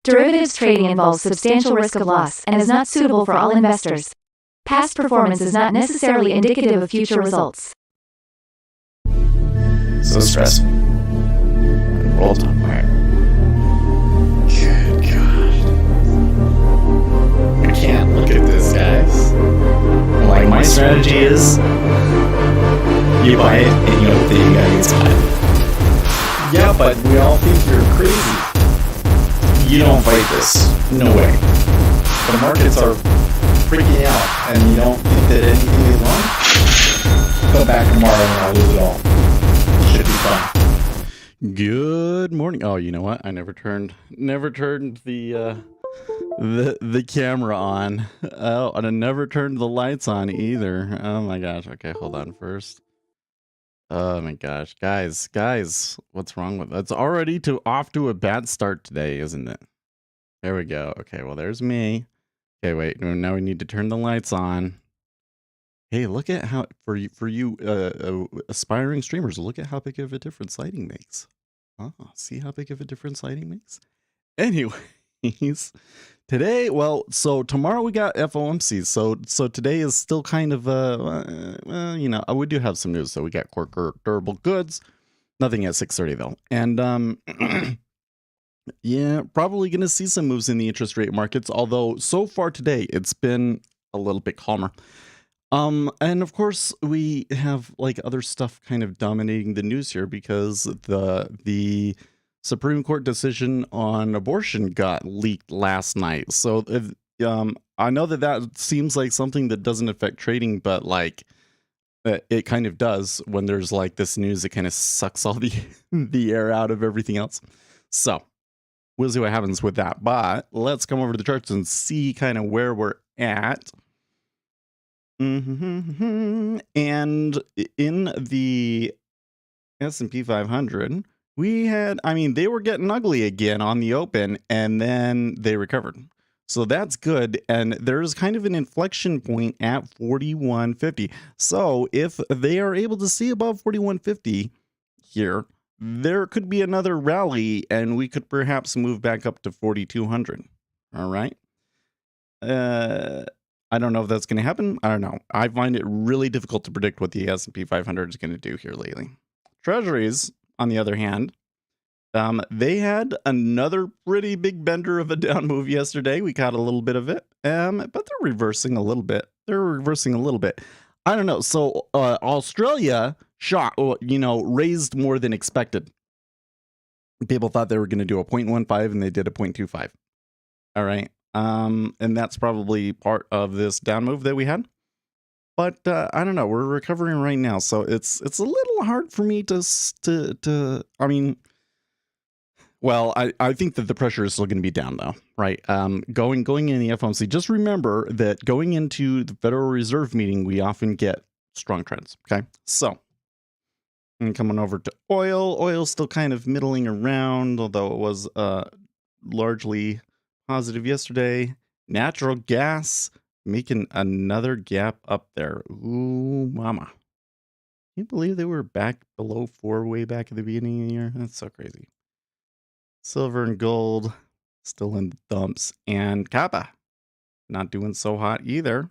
Derivatives trading involves substantial risk of loss and is not suitable for all investors. Past performance is not necessarily indicative of future results. So stressful. The world's on fire. Good God. I can't look at this, guys. Like, my strategy is you buy it and you hope that you guys buy it. Yeah, but we all think you're crazy. You don't fight this. No way. The markets are freaking out and you don't think that anything is wrong? Come back tomorrow and I'll lose it all. Should be fun. Good morning. Oh, you know what? I never turned the camera on. Oh, and I never turned the lights on either. Oh my gosh. Okay, hold on first. Oh my gosh, guys, what's wrong with that's already off to a bad start today, isn't it? There we go. Okay, well, there's me. Okay, wait. Now we need to turn the lights on. Hey, look at how for you aspiring streamers, look at how big of a difference lighting makes. Oh, see how big of a difference lighting makes? Anyways, today, well, so tomorrow we got FOMC. So today is still kind of you know, we do have some news. So we got core durable goods. Nothing at 6:30 though. And yeah, probably going to see some moves in the interest rate markets, although so far today it's been a little bit calmer. And of course we have like other stuff kind of dominating the news here because the Supreme Court decision on abortion got leaked last night. So I know that seems like something that doesn't affect trading, but like it kind of does when there's like this news that kind of sucks all the air out of everything else. So we'll see what happens with that. But let's come over to the charts and see kind of where we're at. And in the S&P 500, we had, I mean, they were getting ugly again on the open and then they recovered. So that's good. And there's kind of an inflection point at 4150. So if they are able to see above 4150 here, there could be another rally and we could perhaps move back up to 4200. All right. I don't know if that's going to happen. I don't know. I find it really difficult to predict what the S&P 500 is going to do here lately. Treasuries, on the other hand, they had another pretty big bender of a down move yesterday. We caught a little bit of it, but they're reversing a little bit. I don't know. So Australia raised more than expected. People thought they were going to do a 0.15 and they did a 0.25. All right. And that's probably part of this down move that we had. But I don't know. We're recovering right now, so it's a little hard for me to. I mean, well, I think that the pressure is still going to be down though, right? Going in the FOMC. Just remember that going into the Federal Reserve meeting, we often get strong trends. Okay, so and coming over to oil. Oil's still kind of middling around, although it was largely positive yesterday. Natural gas making another gap up there. Ooh, mama. Can you believe they were back below 4 way back at the beginning of the year? That's so crazy. Silver and gold still in the dumps. And copper not doing so hot either.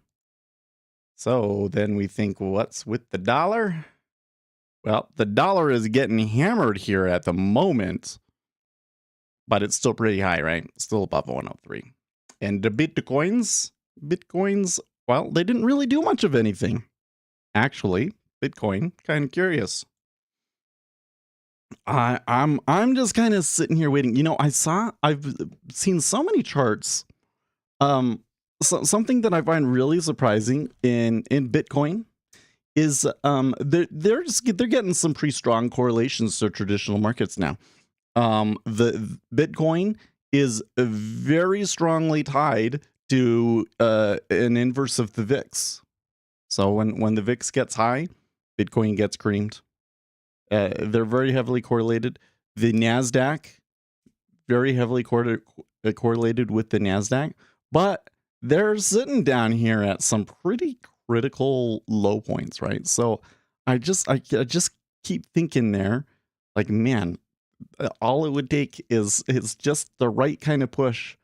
So then we think, what's with the dollar? Well, the dollar is getting hammered here at the moment. But it's still pretty high, right? Still above 103. And the bitcoins, well, they didn't really do much of anything. Actually, Bitcoin, kind of curious. I'm just kind of sitting here waiting. You know, I've seen so many charts. Something that I find really surprising in Bitcoin is they're getting some pretty strong correlations to traditional markets now. The Bitcoin is very strongly tied to an inverse of the VIX. So when the VIX gets high, Bitcoin gets creamed. They're very heavily correlated. The NASDAQ, very heavily correlated with the NASDAQ, but they're sitting down here at some pretty critical low points, right? So I just keep thinking there, like, man, all it would take is just the right kind of push,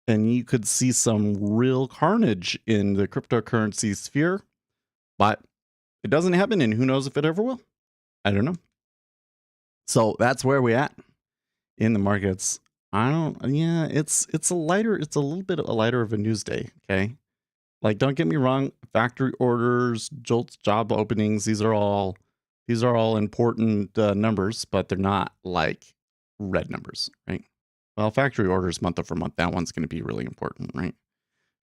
and you could see some real carnage in the cryptocurrency sphere. But it doesn't happen, and who knows if it ever will. I don't know. So that's where we at in the markets. It's a little bit lighter of a news day. Okay. Like, don't get me wrong, factory orders, JOLTS job openings, these are all important numbers, but they're not like red numbers, right? Well, factory orders month over month, that one's going to be really important, right?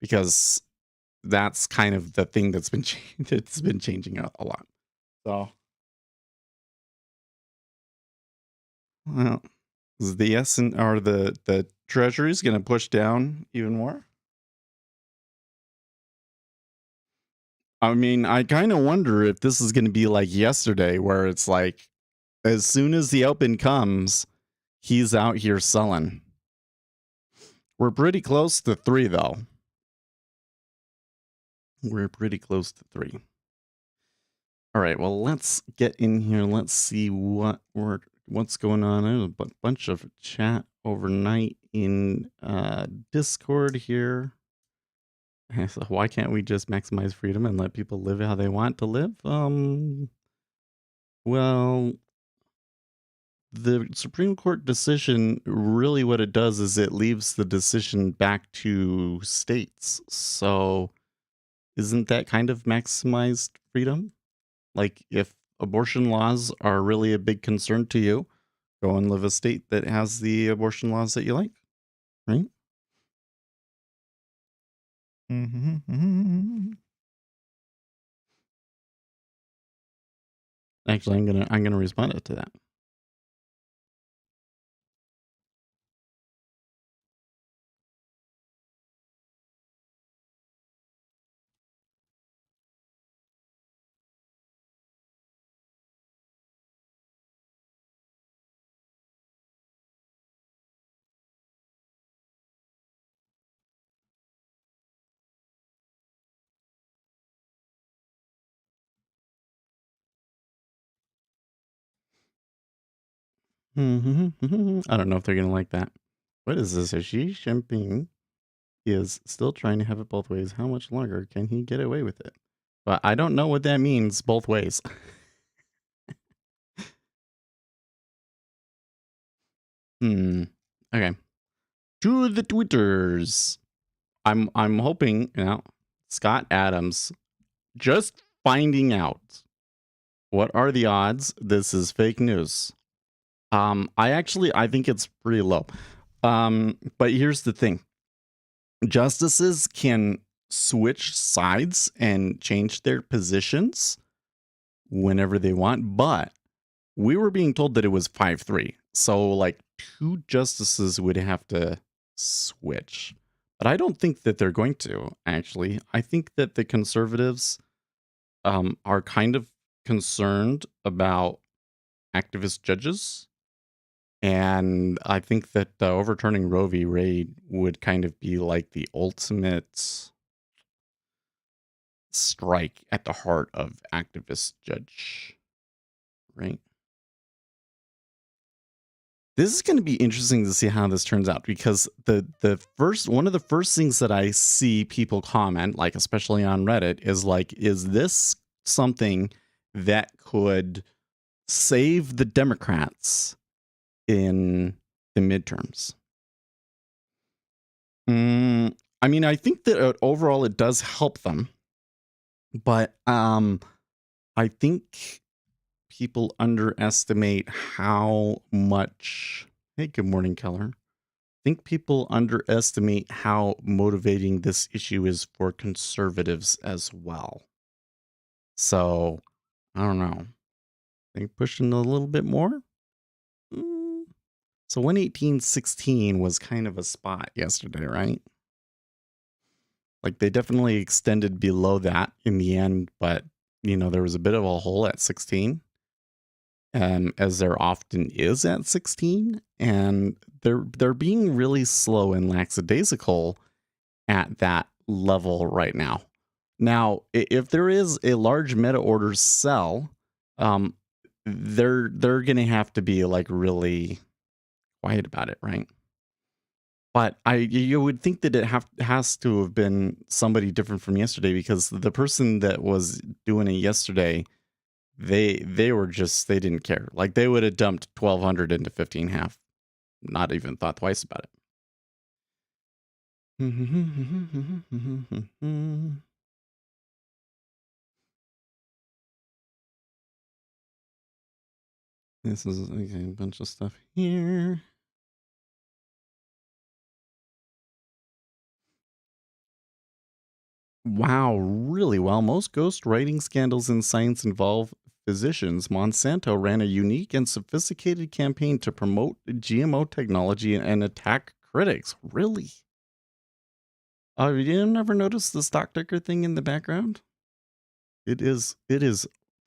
Because that's kind of the thing that's been changing a lot. So, well, is the the treasuries going to push down even more? I mean, I kind of wonder if this is going to be like yesterday, where it's like, as soon as the open comes, he's out here selling. We're pretty close to 3, though. We're pretty close to 3. All right, well, let's get in here. Let's see what's going on. There's a bunch of chat overnight in Discord here. So why can't we just maximize freedom and let people live how they want to live? Well, the Supreme Court decision, really what it does is it leaves the decision back to states. So isn't that kind of maximized freedom? Like, if abortion laws are really a big concern to you, go and live a state that has the abortion laws that you like, right? Actually, I'm gonna respond to that. I don't know if they're gonna like that. What is this? Xi Jinping is still trying to have it both ways. How much longer can he get away with it? But I don't know what that means, both ways. Okay. To the Twitters. I'm hoping, Scott Adams, just finding out what are the odds this is fake news. I think it's pretty low. But here's the thing. Justices can switch sides and change their positions whenever they want, but we were being told that it was 5-3. So like 2 justices would have to switch. But I don't think that they're going to, actually. I think that the conservatives are kind of concerned about activist judges. And I think that overturning Roe v. Wade would kind of be like the ultimate strike at the heart of activist judge, right? This is going to be interesting to see how this turns out, because one of the first things that I see people comment, like especially on Reddit, is like, is this something that could save the Democrats in the midterms? I mean, I think that overall it does help them, but I think people underestimate how much. Hey, good morning, Keller. I think people underestimate how motivating this issue is for conservatives as well. So, I don't know. I think pushing a little bit more. So 118.16 was kind of a spot yesterday, right? Like, they definitely extended below that in the end, but there was a bit of a hole at 16. As there often is at 16, and they're being really slow and lackadaisical at that level right now. Now, if there is a large meta order sell, they're going to have to be like really quiet about it, right? But you would think that it has to have been somebody different from yesterday, because the person that was doing it yesterday, they were just, they didn't care. Like, they would have dumped 1,200 into 15.5, not even thought twice about it. This is okay, a bunch of stuff here. Wow, really well. Most ghost writing scandals in science involve physicians. Monsanto ran a unique and sophisticated campaign to promote GMO technology and attack critics. Really? Oh, you never noticed the stock ticker thing in the background? It is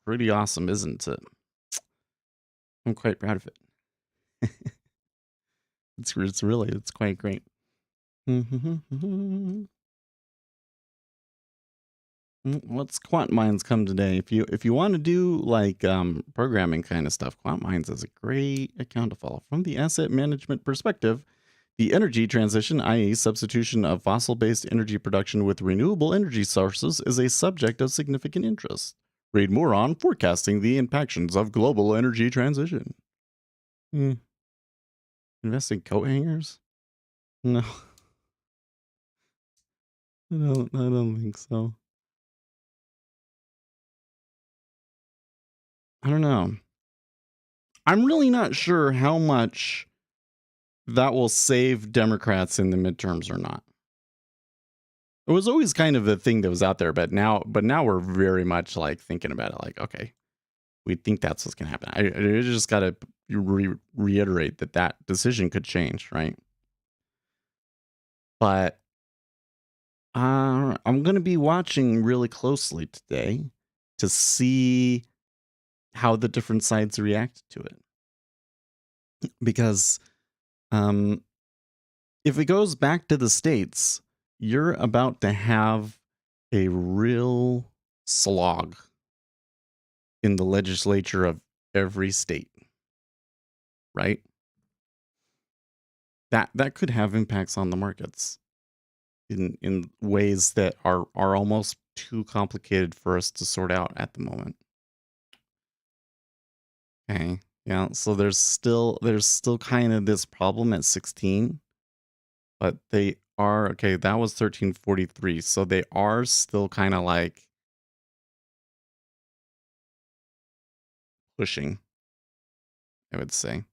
pretty awesome, isn't it? I'm quite proud of it. It's quite great. What's Quant Minds come today? If you want to do like programming kind of stuff, Quant Minds is a great account to follow. From the asset management perspective, the energy transition, i.e., substitution of fossil-based energy production with renewable energy sources, is a subject of significant interest. Read more on forecasting the impactions of global energy transition. Invest in coat hangers? No, I don't think so. I don't know. I'm really not sure how much that will save Democrats in the midterms or not. It was always kind of the thing that was out there, but now we're very much like thinking about it like, okay, we think that's what's going to happen. I just got to reiterate that decision could change, right? But I'm going to be watching really closely today to see how the different sides react to it. Because if it goes back to the states, you're about to have a real slog in the legislature of every state, right? That could have impacts on the markets in ways that are almost too complicated for us to sort out at the moment. Okay. Yeah, so there's still kind of this problem at 16, but they are okay, that was 1343. So they are still kind of like pushing, I would say.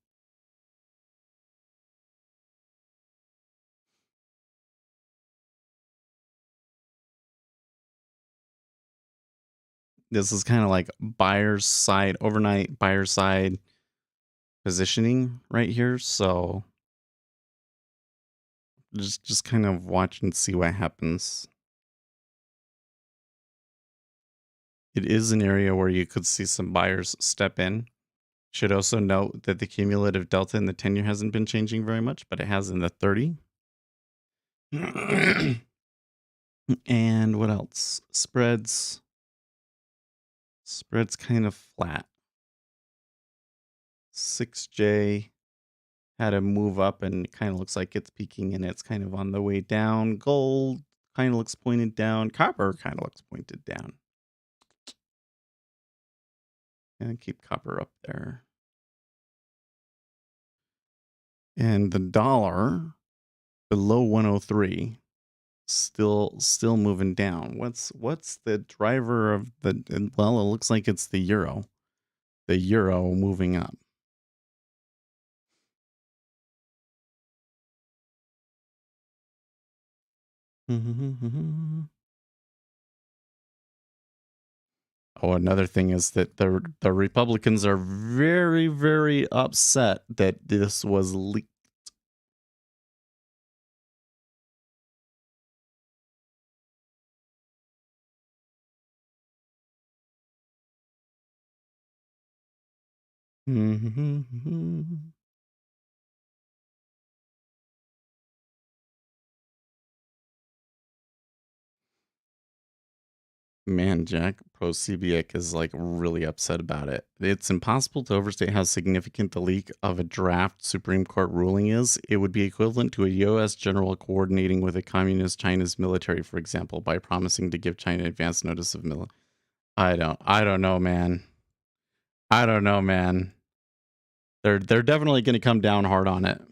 This is kind of like buyer's side, overnight buyer side positioning right here. So just kind of watch and see what happens. It is an area where you could see some buyers step in. Should also note that the cumulative delta in the 10-year hasn't been changing very much, but it has in the 30. And what else? Spreads kind of flat. 6J had a move up and it kind of looks like it's peaking and it's kind of on the way down. Gold kind of looks pointed down. Copper kind of looks pointed down. And keep copper up there. And the dollar below 103, still moving down. What's the driver of the, well, it looks like it's the euro. The euro moving up. Oh, another thing is that the Republicans are very, very upset that this was leaked. Man, Jack Posobiec is like really upset about it. It's impossible to overstate how significant the leak of a draft Supreme Court ruling is. It would be equivalent to a U.S. general coordinating with a communist China's military, for example, by promising to give China advance notice of military. I don't know, man. I don't know, man. They're definitely going to come down hard on it.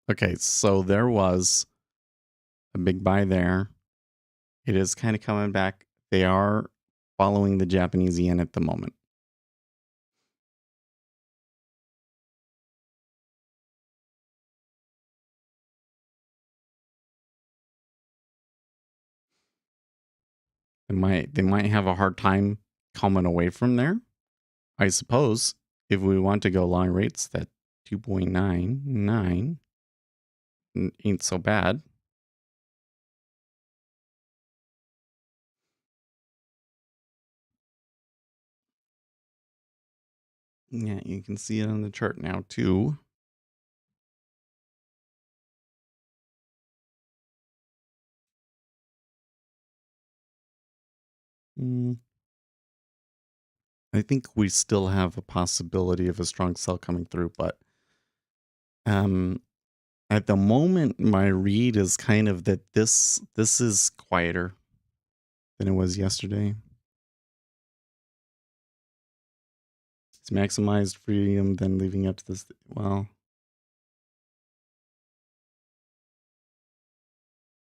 Okay, so there was a big buy there. It is kind of coming back. They are following the Japanese yen at the moment. They might have a hard time coming away from there. I suppose if we want to go long rates, that 2.99 ain't so bad. Yeah, you can see it on the chart now too. I think we still have a possibility of a strong sell coming through, but at the moment my read is kind of that this is quieter than it was yesterday. It's maximized freedom, then leaving up to this. Well,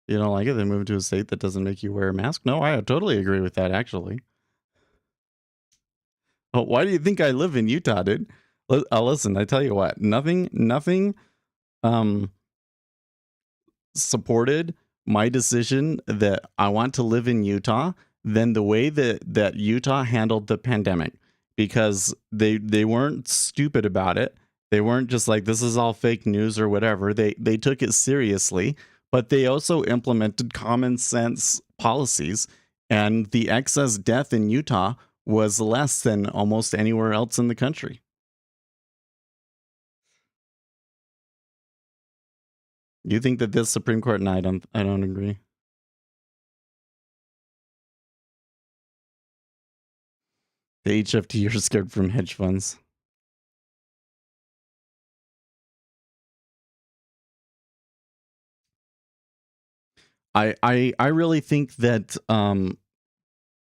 you don't like it, then move to a state that doesn't make you wear a mask? No, I totally agree with that, actually. Oh, why do you think I live in Utah, dude? Listen, I tell you what, nothing supported my decision that I want to live in Utah than the way that Utah handled the pandemic, because they weren't stupid about it. They weren't just like, this is all fake news or whatever. They took it seriously, but they also implemented common sense policies, and the excess death in Utah was less than almost anywhere else in the country. You think that this Supreme Court? No, I don't agree. The HFT are scared from hedge funds. I really think that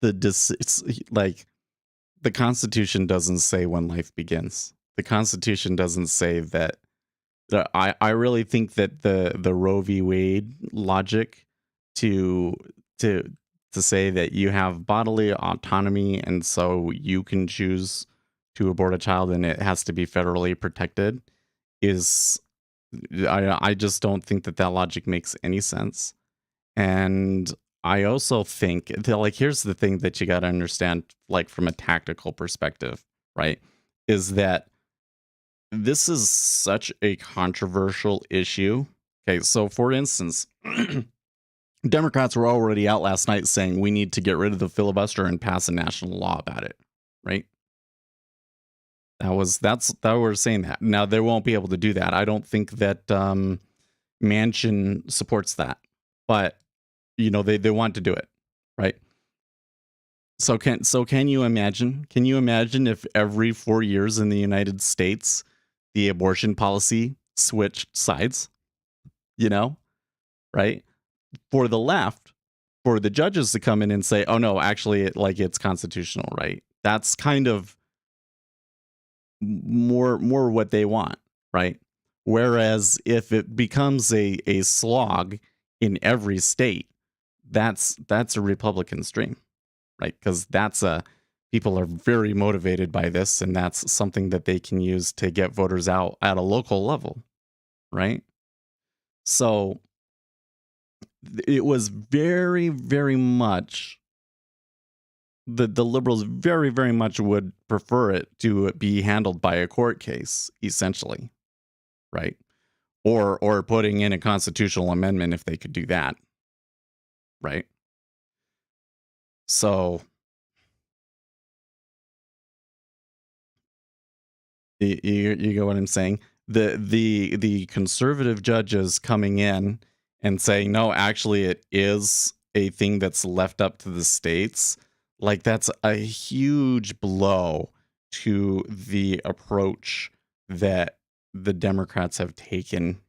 it's like the Constitution doesn't say when life begins. The Constitution doesn't say that. I really think that the Roe v. Wade logic to to say that you have bodily autonomy and so you can choose to abort a child and it has to be federally protected is, I just don't think that logic makes any sense. And I also think that, like, here's the thing that you got to understand, like, from a tactical perspective, right? Is that this is such a controversial issue. Okay, so for instance, Democrats were already out last night saying we need to get rid of the filibuster and pass a national law about it, right? That we're saying that. Now they won't be able to do that. I don't think that Manchin supports that, but you know they want to do it, right? So can you imagine? Can you imagine if every 4 years in the United States the abortion policy switched sides? You know, right? For the left, for the judges to come in and say, "Oh no, actually, it's constitutional," right? That's kind of more what they want, right? Whereas if it becomes a slog in every state, that's a Republican stream, right? Because people are very motivated by this, and that's something that they can use to get voters out at a local level, right? So it was very, very much the liberals very, very much would prefer it to be handled by a court case, essentially, right? Or putting in a constitutional amendment if they could do that, right? So you get what I'm saying? The conservative judges coming in and saying, no, actually, it is a thing that's left up to the states, like that's a huge blow to the approach that the Democrats have taken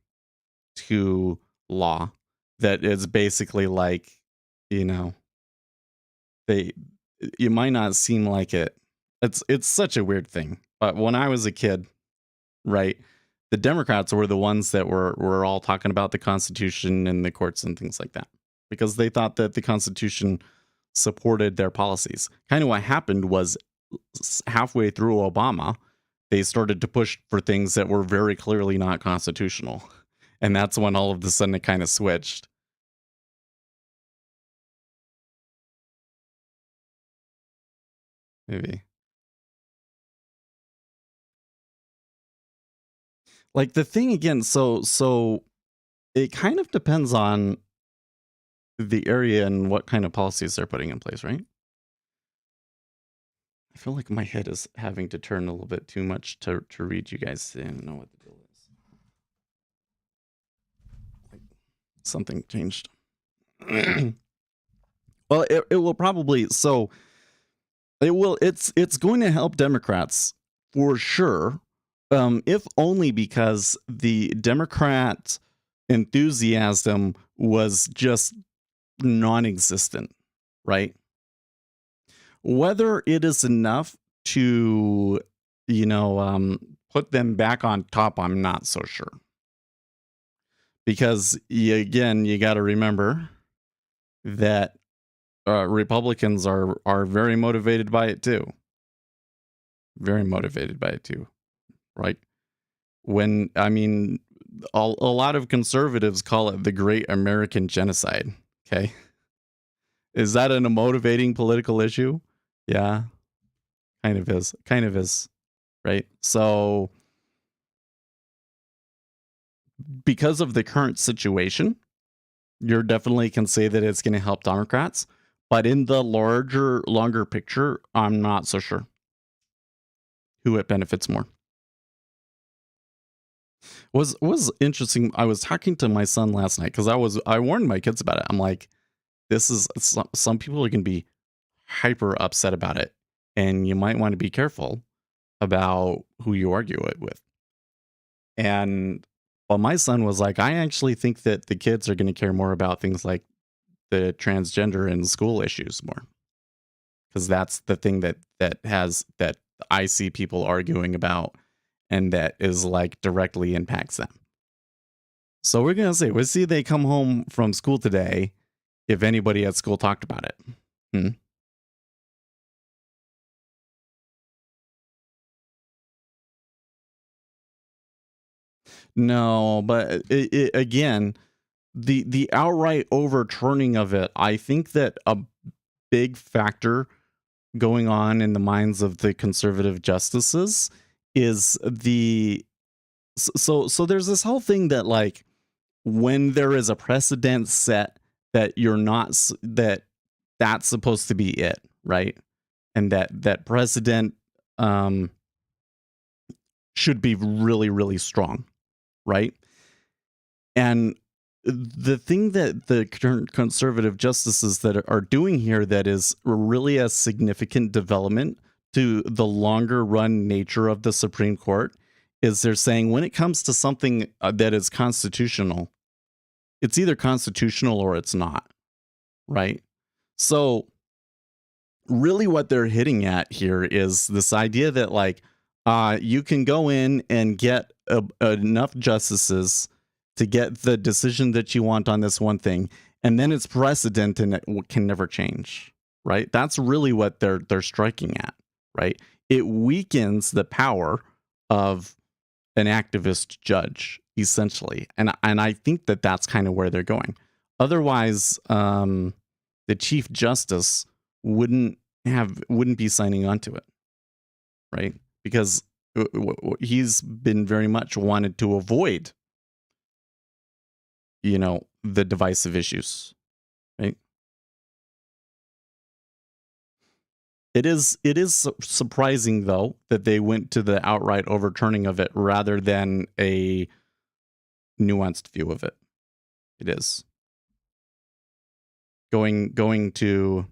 to law. That is basically like, you know, it might not seem like it. It's such a weird thing. But when I was a kid, right, the Democrats were the ones that were all talking about the Constitution and the courts and things like that, because they thought that the Constitution supported their policies. Kind of what happened was halfway through Obama, they started to push for things that were very clearly not constitutional. And that's when all of a sudden it kind of switched. Maybe. Like the thing again, so it kind of depends on the area and what kind of policies they're putting in place, right? I feel like my head is having to turn a little bit too much to read you guys. I don't know what the deal is. Like, something changed. Well, it will probably, so it will, it's going to help Democrats for sure. If only because the Democrat enthusiasm was just non-existent, right? Whether it is enough to, put them back on top, I'm not so sure. Because again, you got to remember that Republicans are very motivated by it too. Very motivated by it too, right? When, I mean, a lot of conservatives call it the Great American Genocide. Okay. Is that a motivating political issue? Yeah. Kind of is. Right. So because of the current situation, you definitely can say that it's going to help Democrats. But in the longer picture, I'm not so sure who it benefits more. Was interesting. I was talking to my son last night because I warned my kids about it. I'm like, this is some people are going to be hyper upset about it, and you might want to be careful about who you argue it with. And well, my son was like, I actually think that the kids are going to care more about things like the transgender and school issues more, because that's the thing that I see people arguing about, and that is like directly impacts them. So we're gonna say, we'll see they come home from school today, if anybody at school talked about it. No, but again, the outright overturning of it, I think that a big factor going on in the minds of the conservative justices is so there's this whole thing that, like, when there is a precedent set, that you're not that's supposed to be it, right? And that precedent should be really, really strong, right? And the thing that the current conservative justices that are doing here that is really a significant development to the longer run nature of the Supreme Court is they're saying, when it comes to something that is constitutional, it's either constitutional or it's not, right? So really what they're hitting at here is this idea that, like, you can go in and get enough justices to get the decision that you want on this one thing, and then it's precedent and it can never change, right? That's really what they're striking at, right? It weakens the power of an activist judge, essentially, and I think that that's kind of where they're going. Otherwise, the Chief Justice wouldn't be signing on to it, right? Because he's been very much wanted to avoid, the divisive issues, right? It is surprising, though, that they went to the outright overturning of it rather than a nuanced view of it. It is. Going to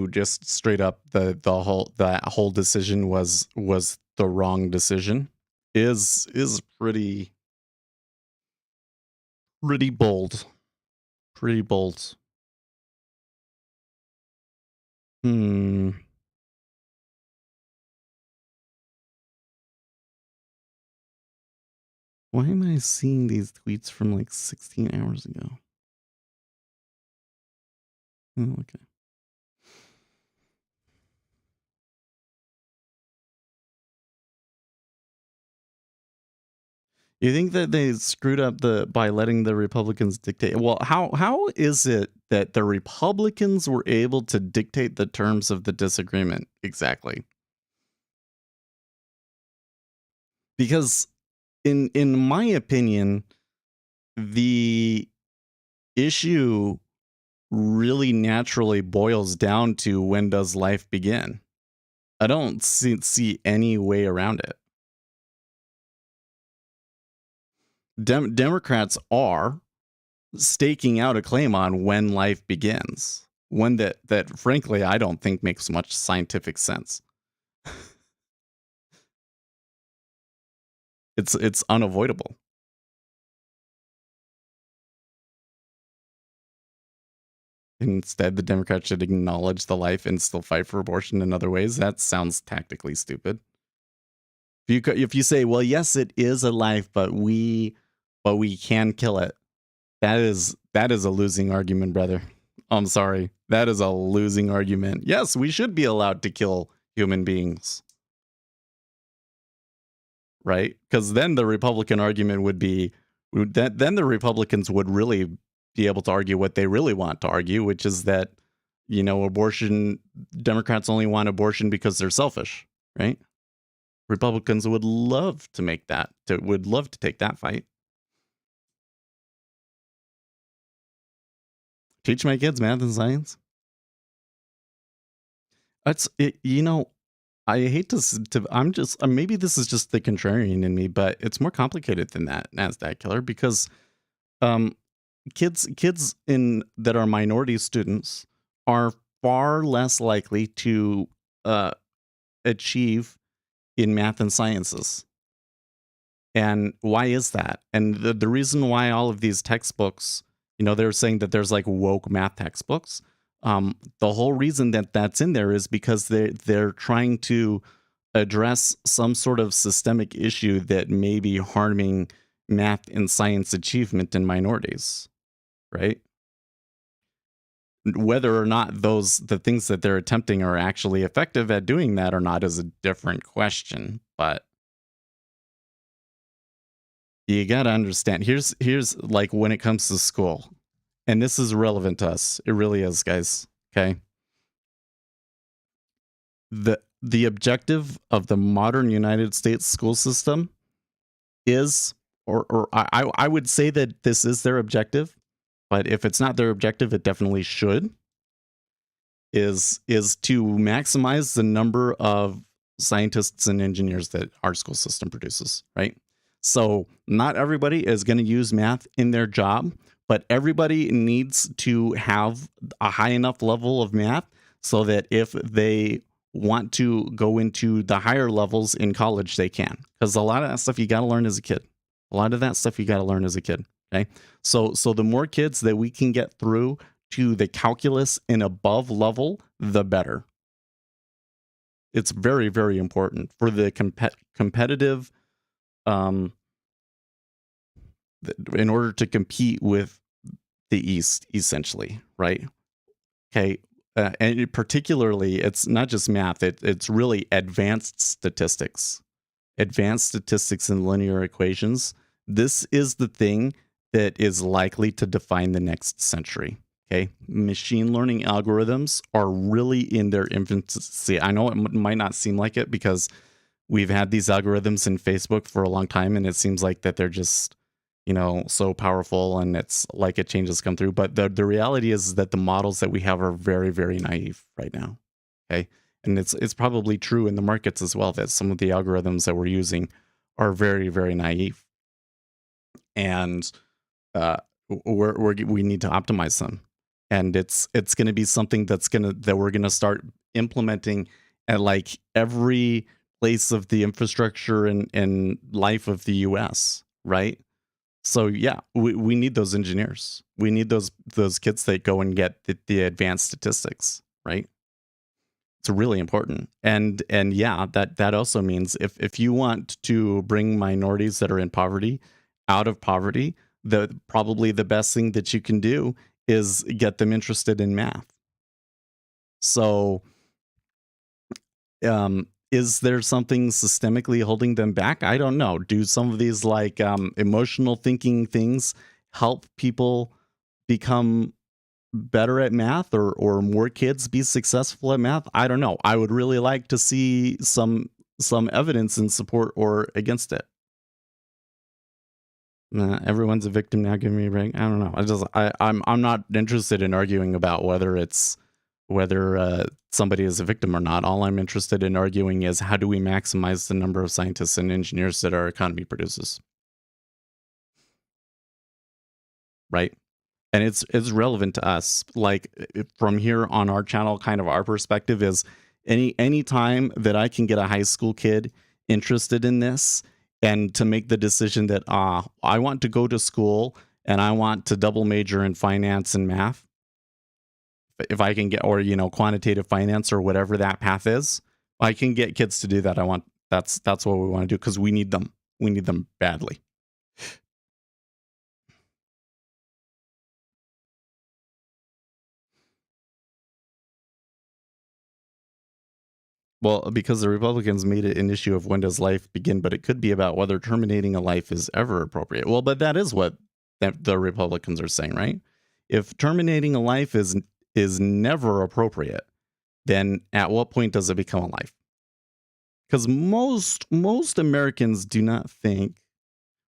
just straight up that whole decision was the wrong decision is pretty bold. Pretty bold. Why am I seeing these tweets from like 16 hours ago? Oh, okay. You think that they screwed up by letting the Republicans dictate? Well, how is it that the Republicans were able to dictate the terms of the disagreement exactly? Because in my opinion, the issue really naturally boils down to, when does life begin? I don't see any way around it. Democrats are staking out a claim on when life begins, one that frankly I don't think makes much scientific sense. It's unavoidable. Instead, the Democrats should acknowledge the life and still fight for abortion in other ways. That sounds tactically stupid. If you say, well, yes, it is a life, but we can kill it, that is a losing argument, brother. I'm sorry. That is a losing argument. Yes, we should be allowed to kill human beings. Right? Because then the Republican argument would be that then the Republicans would really be able to argue what they really want to argue, which is that, abortion, Democrats only want abortion because they're selfish, right? Republicans would love to make that, would love to take that fight. Teach my kids math and science. That's it, I hate I'm just, maybe this is just the contrarian in me, but it's more complicated than that, NASDAQ killer, because kids that are minority students are far less likely to achieve in math and sciences. And why is that? And the reason why all of these textbooks, they're saying that there's like woke math textbooks. The whole reason that that's in there is because they're trying to address some sort of systemic issue that may be harming math and science achievement in minorities, right? Whether or not the things that they're attempting are actually effective at doing that or not is a different question. But you got to understand, here's like when it comes to school, and this is relevant to us. It really is, guys. Okay. The objective of the modern United States school system is, or I would say that this is their objective, but if it's not their objective, it definitely should, is to maximize the number of scientists and engineers that our school system produces, right? So not everybody is going to use math in their job, but everybody needs to have a high enough level of math so that if they want to go into the higher levels in college, they can. Because a lot of that stuff you got to learn as a kid. Okay. So the more kids that we can get through to the calculus and above level, the better. It's very, very important for the competitive, in order to compete with the East, essentially, right? Okay. And particularly, it's not just math, it's really advanced statistics and linear equations. This is the thing that is likely to define the next century. Okay. Machine learning algorithms are really in their infancy. I know it might not seem like it because we've had these algorithms in Facebook for a long time, and it seems like that they're just, so powerful, and it's like a change has come through. But the reality is that the models that we have are very, very naive right now. Okay. And it's probably true in the markets as well, that some of the algorithms that we're using are very, very naive. and we need to optimize them, and it's going to be something that we're going to start implementing at like every place of the infrastructure and life of the US, right? So yeah, we need those engineers. We need those kids that go and get the advanced statistics, right? It's really important. And yeah, that also means if you want to bring minorities that are in poverty out of poverty, probably the best thing that you can do is get them interested in math. So is there something systemically holding them back? I don't know. Do some of these like emotional thinking things help people become better at math, or more kids be successful at math? I don't know. I would really like to see some evidence in support or against it. Everyone's a victim now. Give me a break. I don't know. I'm not interested in arguing about whether somebody is a victim or not. All I'm interested in arguing is how do we maximize the number of scientists and engineers that our economy produces, right? And it's relevant to us. Like from here on our channel, kind of our perspective is any time that I can get a high school kid interested in this and to make the decision that I want to go to school and I want to double major in finance and math. If I can get, or quantitative finance or whatever that path is, I can get kids to do that. That's what we want to do, because we need them. We need them badly. Well, because the Republicans made it an issue of when does life begin, but it could be about whether terminating a life is ever appropriate. Well, but that is what the Republicans are saying, right? If terminating a life is never appropriate, then at what point does it become a life? Because most Americans do not think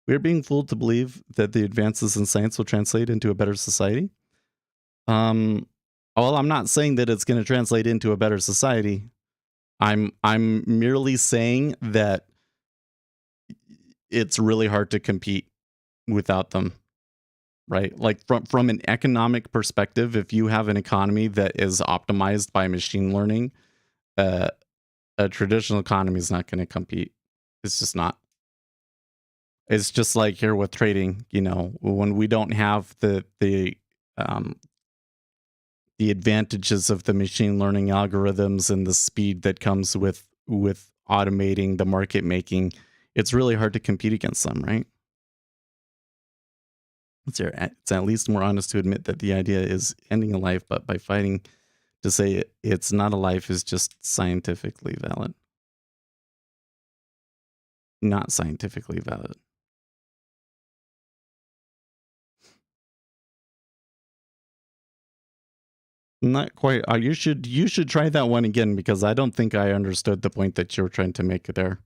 we're being fooled to believe that the advances in science will translate into a better society. Well, I'm not saying that it's going to translate into a better society. I'm merely saying that it's really hard to compete without them, right? Like from an economic perspective, if you have an economy that is optimized by machine learning, a traditional economy is not going to compete. It's just not. It's just like here with trading, when we don't have the advantages of the machine learning algorithms and the speed that comes with automating the market making, it's really hard to compete against them, right? It's at least more honest to admit that the idea is ending a life, but by fighting to say it's not a life is just scientifically valid. Not scientifically valid. Not quite. You should try that one again, because I don't think I understood the point that you were trying to make there.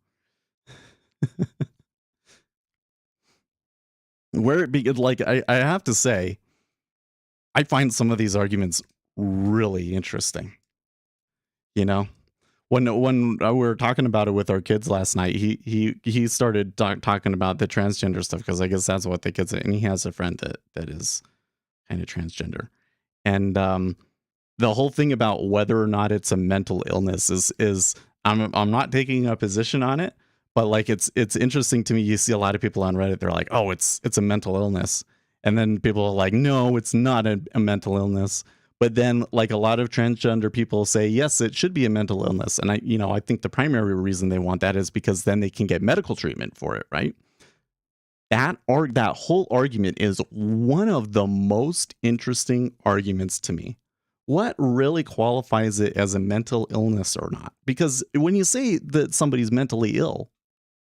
Where it be like I have to say, I find some of these arguments really interesting. When we were talking about it with our kids last night, he started talking about the transgender stuff, because I guess that's what the kids, and he has a friend that is kind of transgender, and the whole thing about whether or not it's a mental illness is I'm not taking a position on it, but like it's interesting to me. You see a lot of people on Reddit, they're like, oh, it's a mental illness, and then people are like, no, it's not a mental illness. But then like a lot of transgender people say, yes, it should be a mental illness, and I think the primary reason they want that is because then they can get medical treatment for it, right? That whole argument is one of the most interesting arguments to me. What really qualifies it as a mental illness or not? Because when you say that somebody's mentally ill,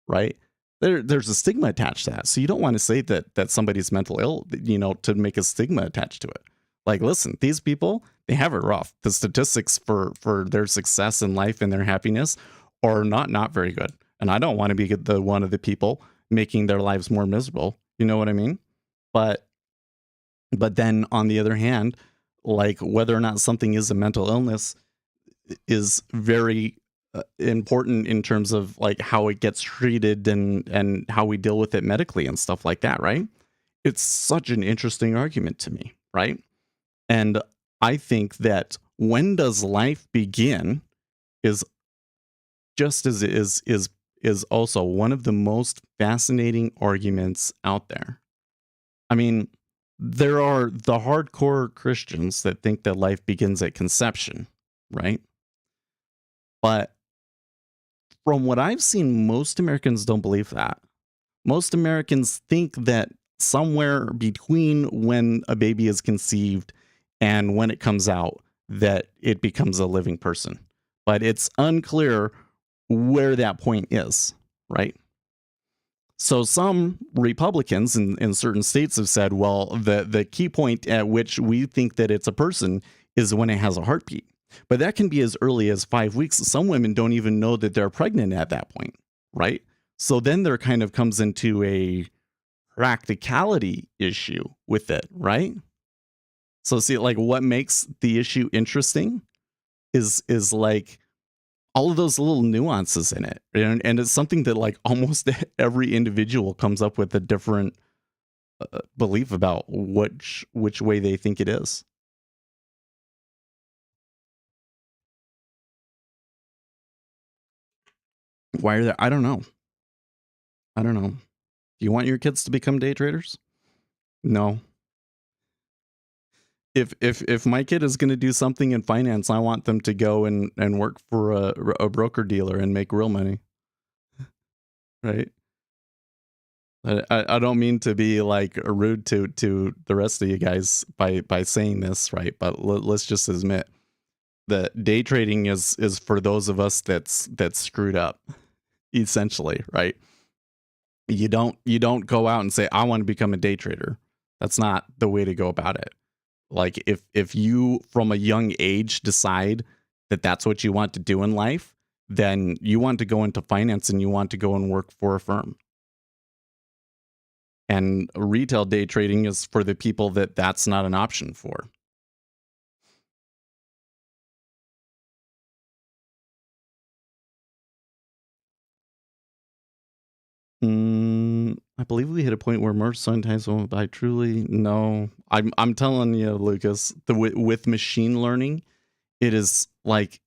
right, there's a stigma attached to that. So you don't want to say that somebody's mental ill, to make a stigma attached to it. Like, listen, these people, they have it rough. The statistics for their success in life and their happiness are not very good. And I don't want to be one of the people making their lives more miserable. You know what I mean? But then on the other hand, like whether or not something is a mental illness is very important in terms of like how it gets treated and how we deal with it medically and stuff like that, right? it's such an interesting argument to me, right? And I think that when does life begin is just as it is also one of the most fascinating arguments out there. I mean, there are the hardcore Christians that think that life begins at conception, right? But from what I've seen, most Americans don't believe that. Most Americans think that somewhere between when a baby is conceived and when it comes out, that it becomes a living person. But it's unclear where that point is, right? So some Republicans in certain states have said, well, the key point at which we think that it's a person is when it has a heartbeat. But that can be as early as 5 weeks. Some women don't even know that they're pregnant at that point, right? So then there kind of comes into a practicality issue with it, right? So see, like what makes the issue interesting is like all of those little nuances in it. And it's something that like almost every individual comes up with a different belief about which way they think it is. Why are there? I don't know. I don't know. Do you want your kids to become day traders? No. If my kid is going to do something in finance, I want them to go and work for a broker dealer and make real money. Right? I don't mean to be like rude to the rest of you guys by saying this, right? But let's just admit that day trading is for those of us that's screwed up, essentially, right? You don't go out and say, I want to become a day trader. That's not the way to go about it. Like if you from a young age decide that that's what you want to do in life, then you want to go into finance and you want to go and work for a firm. And retail day trading is for the people that that's not an option for. I believe we hit a point where merch sometimes won't buy. Truly, no. I'm telling you, Lucas, with machine learning, it is like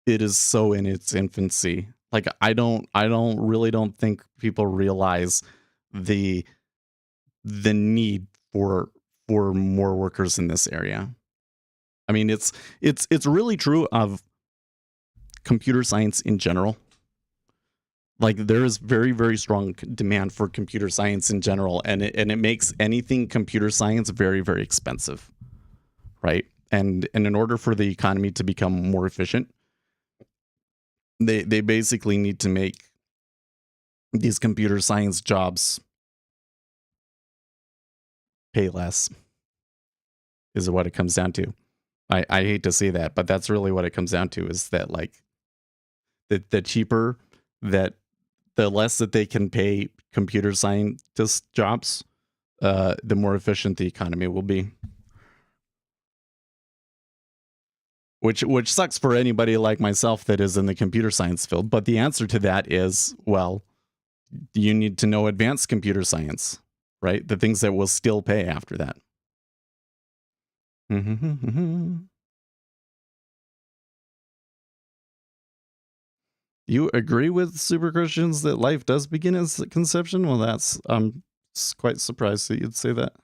it is so in its infancy. Like I don't think people realize the need for more workers in this area. I mean, it's really true of computer science in general. Like there is very, very strong demand for computer science in general, and it makes anything computer science very, very expensive, right? And in order for the economy to become more efficient, they basically need to make these computer science jobs pay less, is what it comes down to. I hate to say that, but that's really what it comes down to, is that like the cheaper that the less that they can pay computer scientist jobs, the more efficient the economy will be. Which sucks for anybody like myself that is in the computer science field. But the answer to that is, well, you need to know advanced computer science, right? The things that will still pay after that. You agree with super Christians that life does begin as conception? Well, I'm quite surprised that you'd say that.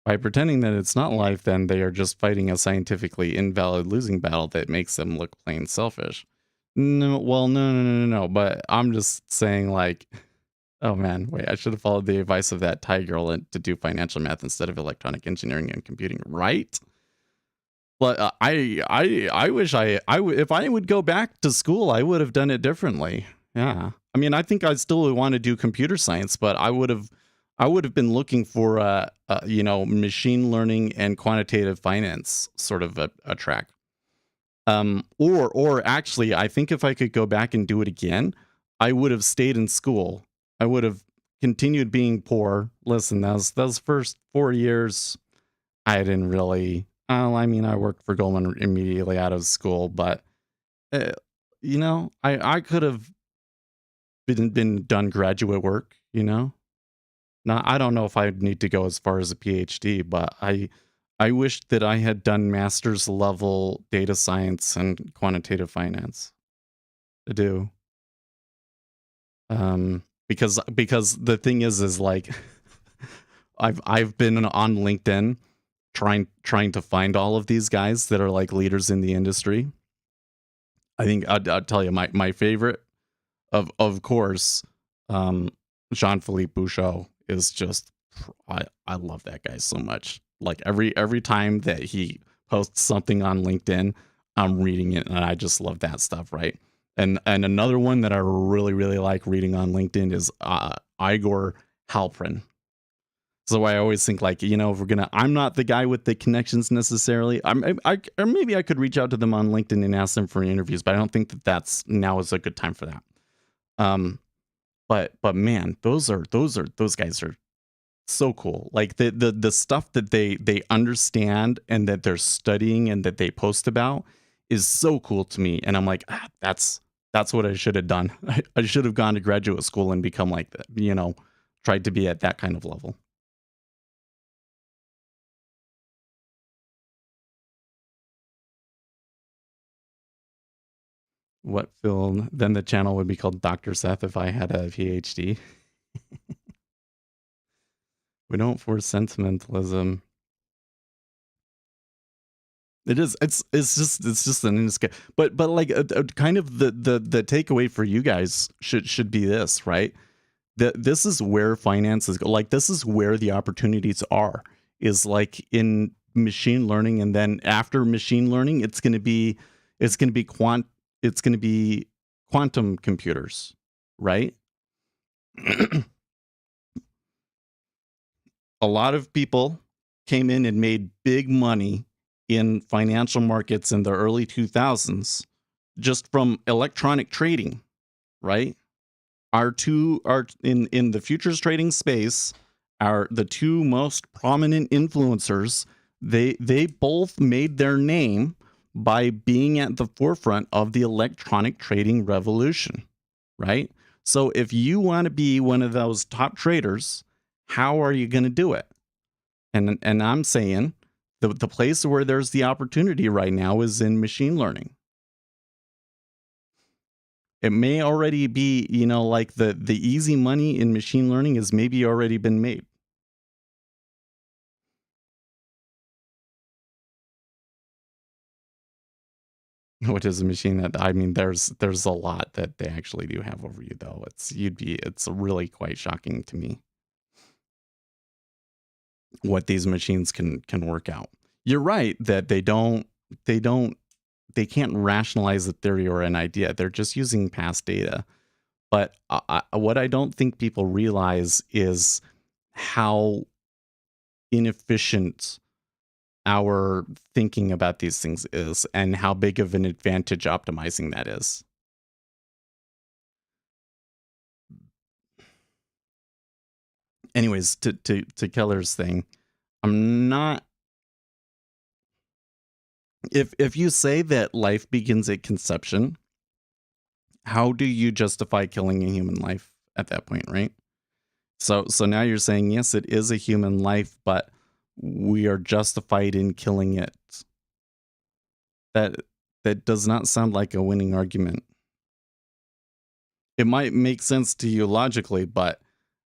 By pretending that it's not life, then they are just fighting a scientifically invalid losing battle that makes them look plain selfish. No, well, no. But I'm just saying, like, oh man, wait, I should have followed the advice of that Thai girl to do financial math instead of electronic engineering and computing, right? But I wish if I would go back to school, I would have done it differently. Yeah, I mean, I think I still would want to do computer science, but I would have been looking for machine learning and quantitative finance sort of a track. Or actually, I think if I could go back and do it again, I would have stayed in school. I would have continued being poor. Listen, those first 4 years, I I mean, I worked for Goldman immediately out of school, but you know, I could have been done graduate work. You know, now I don't know if I'd need to go as far as a PhD, but I wish that I had done master's level data science and quantitative finance. I do. Because the thing is like I've been on LinkedIn trying to find all of these guys that are like leaders in the industry. I think I'll tell you my favorite of course, Jean-Philippe Bouchot is just I love that guy so much. Like every time that he posts something on LinkedIn, I'm reading it and I just love that stuff, right? And another one that I really like reading on LinkedIn is Igor Halprin. So I always think like, you know, if I'm not the guy with the connections necessarily. Or maybe I could reach out to them on LinkedIn and ask them for interviews, but I don't think that now is a good time for that. But man, those guys are so cool. Like the stuff that they understand and that they're studying and that they post about is so cool to me. And I'm like, that's what I should have done. I should have gone to graduate school and become like that, you know, tried to be at that kind of level. What film? Then the channel would be called Dr. Seth if I had a PhD. We don't force sentimentalism. It is. It's just an insca. But like kind of the takeaway for you guys should be this, right? This is where finances go. Like this is where the opportunities are. Is like in machine learning, and then after machine learning, it's going to be quantum computers, right? A lot of people came in and made big money in financial markets in the early 2000s just from electronic trading, right? Our two are in the futures trading space, are the two most prominent influencers. They both made their name by being at the forefront of the electronic trading revolution, right? So if you want to be one of those top traders, how are you going to do it? And I'm saying the place where there's the opportunity right now is in machine learning. It may already be, you know, like the easy money in machine learning has maybe already been made. Which is a machine that, I mean, there's a lot that they actually do have over you though. It's really quite shocking to me what these machines can work out. You're right that they can't rationalize a theory or an idea. They're just using past data. But what I don't think people realize is how inefficient our thinking about these things is and how big of an advantage optimizing that is. Anyways, to Keller's thing, I'm not. If you say that life begins at conception, how do you justify killing a human life at that point, right? So now you're saying yes, it is a human life, but we are justified in killing it. That does not sound like a winning argument. It might make sense to you logically, but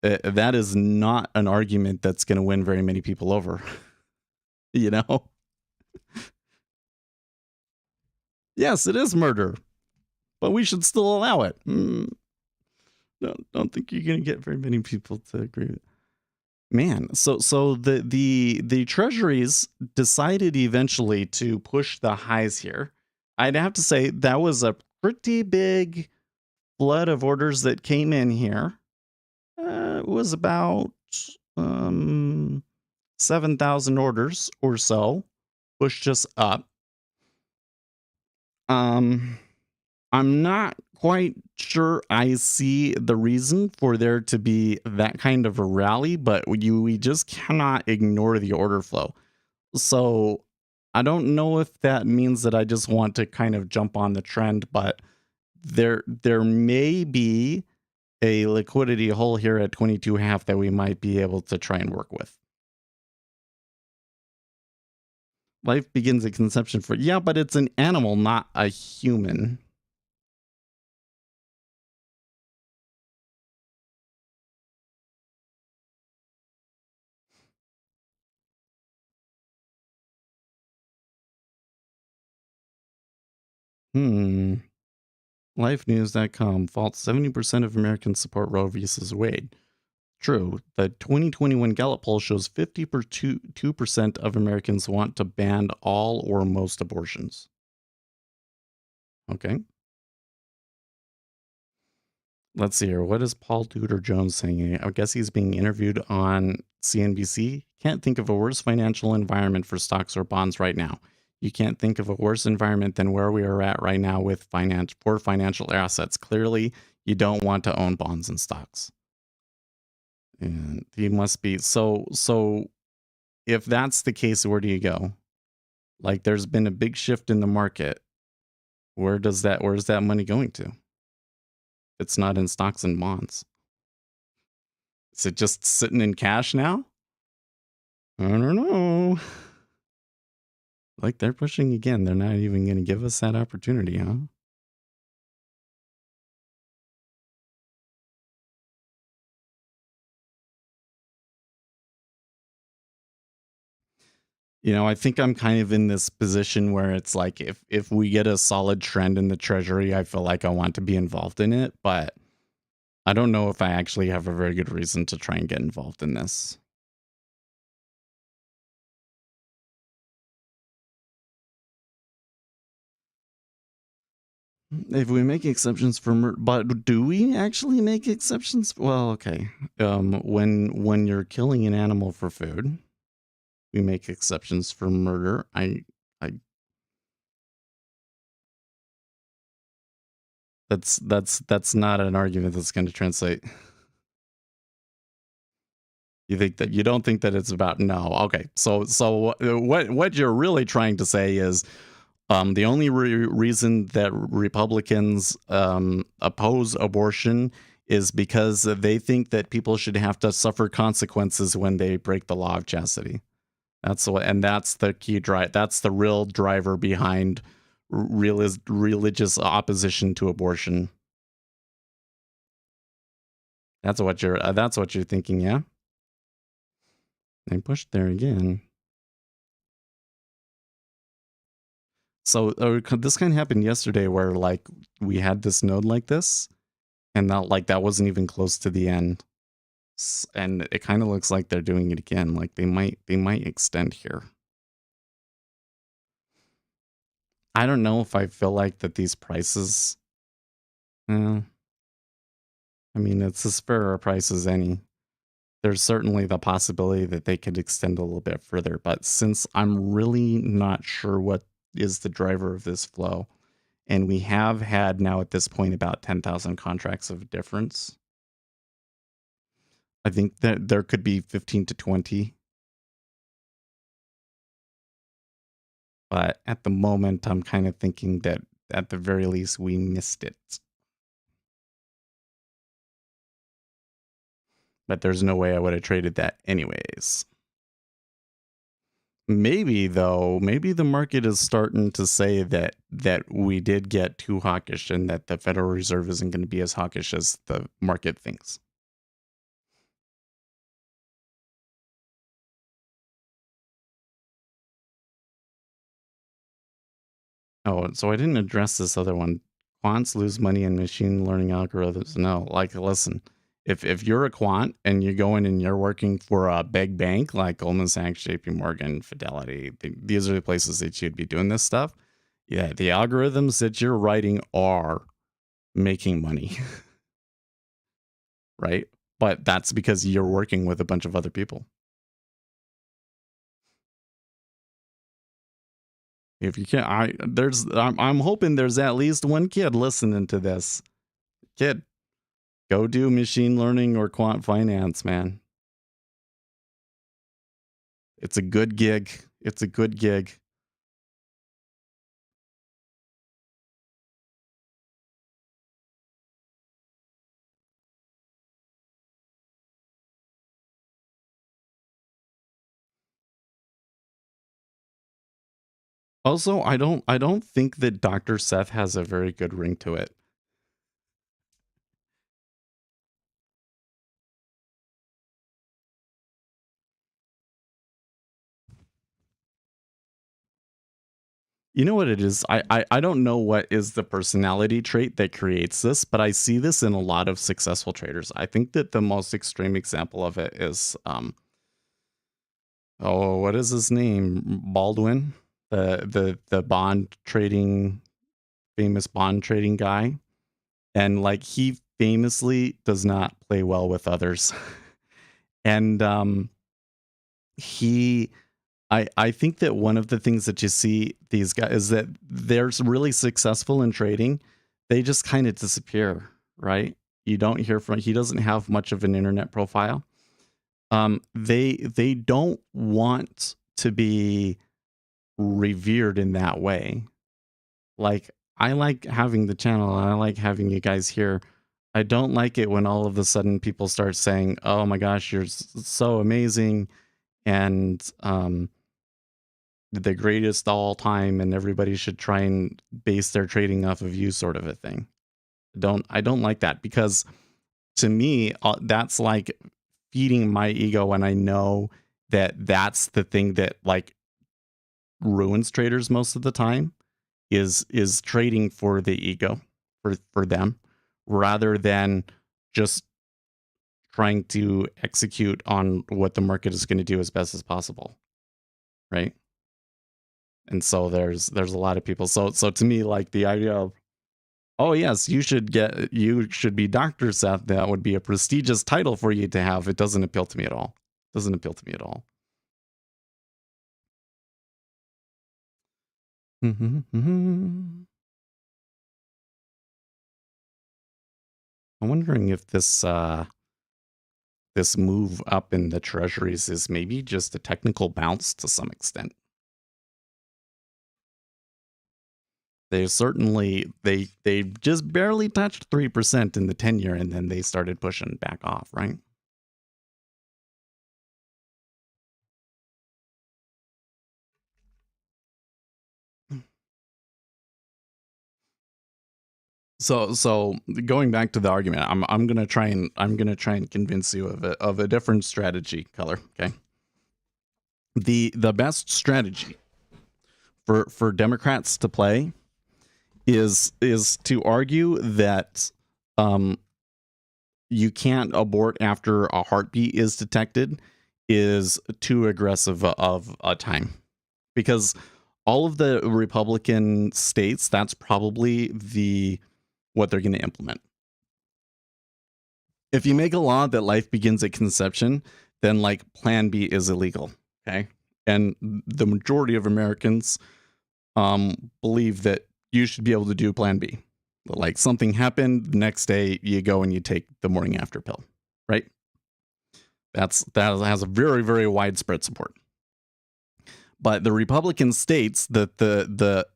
that is not an argument that's going to win very many people over. You know? Yes, it is murder, but we should still allow it. Don't think you're going to get very many people to agree with it. Man, so the treasuries decided eventually to push the highs here. I'd have to say that was a pretty big flood of orders that came in here. It was about 7,000 orders or so, pushed us up. I'm not quite sure I see the reason for there to be that kind of a rally, but we just cannot ignore the order flow. So I don't know if that means that I just want to kind of jump on the trend, but there may be a liquidity hole here at 22.5 that we might be able to try and work with. Life begins at conception for, yeah, but it's an animal, not a human. LifeNews.com faults 70% of Americans support Roe v. Wade. True, the 2021 Gallup poll shows 52% of Americans want to ban all or most abortions. Okay. Let's see here. What is Paul Tudor Jones saying? I guess he's being interviewed on CNBC. Can't think of a worse financial environment for stocks or bonds right now. You can't think of a worse environment than where we are at right now with financial assets. Clearly, you don't want to own bonds and stocks. And he must be so if that's the case, where do you go? Like, there's been a big shift in the market. Where's that money going to? It's not in stocks and bonds. Is it just sitting in cash now? I don't know. Like, they're pushing again. They're not even going to give us that opportunity, huh? You know, I think I'm kind of in this position where it's like, if we get a solid trend in the treasury, I feel like I want to be involved in it, but I don't know if I actually have a very good reason to try and get involved in this. If we make exceptions for but do we actually make exceptions? Well, okay. When you're killing an animal for food, we make exceptions for murder. That's not an argument that's going to translate. You don't think that it's about no. Okay. So what you're really trying to say is the only reason that Republicans oppose abortion is because they think that people should have to suffer consequences when they break the law of chastity. That's the key drive. That's the real driver behind religious opposition to abortion. That's what you're thinking, yeah? They pushed there again. So this kind of happened yesterday where like we had this node like this and that wasn't even close to the end. And it kind of looks like they're doing it again. Like they might extend here. I don't know if I feel like that these prices, I mean, it's as fair a price as any. There's certainly the possibility that they could extend a little bit further, but since I'm really not sure what is the driver of this flow, and we have had now at this point about 10,000 contracts of difference, I think that there could be 15 to 20. But at the moment, I'm kind of thinking that at the very least, we missed it. But there's no way I would have traded that anyways. Maybe the market is starting to say that we did get too hawkish and that the Federal Reserve isn't going to be as hawkish as the market thinks. Oh, so I didn't address this other one. Quants lose money in machine learning algorithms. No, like, listen, if you're a quant and you go in and you're working for a big bank like Goldman Sachs, JP Morgan, Fidelity, these are the places that you'd be doing this stuff. Yeah, the algorithms that you're writing are making money. Right? But that's because you're working with a bunch of other people. If you can't, I'm hoping there's at least one kid listening to this. Kid, go do machine learning or quant finance, man. It's a good gig. Also, I don't think that Dr. Seth has a very good ring to it. You know what it is? I don't know what is the personality trait that creates this, but I see this in a lot of successful traders. I think that the most extreme example of it is oh, what is his name? Baldwin, the bond trading, famous bond trading guy. And like he famously does not play well with others. And he I think that one of the things that you see these guys is that they're really successful in trading. They just kind of disappear, right? You don't hear from he doesn't have much of an internet profile. They don't want to be revered in that way. Like I like having the channel and I like having you guys here. I don't like it when all of a sudden people start saying, "Oh my gosh, you're so amazing," and the greatest all time, and everybody should try and base their trading off of you, sort of a thing. I don't like that because to me, that's like feeding my ego when I know that that's the thing that like ruins traders most of the time is trading for the ego for them rather than just trying to execute on what the market is going to do as best as possible, right? And so there's a lot of people. So to me, like the idea of, oh yes, you should be Dr. Seth, that would be a prestigious title for you to have. It doesn't appeal to me at all. Doesn't appeal to me at all. I'm wondering if this move up in the treasuries is maybe just a technical bounce to some extent. They certainly they just barely touched 3% in the 10-year and then they started pushing back off, right? So going back to the argument, I'm gonna try and convince you of a different strategy, Color. Okay. The best strategy for Democrats to play is to argue that you can't abort after a heartbeat is detected is too aggressive of a time, because all of the Republican states, that's probably what they're going to implement. If you make a law that life begins at conception, then like Plan B is illegal. Okay. And the majority of Americans believe that you should be able to do Plan B. Like something happened, the next day you go and you take the morning after pill, right? That has a very, very widespread support. But the Republican states that the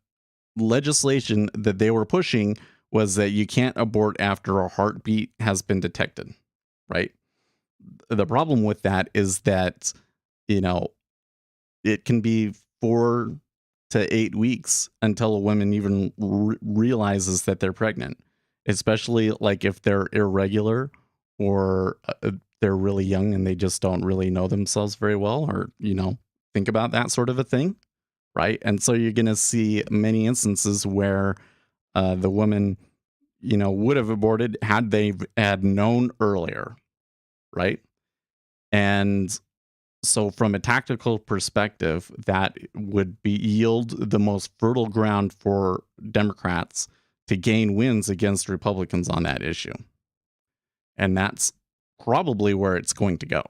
legislation that they were pushing was that you can't abort after a heartbeat has been detected, right? The problem with that is that, you know, it can be 4 to 8 weeks until a woman even realizes that they're pregnant, especially like if they're irregular or they're really young and they just don't really know themselves very well, or, you know, think about that sort of a thing, right? And so you're going to see many instances where the woman, you know, would have aborted had they had known earlier, right? And so from a tactical perspective, that would be yield the most fertile ground for Democrats to gain wins against Republicans on that issue. And that's probably where it's going to go.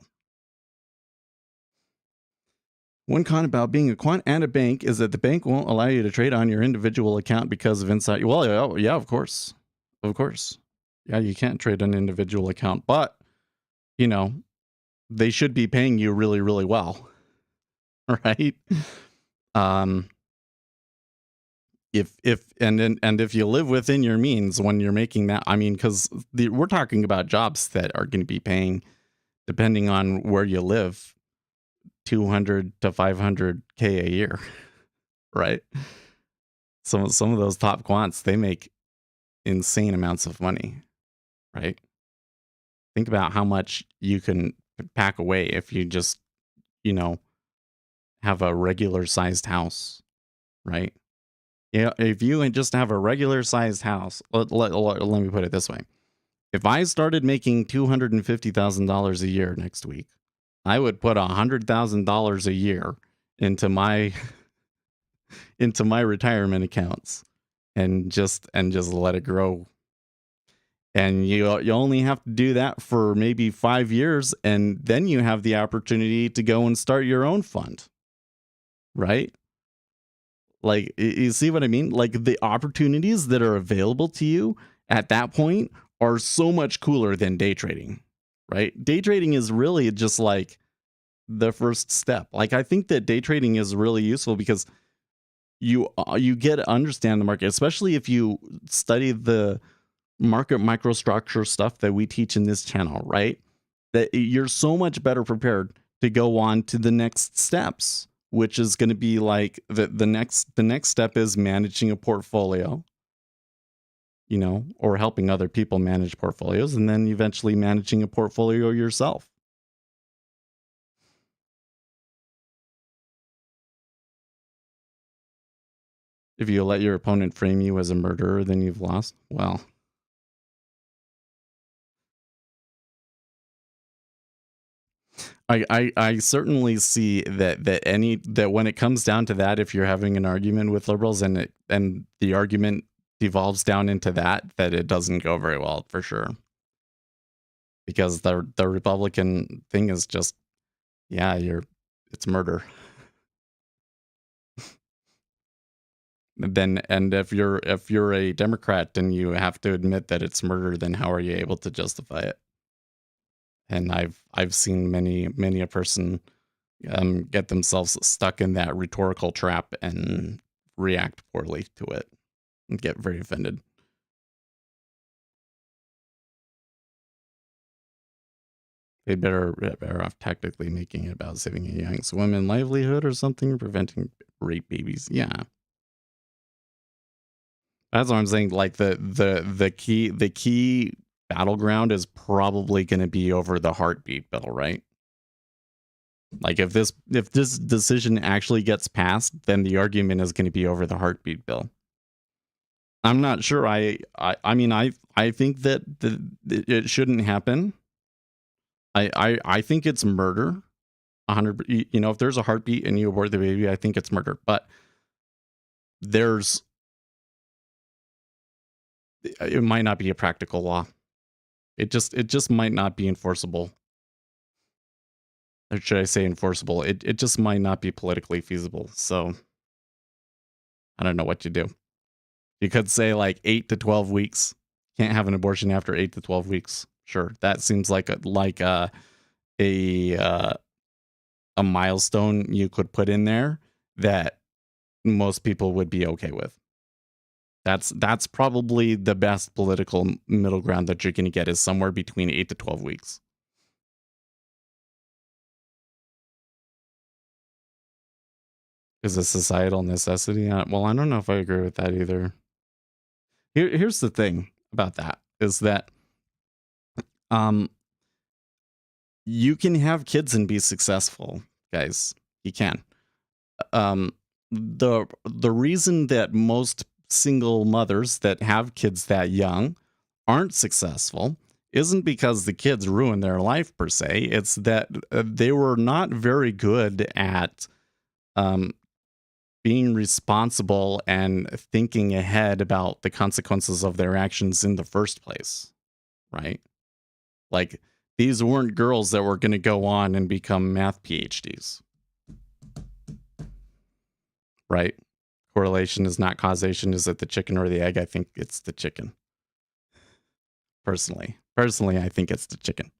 One con about being a quant and a bank is that the bank won't allow you to trade on your individual account because of insight. Well, yeah, of course. Of course. Yeah, you can't trade an individual account, but, you know, they should be paying you really, really well. Right? If you live within your means when you're making that, I mean, because we're talking about jobs that are going to be paying, depending on where you live, 200 to 500K a year, right? Some of those top quants, they make insane amounts of money, right? Think about how much you can pack away if you just, you know, have a regular sized house, right? Yeah, if you just have a regular sized house, let me put it this way. If I started making $250,000 a year next week, I would put $100,000 a year into my retirement accounts and just let it grow. And you only have to do that for maybe 5 years, and then you have the opportunity to go and start your own fund. Right? Like, you see what I mean? Like, the opportunities that are available to you at that point are so much cooler than day trading, right? Day trading is really just like the first step. Like, I think that day trading is really useful because you get to understand the market, especially if you study the market microstructure stuff that we teach in this channel, right? That you're so much better prepared to go on to the next steps, which is going to be like the next step is managing a portfolio, you know, or helping other people manage portfolios, and then eventually managing a portfolio yourself. If you let your opponent frame you as a murderer, then you've lost. Well, I certainly see that when it comes down to that, if you're having an argument with liberals and the argument devolves down into that it doesn't go very well for sure. Because the Republican thing is just, yeah, it's murder. And if you're a Democrat and you have to admit that it's murder, then how are you able to justify it? And I've seen many a person get themselves stuck in that rhetorical trap and react poorly to it and get very offended. They better off tactically making it about saving a young women's livelihood or something, or preventing rape babies. Yeah. That's what I'm saying. Like the key battleground is probably going to be over the heartbeat bill, right? Like if this decision actually gets passed, then the argument is going to be over the heartbeat bill. I'm not sure. I mean I think that it shouldn't happen. I think it's murder. 100. You know, if there's a heartbeat and you abort the baby, I think it's murder. But it might not be a practical law. It just might not be enforceable. Or should I say enforceable? It just might not be politically feasible. So I don't know what you do. You could say like 8 to 12 weeks. Can't have an abortion after 8 to 12 weeks. Sure, that seems like a milestone you could put in there that most people would be okay with. That's probably the best political middle ground that you're going to get, is somewhere between 8 to 12 weeks. Is a societal necessity? Well, I don't know if I agree with that either. Here's the thing about that, is that you can have kids and be successful, guys. You can. The reason that most single mothers that have kids that young aren't successful isn't because the kids ruin their life per se. It's that they were not very good at being responsible and thinking ahead about the consequences of their actions in the first place, right? Like, these weren't girls that were going to go on and become math PhDs, right? Correlation is not causation. Is it the chicken or the egg? I think it's the chicken. Personally, I think it's the chicken.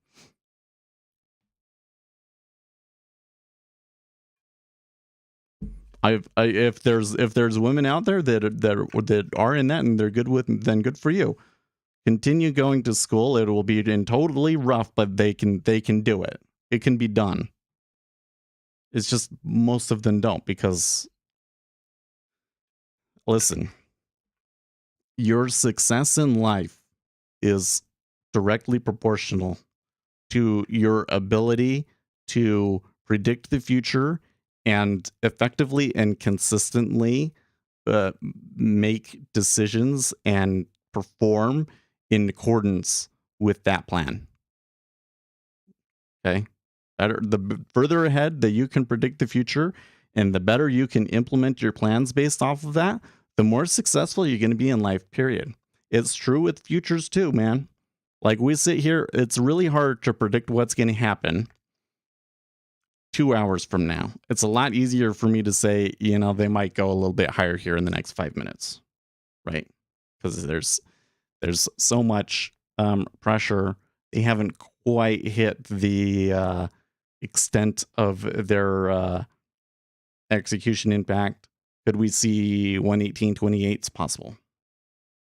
If there's women out there that are in that and they're good with, then good for you. Continue going to school. It will be totally rough, but they can do it. It can be done. It's just most of them don't, because Listen, your success in life is directly proportional to your ability to predict the future and effectively and consistently make decisions and perform in accordance with that plan. Okay. The further ahead that you can predict the future and the better you can implement your plans based off of that, the more successful you're going to be in life, period. It's true with futures too, man. Like we sit here, it's really hard to predict what's going to happen 2 hours from now. It's a lot easier for me to say, they might go a little bit higher here in the next 5 minutes, right? Because there's so much pressure. They haven't quite hit the extent of their execution impact. Could we see 118.28? It's possible,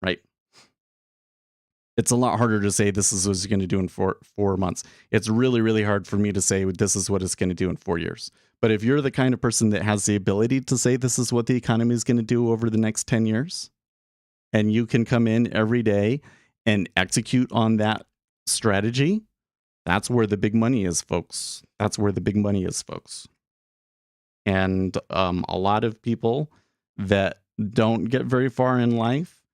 right? It's a lot harder to say this is what it's going to do in 4 months. It's really, really hard for me to say this is what it's going to do in 4 years. But if you're the kind of person that has the ability to say this is what the economy is going to do over the next 10 years, and you can come in every day and execute on that strategy, that's where the big money is, folks. That's where the big money is, folks. And a lot of people that don't get very far in life,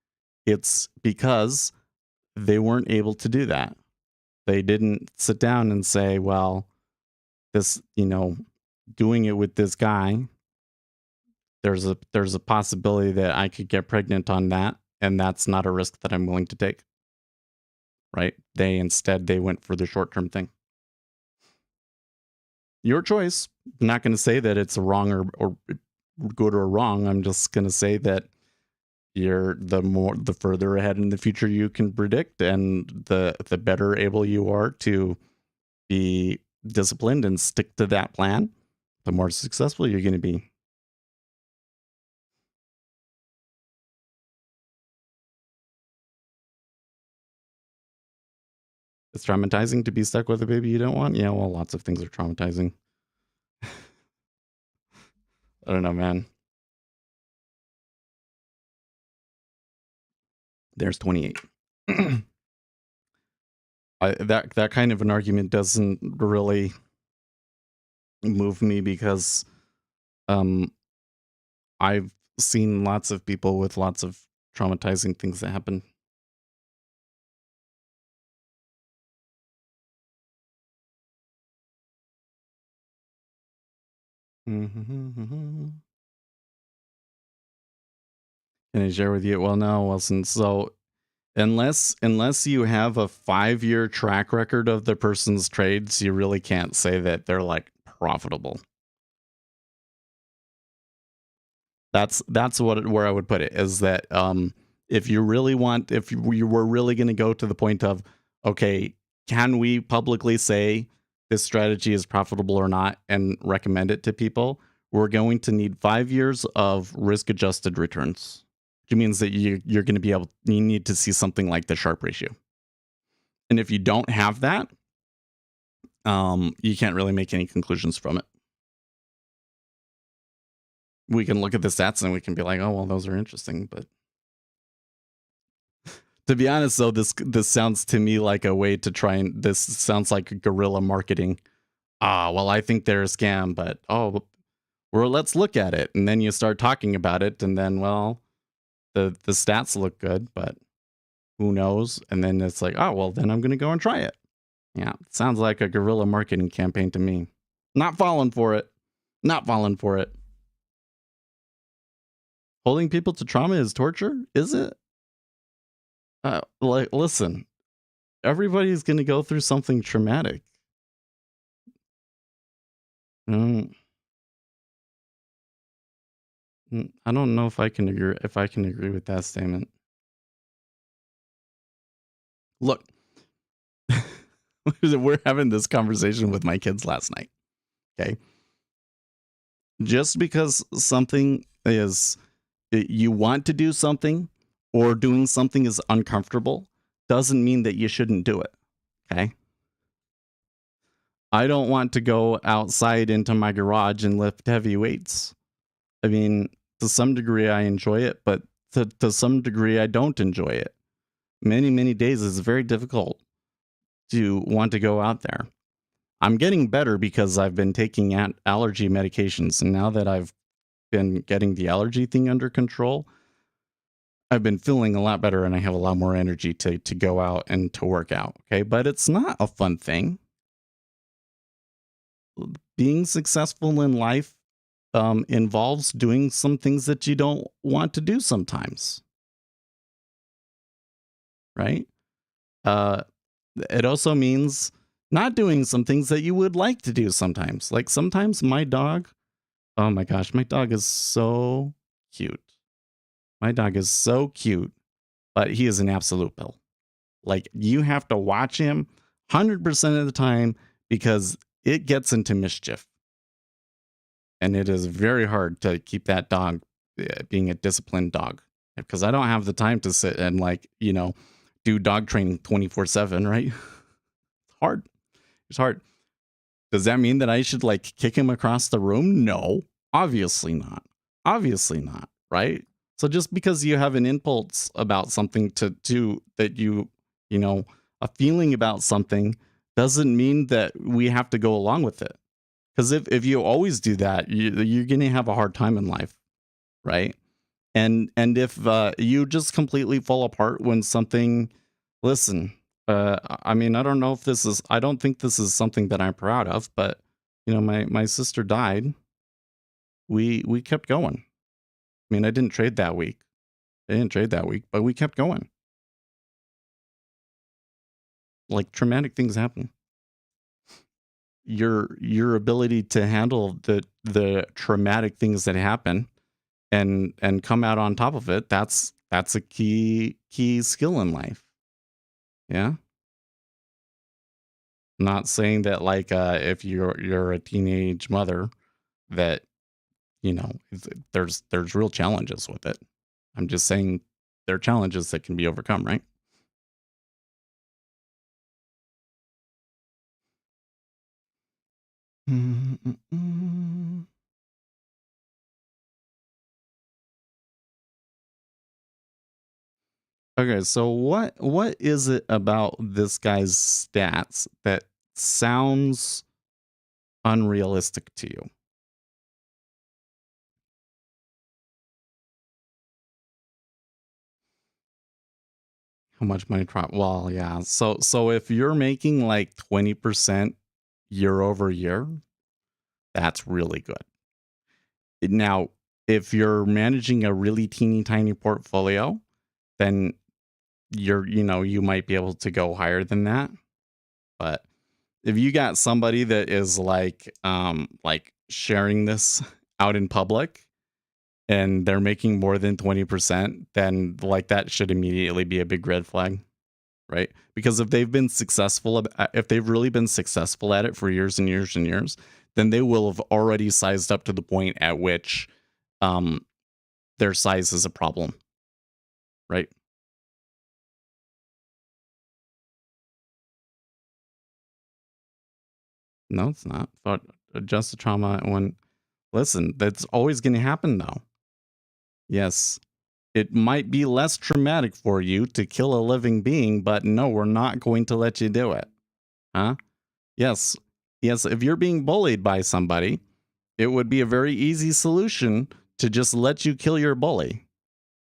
it's because they weren't able to do that. They didn't sit down and say, well, this, doing it with this guy, there's a possibility that I could get pregnant on that, and that's not a risk that I'm willing to take. Right? They went for the short-term thing. Your choice. I'm not going to say that it's a wrong or good or wrong. I'm just going to say that the further ahead in the future you can predict, and the better able you are to be disciplined and stick to that plan, the more successful you're going to be. It's traumatizing to be stuck with a baby you don't want. Yeah, well, lots of things are traumatizing. I don't know, man. There's 28. That kind of an argument doesn't really move me because I've seen lots of people with lots of traumatizing things that happen. Can I share with you? Well, no, Wilson. So unless you have a 5-year track record of the person's trades, you really can't say that they're like profitable. That's where I would put it, is that if you were really going to go to the point of, okay, can we publicly say this strategy is profitable or not and recommend it to people, we're going to need 5 years of risk adjusted returns, which means that you're going to you need to see something like the Sharpe ratio. And if you don't have that, you can't really make any conclusions from it. We can look at the stats and we can be like, oh, well, those are interesting. But to be honest, though, this sounds to me like a way to try and, this sounds like guerrilla marketing. Well, I think they're a scam, but well, let's look at it. And then you start talking about it, and then, well, the stats look good, but who knows? And then it's like, oh, well, then I'm going to go and try it. Yeah, it sounds like a guerrilla marketing campaign to me. Not falling for it. Not falling for it. Holding people to trauma is torture? Is it? Listen, everybody's going to go through something traumatic. I don't know if I can agree with that statement. Look, we're having this conversation with my kids last night. Okay. Just because something is, you want to do something or doing something is uncomfortable doesn't mean that you shouldn't do it. Okay. I don't want to go outside into my garage and lift heavy weights. I mean, To some degree, I enjoy it, but to some degree, I don't enjoy it. Many days is very difficult to want to go out there. I'm getting better because I've been taking allergy medications, and now that I've been getting the allergy thing under control, I've been feeling a lot better and I have a lot more energy to go out and to work out. Okay. But it's not a fun thing. Being successful in life involves doing some things that you don't want to do sometimes. Right. Uh, it also means not doing some things that you would like to do sometimes. Like sometimes my dog, oh my gosh, my dog is so cute. My dog is so cute, but he is an absolute pill. Like you have to watch him 100% of the time because it gets into mischief. And it is very hard to keep that dog being a disciplined dog because I don't have the time to sit and do dog training 24/7, right? It's hard. It's hard. Does that mean that I should kick him across the room? No, obviously not. Obviously not, right? So just because you have an impulse about something to do that a feeling about something doesn't mean that we have to go along with it. Because if you always do that, you're going to have a hard time in life, right? And if you just completely fall apart when something, listen, I mean, I don't know if I don't think this is something that I'm proud of, but my sister died. We kept going. I mean, I didn't trade that week. But we kept going. Like traumatic things happen. Your ability to handle the traumatic things that happen and come out on top of it, that's a key skill in life. Yeah. Not saying that if you're a teenage mother that there's real challenges with it. I'm just saying there are challenges that can be overcome, right? Mm-mm-mm. Okay, so what is it about this guy's stats that sounds unrealistic to you? How much money drop? Well, yeah. So if you're making 20% year over year, that's really good. Now, if you're managing a really teeny tiny portfolio, then you might be able to go higher than that. But if you got somebody that is sharing this out in public and they're making more than 20%, then that should immediately be a big red flag, right? Because if they've been successful, if they've really been successful at it for years and years and years, then they will have already sized up to the point at which their size is a problem, right? No, it's not. But adjust the trauma when, listen, that's always going to happen though. Yes, it might be less traumatic for you to kill a living being, but no, we're not going to let you do it. Huh? Yes. Yes, if you're being bullied by somebody, it would be a very easy solution to just let you kill your bully,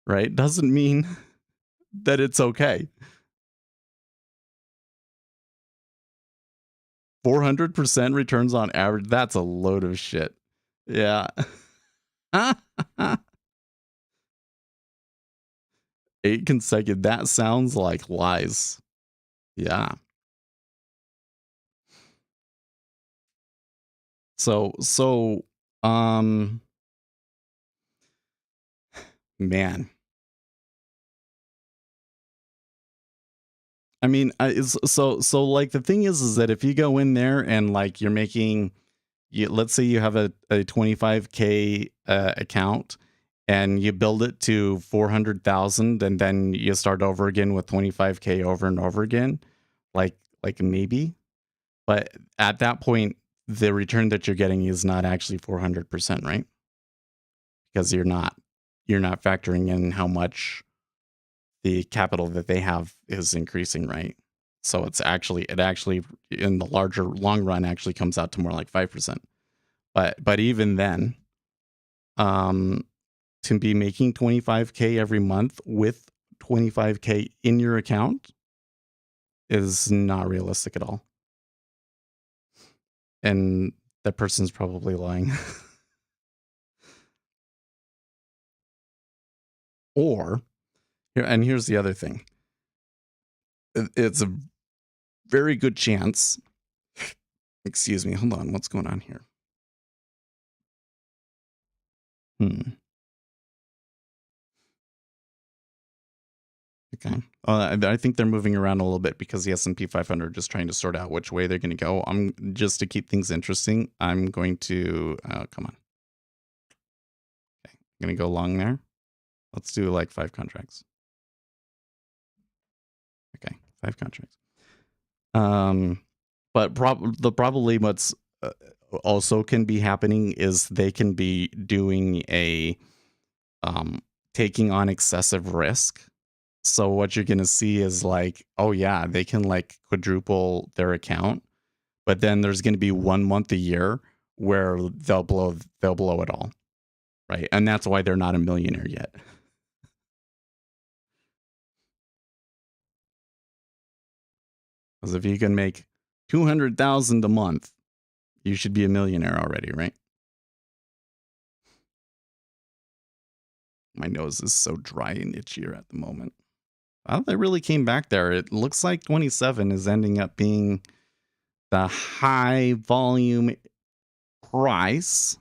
right? Doesn't mean that it's okay. 400% returns on average. That's a load of shit. Yeah. 8 consecutive. That sounds like lies. Yeah. So, um, man. I mean, the thing is that if you go in there and you're making, let's say you have a 25K account and you build it to 400,000 and then you start over again with 25K over and over again, like maybe, but at that point, the return that you're getting is not actually 400%, right? Because you're not you're not factoring in how much the capital that they have is increasing, right? So it actually in the long run actually comes out to more like 5%. But even then, to be making 25K every month with 25K in your account is not realistic at all. And that person's probably lying. Or, and here's the other thing. It's a very good chance. Excuse me, hold on. What's going on here? Okay. I think they're moving around a little bit because the S&P 500 just trying to sort out which way they're going to go. I'm just to keep things interesting. I'm going to come on. Okay, I'm going to go long there. Let's do like 5 contracts. Okay, 5 contracts. But probably what's also can be happening is they can be doing a taking on excessive risk. So what you're going to see is like, oh yeah, they can like quadruple their account, but then there's going to be 1 month a year where they'll blow it all, right? And that's why they're not a millionaire yet. Because if you can make 200,000 a month, you should be a millionaire already, right? My nose is so dry and itchier at the moment. Well, they really came back there. It looks like 27 is ending up being the high volume price.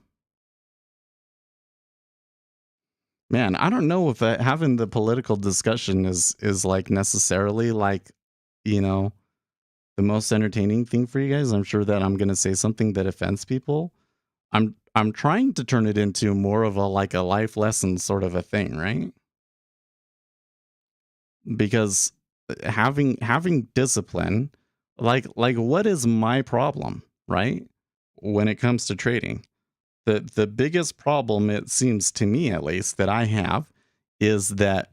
Man, I don't know if having the political discussion is like necessarily like, you know, the most entertaining thing for you guys. I'm sure that I'm going to say something that offends people. I'm trying to turn it into more of a like a life lesson sort of a thing, right? Because having discipline, like what is my problem, right? When it comes to trading, the biggest problem, it seems to me at least, that I have is that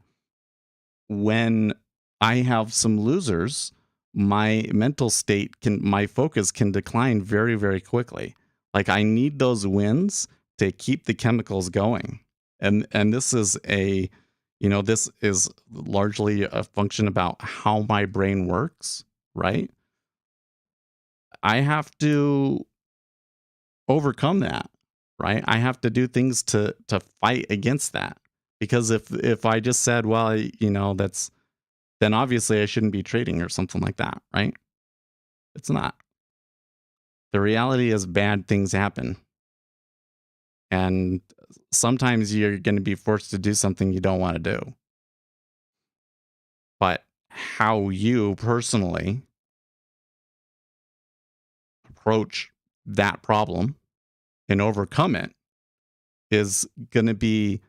when I have some losers, my mental state my focus can decline very, very quickly. Like I need those wins to keep the chemicals going. And this is this is largely a function about how my brain works, right? I have to overcome that, right? I have to do things to fight against that. Because if I just said, well, then obviously I shouldn't be trading or something like that, right? It's not. The reality is bad things happen. And sometimes you're going to be forced to do something you don't want to do. But how you personally approach that problem and overcome it is going to be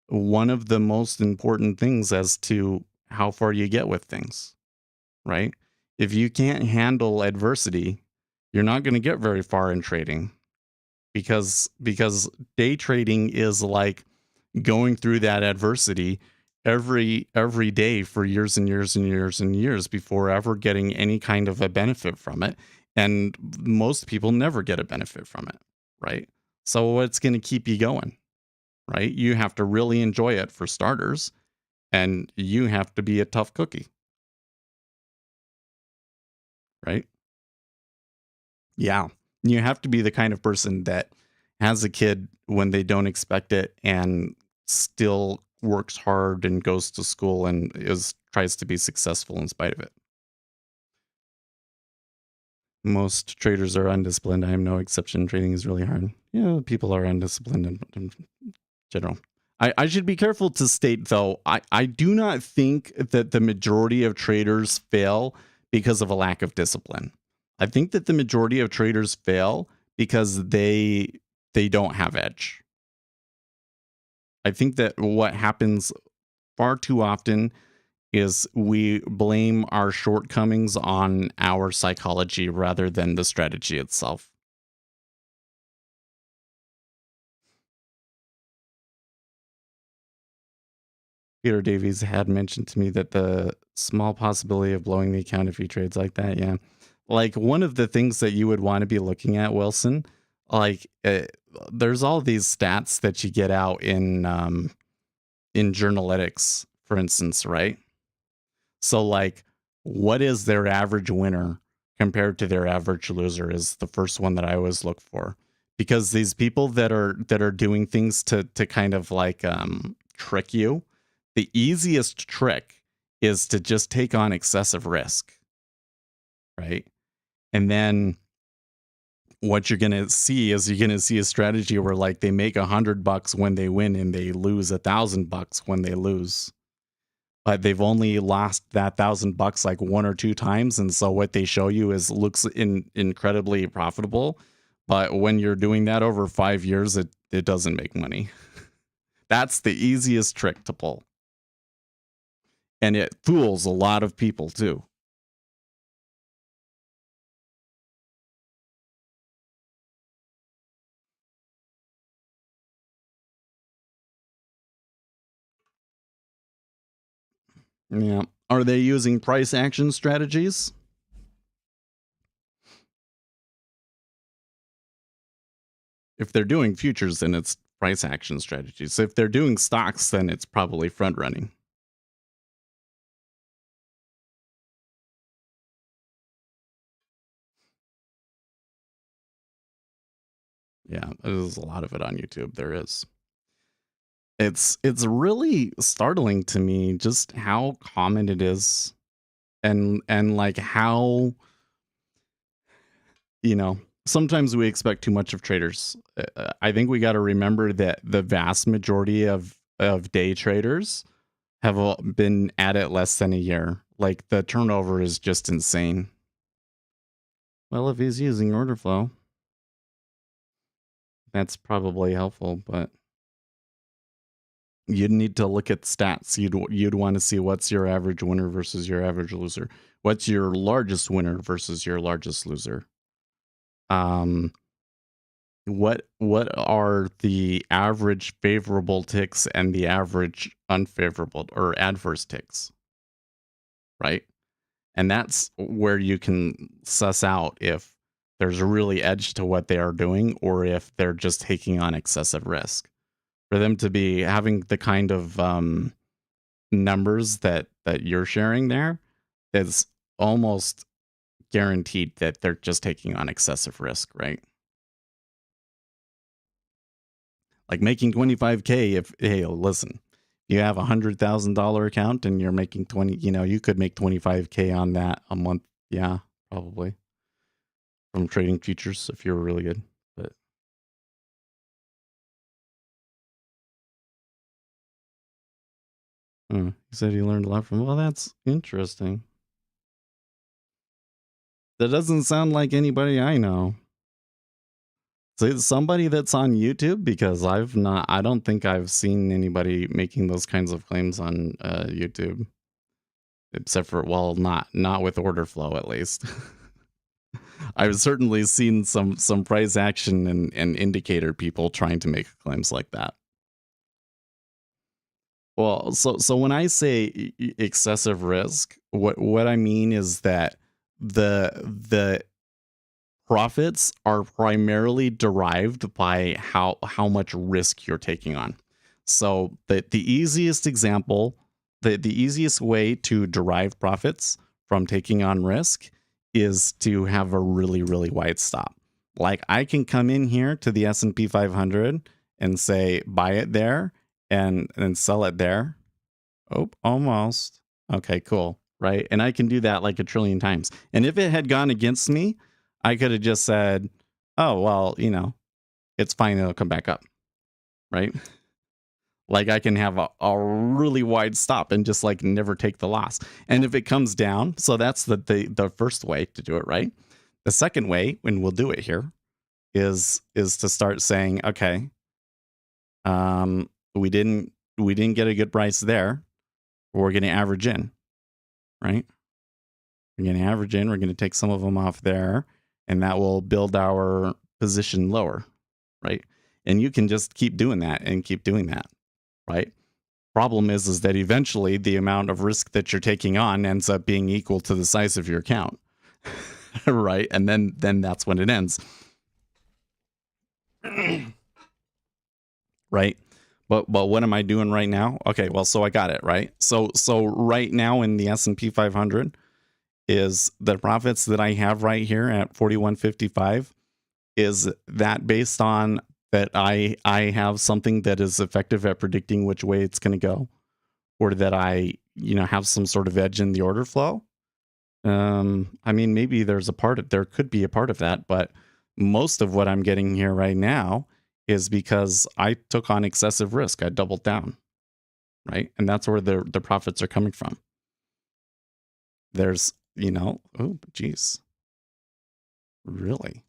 one of the most important things as to how far you get with things, right? If you can't handle adversity, you're not going to get very far in trading because day trading is like going through that adversity every day for years and years and years and years before ever getting any kind of a benefit from it. And most people never get a benefit from it, right? So what's going to keep you going, right? You have to really enjoy it for starters, and you have to be a tough cookie, right? Yeah. You have to be the kind of person that has a kid when they don't expect it and still works hard and goes to school and tries to be successful in spite of it. Most traders are undisciplined. I am no exception. Trading is really hard. Yeah, people are undisciplined in general. I should be careful to state, though, I do not think that the majority of traders fail because of a lack of discipline. I think that the majority of traders fail because they don't have edge. I think that what happens far too often is we blame our shortcomings on our psychology rather than the strategy itself. Peter Davies had mentioned to me that the small possibility of blowing the account if he trades like that. Yeah. Like one of the things that you would want to be looking at, Wilson, like there's all these stats that you get out in Journalytics, for instance, right? So like what is their average winner compared to their average loser is the first one that I always look for. Because these people that are doing things to kind of like trick you, the easiest trick is to just take on excessive risk, right? And then what you're gonna see is you're gonna see a strategy where like they make $100 when they win and they lose $1,000 when they lose, but they've only lost that $1,000 like one or two times, and so what they show you is looks incredibly profitable, but when you're doing that over 5 years, it doesn't make money. That's the easiest trick to pull, and it fools a lot of people too. Yeah. Are they using price action strategies? If they're doing futures, then it's price action strategies. If they're doing stocks, then it's probably front running. Yeah, there's a lot of it on YouTube. There is. It's really startling to me just how common it is, and like how, you know, sometimes we expect too much of traders. I think we got to remember that the vast majority of day traders have all been at it less than a year. Like the turnover is just insane. Well, if he's using order flow, that's probably helpful, but you'd need to look at stats. You'd want to see what's your average winner versus your average loser. What's your largest winner versus your largest loser? What are the average favorable ticks and the average unfavorable or adverse ticks? Right? And that's where you can suss out if there's really edge to what they are doing or if they're just taking on excessive risk. For them to be having the kind of numbers that you're sharing there, it's almost guaranteed that they're just taking on excessive risk, right? Like making 25K, if, hey, listen, you have $100,000 account and you're making 20, you could make 25K on that a month. Yeah, probably from trading futures if you're really good. But he said he learned a lot from, well, that's interesting. That doesn't sound like anybody I know. So it's somebody that's on YouTube, because I don't think I've seen anybody making those kinds of claims on YouTube. Except for, well, not with order flow, at least. I've certainly seen some price action and indicator people trying to make claims like that. Well, so when I say excessive risk, what I mean is that the profits are primarily derived by how much risk you're taking on. So the easiest example, the easiest way to derive profits from taking on risk is to have a really, really wide stop. Like I can come in here to the S&P 500 and say buy it there and sell it there. Oh, almost. Okay, cool. Right. And I can do that like a trillion times. And if it had gone against me, I could have just said, oh, well, it's fine. It'll come back up. Right. Like I can have a really wide stop and just like never take the loss. And if it comes down, so that's the first way to do it. Right. The second way, when we'll do it here, is to start saying, okay, we didn't get a good price there. We're going to average in. Right. We're going to average in. We're going to take some of them off there. And that will build our position lower, right? And you can just keep doing that and keep doing that, right? Problem is that eventually the amount of risk that you're taking on ends up being equal to the size of your account. Right? And then that's when it ends. Right? But what am I doing right now? Okay, well, so I got it, right? So right now in the S&P 500 is the profits that I have right here at 41.55. Is that based on that I have something that is effective at predicting which way it's going to go, or that I have some sort of edge in the order flow? I mean, maybe there could be a part of that, but most of what I'm getting here right now is because I took on excessive risk. I doubled down, right? And that's where the profits are coming from. There's, oh, geez. Really?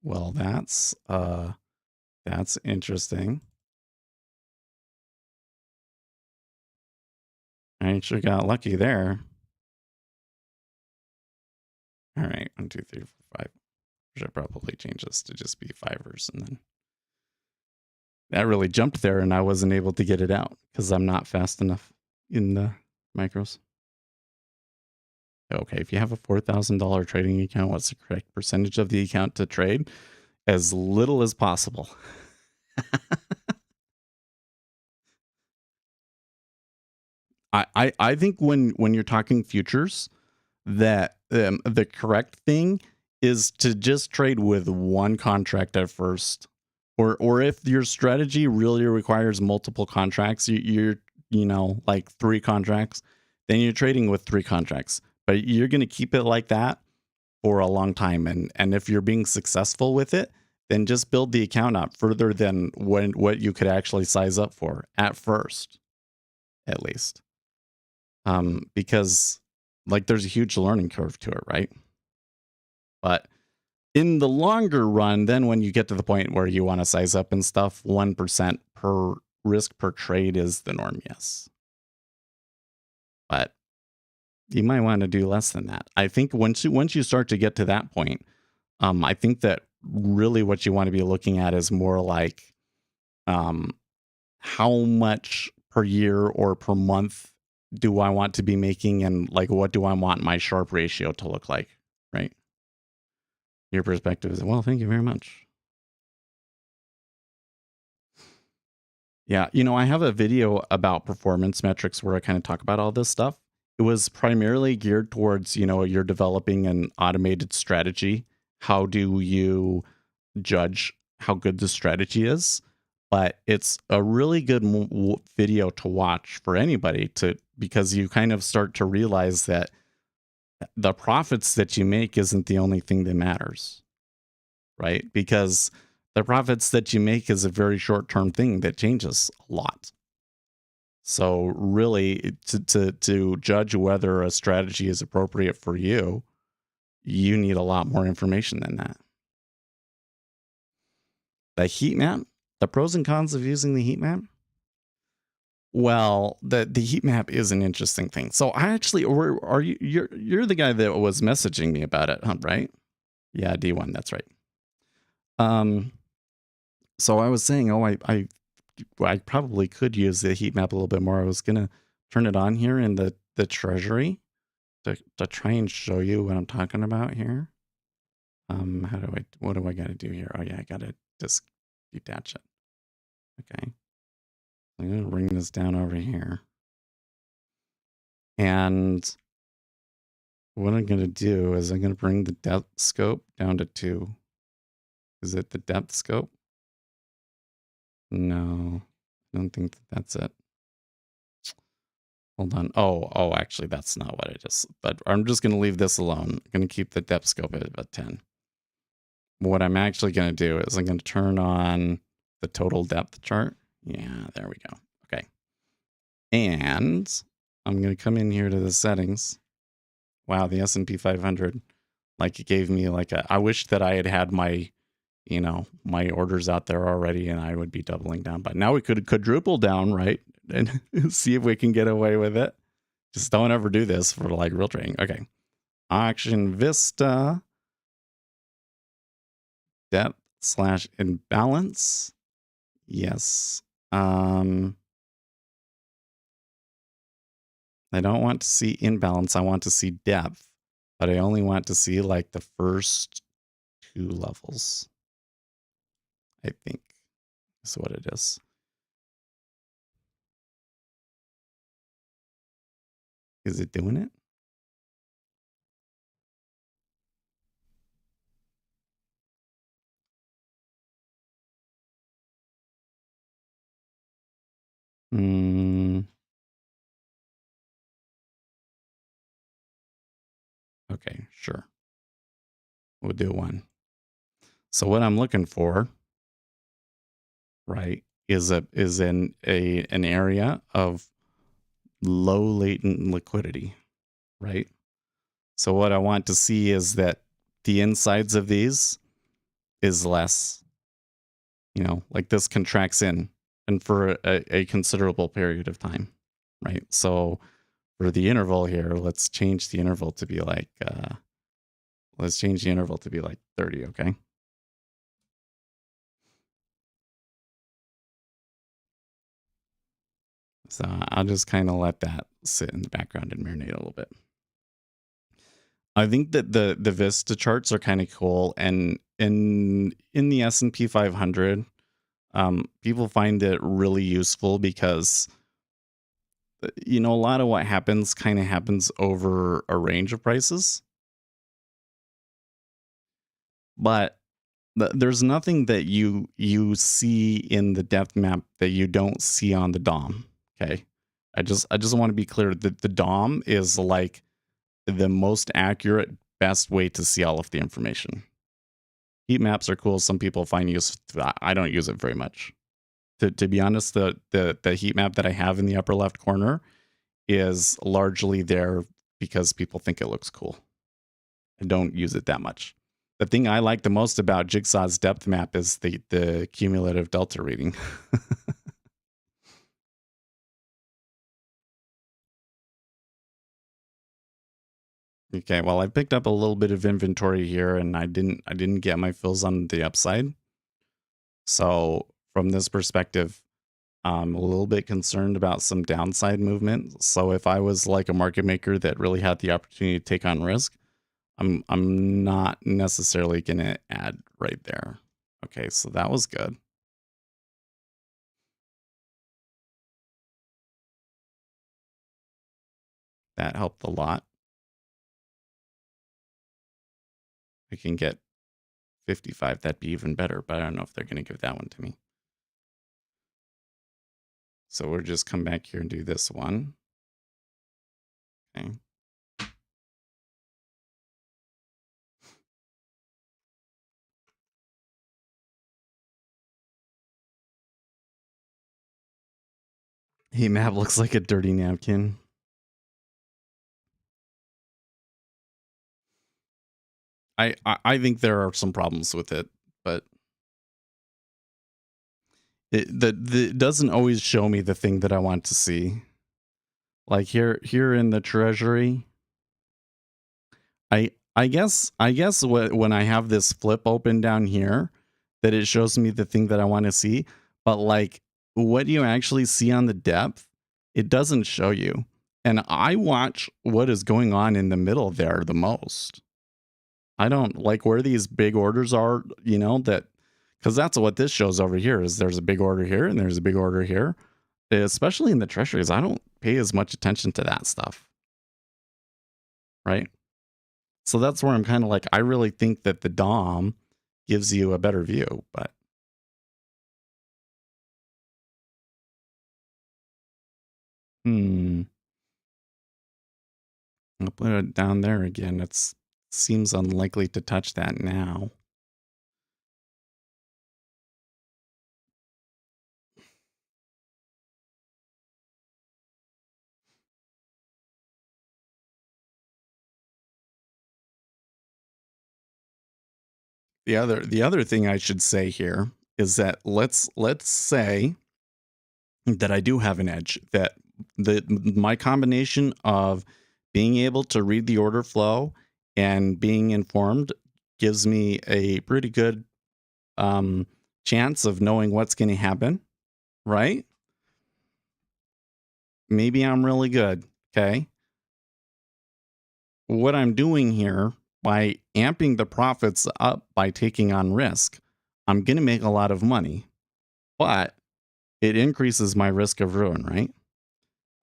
Well, that's interesting. I sure got lucky there. All right, 1, 2, 3, 4, 5. Should probably change this to just be fivers, and then that really jumped there, and I wasn't able to get it out because I'm not fast enough in the micros. Okay, if you have a $4,000 trading account, what's the correct percentage of the account to trade? As little as possible. I think when you're talking futures, that the correct thing is to just trade with one contract at first, or if your strategy really requires multiple contracts, you're like 3 contracts, then you're trading with 3 contracts, but you're going to keep it like that for a long time, and if you're being successful with it, then just build the account up further than what you could actually size up for at first, at least. Because like there's a huge learning curve to it, right? But in the longer run, then when you get to the point where you want to size up and stuff, 1% per risk per trade is the norm, yes. But you might want to do less than that. I think once you start to get to that point, I think that really what you want to be looking at is more like how much per year or per month do I want to be making, and like what do I want my Sharpe ratio to look like, right? Your perspective is, well, thank you very much. Yeah, I have a video about performance metrics where I kind of talk about all this stuff. It was primarily geared towards, you're developing an automated strategy. How do you judge how good the strategy is? But it's a really good video to watch for anybody because you kind of start to realize that the profits that you make isn't the only thing that matters, right? Because the profits that you make is a very short-term thing that changes a lot. So really, to judge whether a strategy is appropriate for you, you need a lot more information than that. The heat map, the pros and cons of using the heat map. Well, the heat map is an interesting thing. So I actually, you're the guy that was messaging me about it, right? Yeah, D1, that's right. So I was saying, I probably could use the heat map a little bit more. I was gonna turn it on here in the treasury to try and show you what I'm talking about here. What do I gotta do here? Oh yeah, I gotta just detach it. Okay. I'm gonna bring this down over here. And what I'm gonna do is I'm gonna bring the depth scope down to 2. Is it the depth scope? No, I don't think that's it. Hold on. Oh, actually, that's not what I just... But I'm just going to leave this alone. I'm going to keep the depth scope at about 10. What I'm actually going to do is I'm going to turn on the total depth chart. Yeah, there we go. Okay. And I'm going to come in here to the settings. Wow, the S&P 500. Like, it gave me like a... I wish that I had my, my orders out there already and I would be doubling down. But now we could quadruple down, right? And see if we can get away with it. Just don't ever do this for like real trading. Okay. Auction Vista. Depth / imbalance. Yes. I don't want to see imbalance. I want to see depth, but I only want to see like the first 2 levels. I think is what it is. Is it doing it? Okay, sure. We'll do 1. So what I'm looking for, right, is an area of low latent liquidity, right? So what I want to see is that the insides of these is less, like this contracts in and for a considerable period of time, right? So for the interval here, let's change the interval to be like 30, okay? So I'll just kind of let that sit in the background and marinate a little bit. I think that the Vista charts are kind of cool, and in the S&P 500, people find it really useful because a lot of what happens kind of happens over a range of prices, but there's nothing that you see in the depth map that you don't see on the DOM. Okay, I just want to be clear that the DOM is like the most accurate, best way to see all of the information. Heat maps are cool. Some people find use. I don't use it very much. To be honest, the heat map that I have in the upper left corner is largely there because people think it looks cool. I don't use it that much. The thing I like the most about Jigsaw's depth map is the cumulative delta reading. Okay, well, I picked up a little bit of inventory here, and I didn't get my fills on the upside. So from this perspective, I'm a little bit concerned about some downside movement. So if I was like a market maker that really had the opportunity to take on risk, I'm not necessarily going to add right there. Okay, so that was good. That helped a lot. I can get 55. That'd be even better, but I don't know if they're going to give that one to me. So we'll just come back here and do this one. Okay. Hey, map looks like a dirty napkin. I think there are some problems with it, but it doesn't always show me the thing that I want to see. Like here in the treasury, I guess when I have this flip open down here, that it shows me the thing that I want to see, but like what you actually see on the depth, it doesn't show you. And I watch what is going on in the middle there the most. I don't like where these big orders are, that because that's what this shows over here is there's a big order here and there's a big order here, especially in the treasuries. I don't pay as much attention to that stuff. Right. So that's where I'm kind of like, I really think that the DOM gives you a better view, but. I'll put it down there again. It seems unlikely to touch that now. The other thing I should say here is that let's say that I do have an edge, that my combination of being able to read the order flow and being informed gives me a pretty good chance of knowing what's going to happen, right? Maybe I'm really good. Okay. What I'm doing here by amping the profits up by taking on risk, I'm going to make a lot of money, but it increases my risk of ruin, right?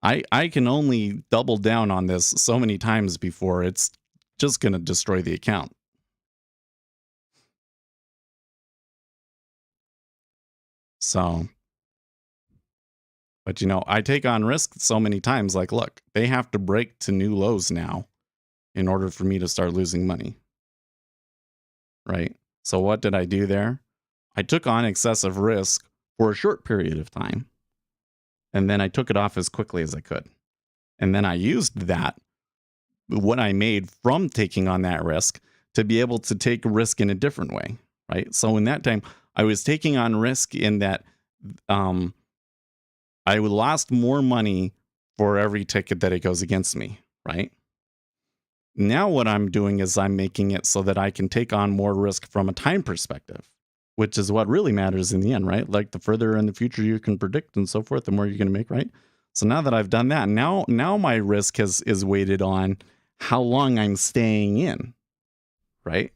I can only double down on this so many times before it's just going to destroy the account. So, but I take on risk so many times. Like, look, they have to break to new lows now in order for me to start losing money. Right? So what did I do there? I took on excessive risk for a short period of time, and then I took it off as quickly as I could. And then I used that, what I made from taking on that risk, to be able to take risk in a different way, right? So in that time, I was taking on risk in that I lost more money for every ticket that it goes against me, right? Now what I'm doing is I'm making it so that I can take on more risk from a time perspective, which is what really matters in the end, right? Like the further in the future you can predict and so forth, the more you're going to make, right? So now that I've done that, now my risk is weighted on how long I'm staying in, right?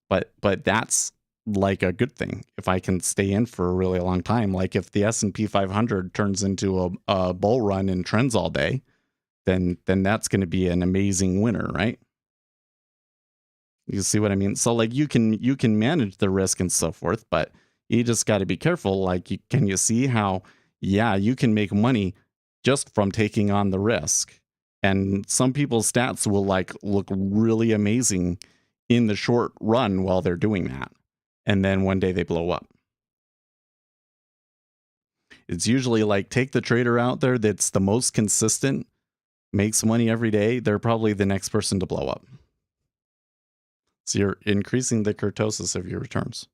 But that's like a good thing if I can stay in for a really long time. Like if the S&P 500 turns into a bull run and trends all day, then that's going to be an amazing winner, right? You see what I mean? So like you can manage the risk and so forth, but you just got to be careful. Like can you see how you can make money just from taking on the risk? And some people's stats will like look really amazing in the short run while they're doing that. And then one day they blow up. It's usually like take the trader out there that's the most consistent, makes money every day. They're probably the next person to blow up. So you're increasing the kurtosis of your returns,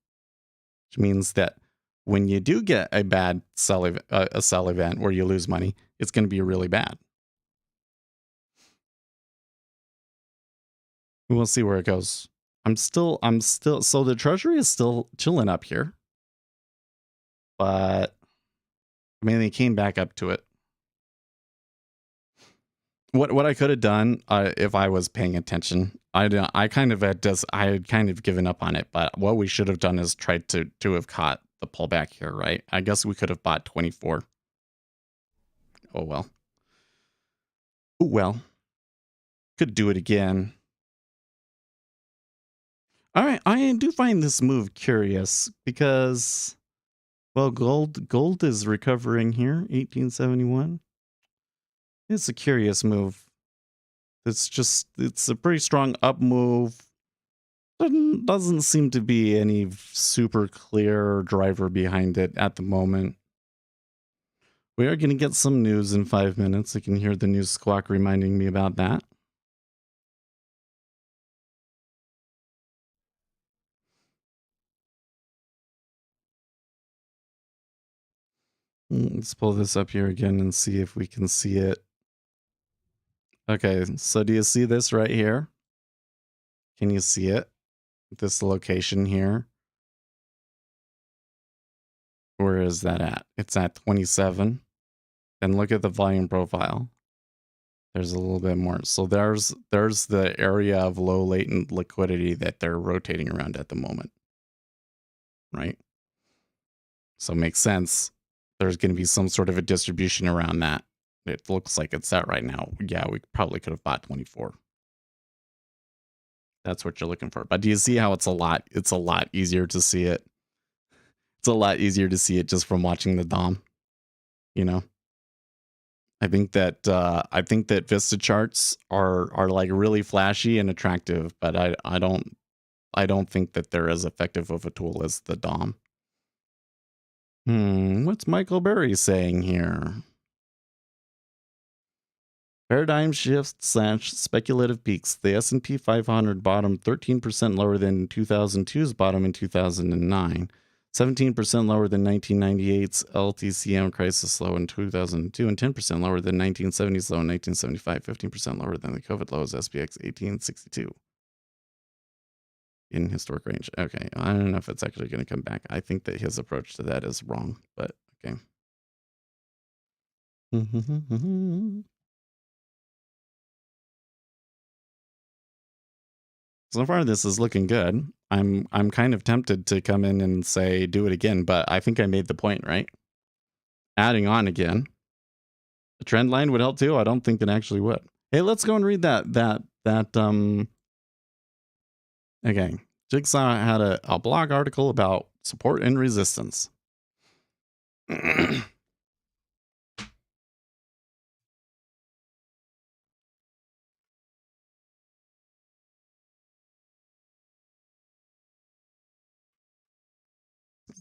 which means that when you do get a bad sell event where you lose money, it's going to be really bad. We'll see where it goes. I'm still, so the treasury is still chilling up here, but I mean, they came back up to it. What I could have done if I was paying attention, I kind of had given up on it. But what we should have done is tried to have caught the pullback here, right? I guess we could have bought 24. Oh well. Oh well. Could do it again. All right, I do find this move curious because, well, gold is recovering here, 1871. It's a curious move. It's a pretty strong up move. Doesn't seem to be any super clear driver behind it at the moment. We are going to get some news in 5 minutes. I can hear the news squawk reminding me about that. Let's pull this up here again and see if we can see it. Okay, so do you see this right here? Can you see it? This location here. Where is that at? It's at 27. And look at the volume profile. There's a little bit more. So there's the area of low latent liquidity that they're rotating around at the moment. Right? So it makes sense. There's going to be some sort of a distribution around that. It looks like it's that right now. Yeah, we probably could have bought 24. That's what you're looking for. But do you see how it's a lot easier to see it? It's a lot easier to see it just from watching the DOM. I think that Vista charts are like really flashy and attractive, but I don't think that they're as effective of a tool as the DOM. What's Michael Berry saying here? Paradigm shift / speculative peaks. The S&P 500 bottomed 13% lower than 2002's bottom in 2009. 17% lower than 1998's LTCM crisis low in 2002, and 10% lower than 1970's low in 1975, 15% lower than the COVID lows SPX 1862 in historic range. Okay, I don't know if it's actually going to come back. I think that his approach to that is wrong, but okay. So far, this is looking good. I'm kind of tempted to come in and say do it again, but I think I made the point, right? Adding on again. The trend line would help too. I don't think it actually would. Hey, let's go and read that. Okay. Jigsaw had a blog article about support and resistance.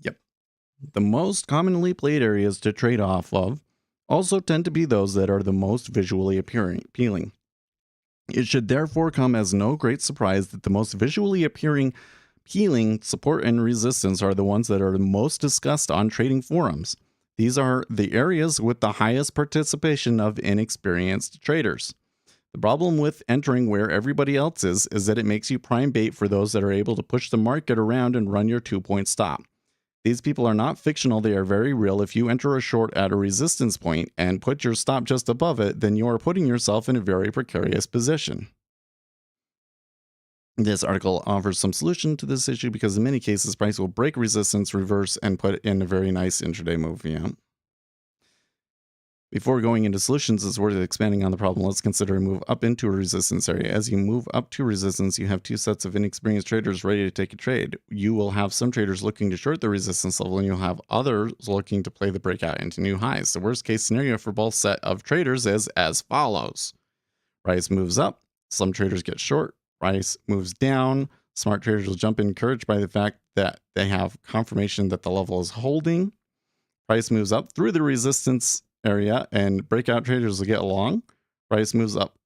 Yep. The most commonly played areas to trade off of also tend to be those that are the most visually appealing. It should therefore come as no great surprise that the most visually appealing support and resistance are the ones that are the most discussed on trading forums. These are the areas with the highest participation of inexperienced traders. The problem with entering where everybody else is that it makes you prime bait for those that are able to push the market around and run your 2-point stop. These people are not fictional, they are very real. If you enter a short at a resistance point and put your stop just above it, then you are putting yourself in a very precarious position. This article offers some solution to this issue because in many cases, price will break resistance, reverse, and put in a very nice intraday move. Yeah. Before going into solutions, it's worth expanding on the problem. Let's consider a move up into a resistance area. As you move up to resistance, you have two sets of inexperienced traders ready to take a trade. You will have some traders looking to short the resistance level, and you'll have others looking to play the breakout into new highs. The worst case scenario for both set of traders is as follows. Price moves up, some traders get short. Price moves down, smart traders will jump in encouraged by the fact that they have confirmation that the level is holding. Price moves up through the resistance area and breakout traders will get along. Price moves up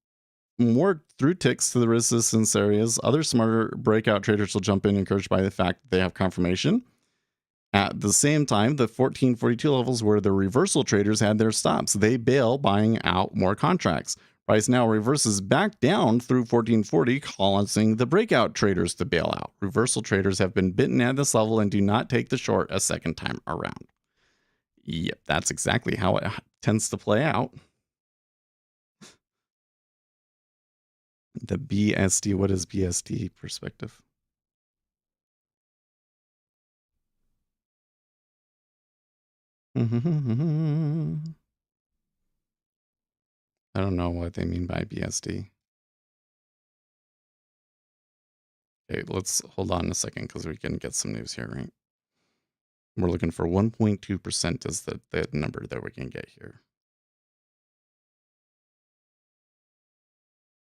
more through ticks to the resistance areas. Other smarter breakout traders will jump in encouraged by the fact that they have confirmation. At the same time, the 1442 levels where the reversal traders had their stops. They bail, buying out more contracts. Price now reverses back down through 1440, causing the breakout traders to bail out. Reversal traders have been bitten at this level and do not take the short a second time around. Yep, that's exactly how it tends to play out. The BSD, what is BSD perspective? I don't know what they mean by BSD. Okay, let's hold on a second because we can get some news here, right? We're looking for 1.2% is the number that we can get here.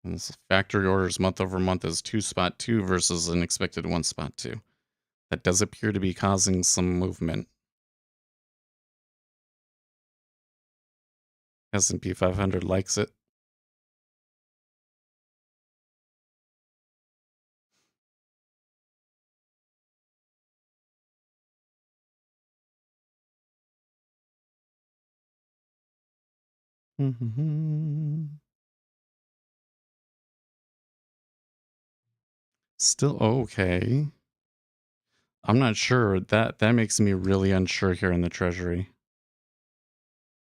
And this factory orders month over month is 2.2 versus an expected 1.2. That does appear to be causing some movement. S&P 500 likes it. Still okay. I'm not sure. That makes me really unsure here in the Treasury.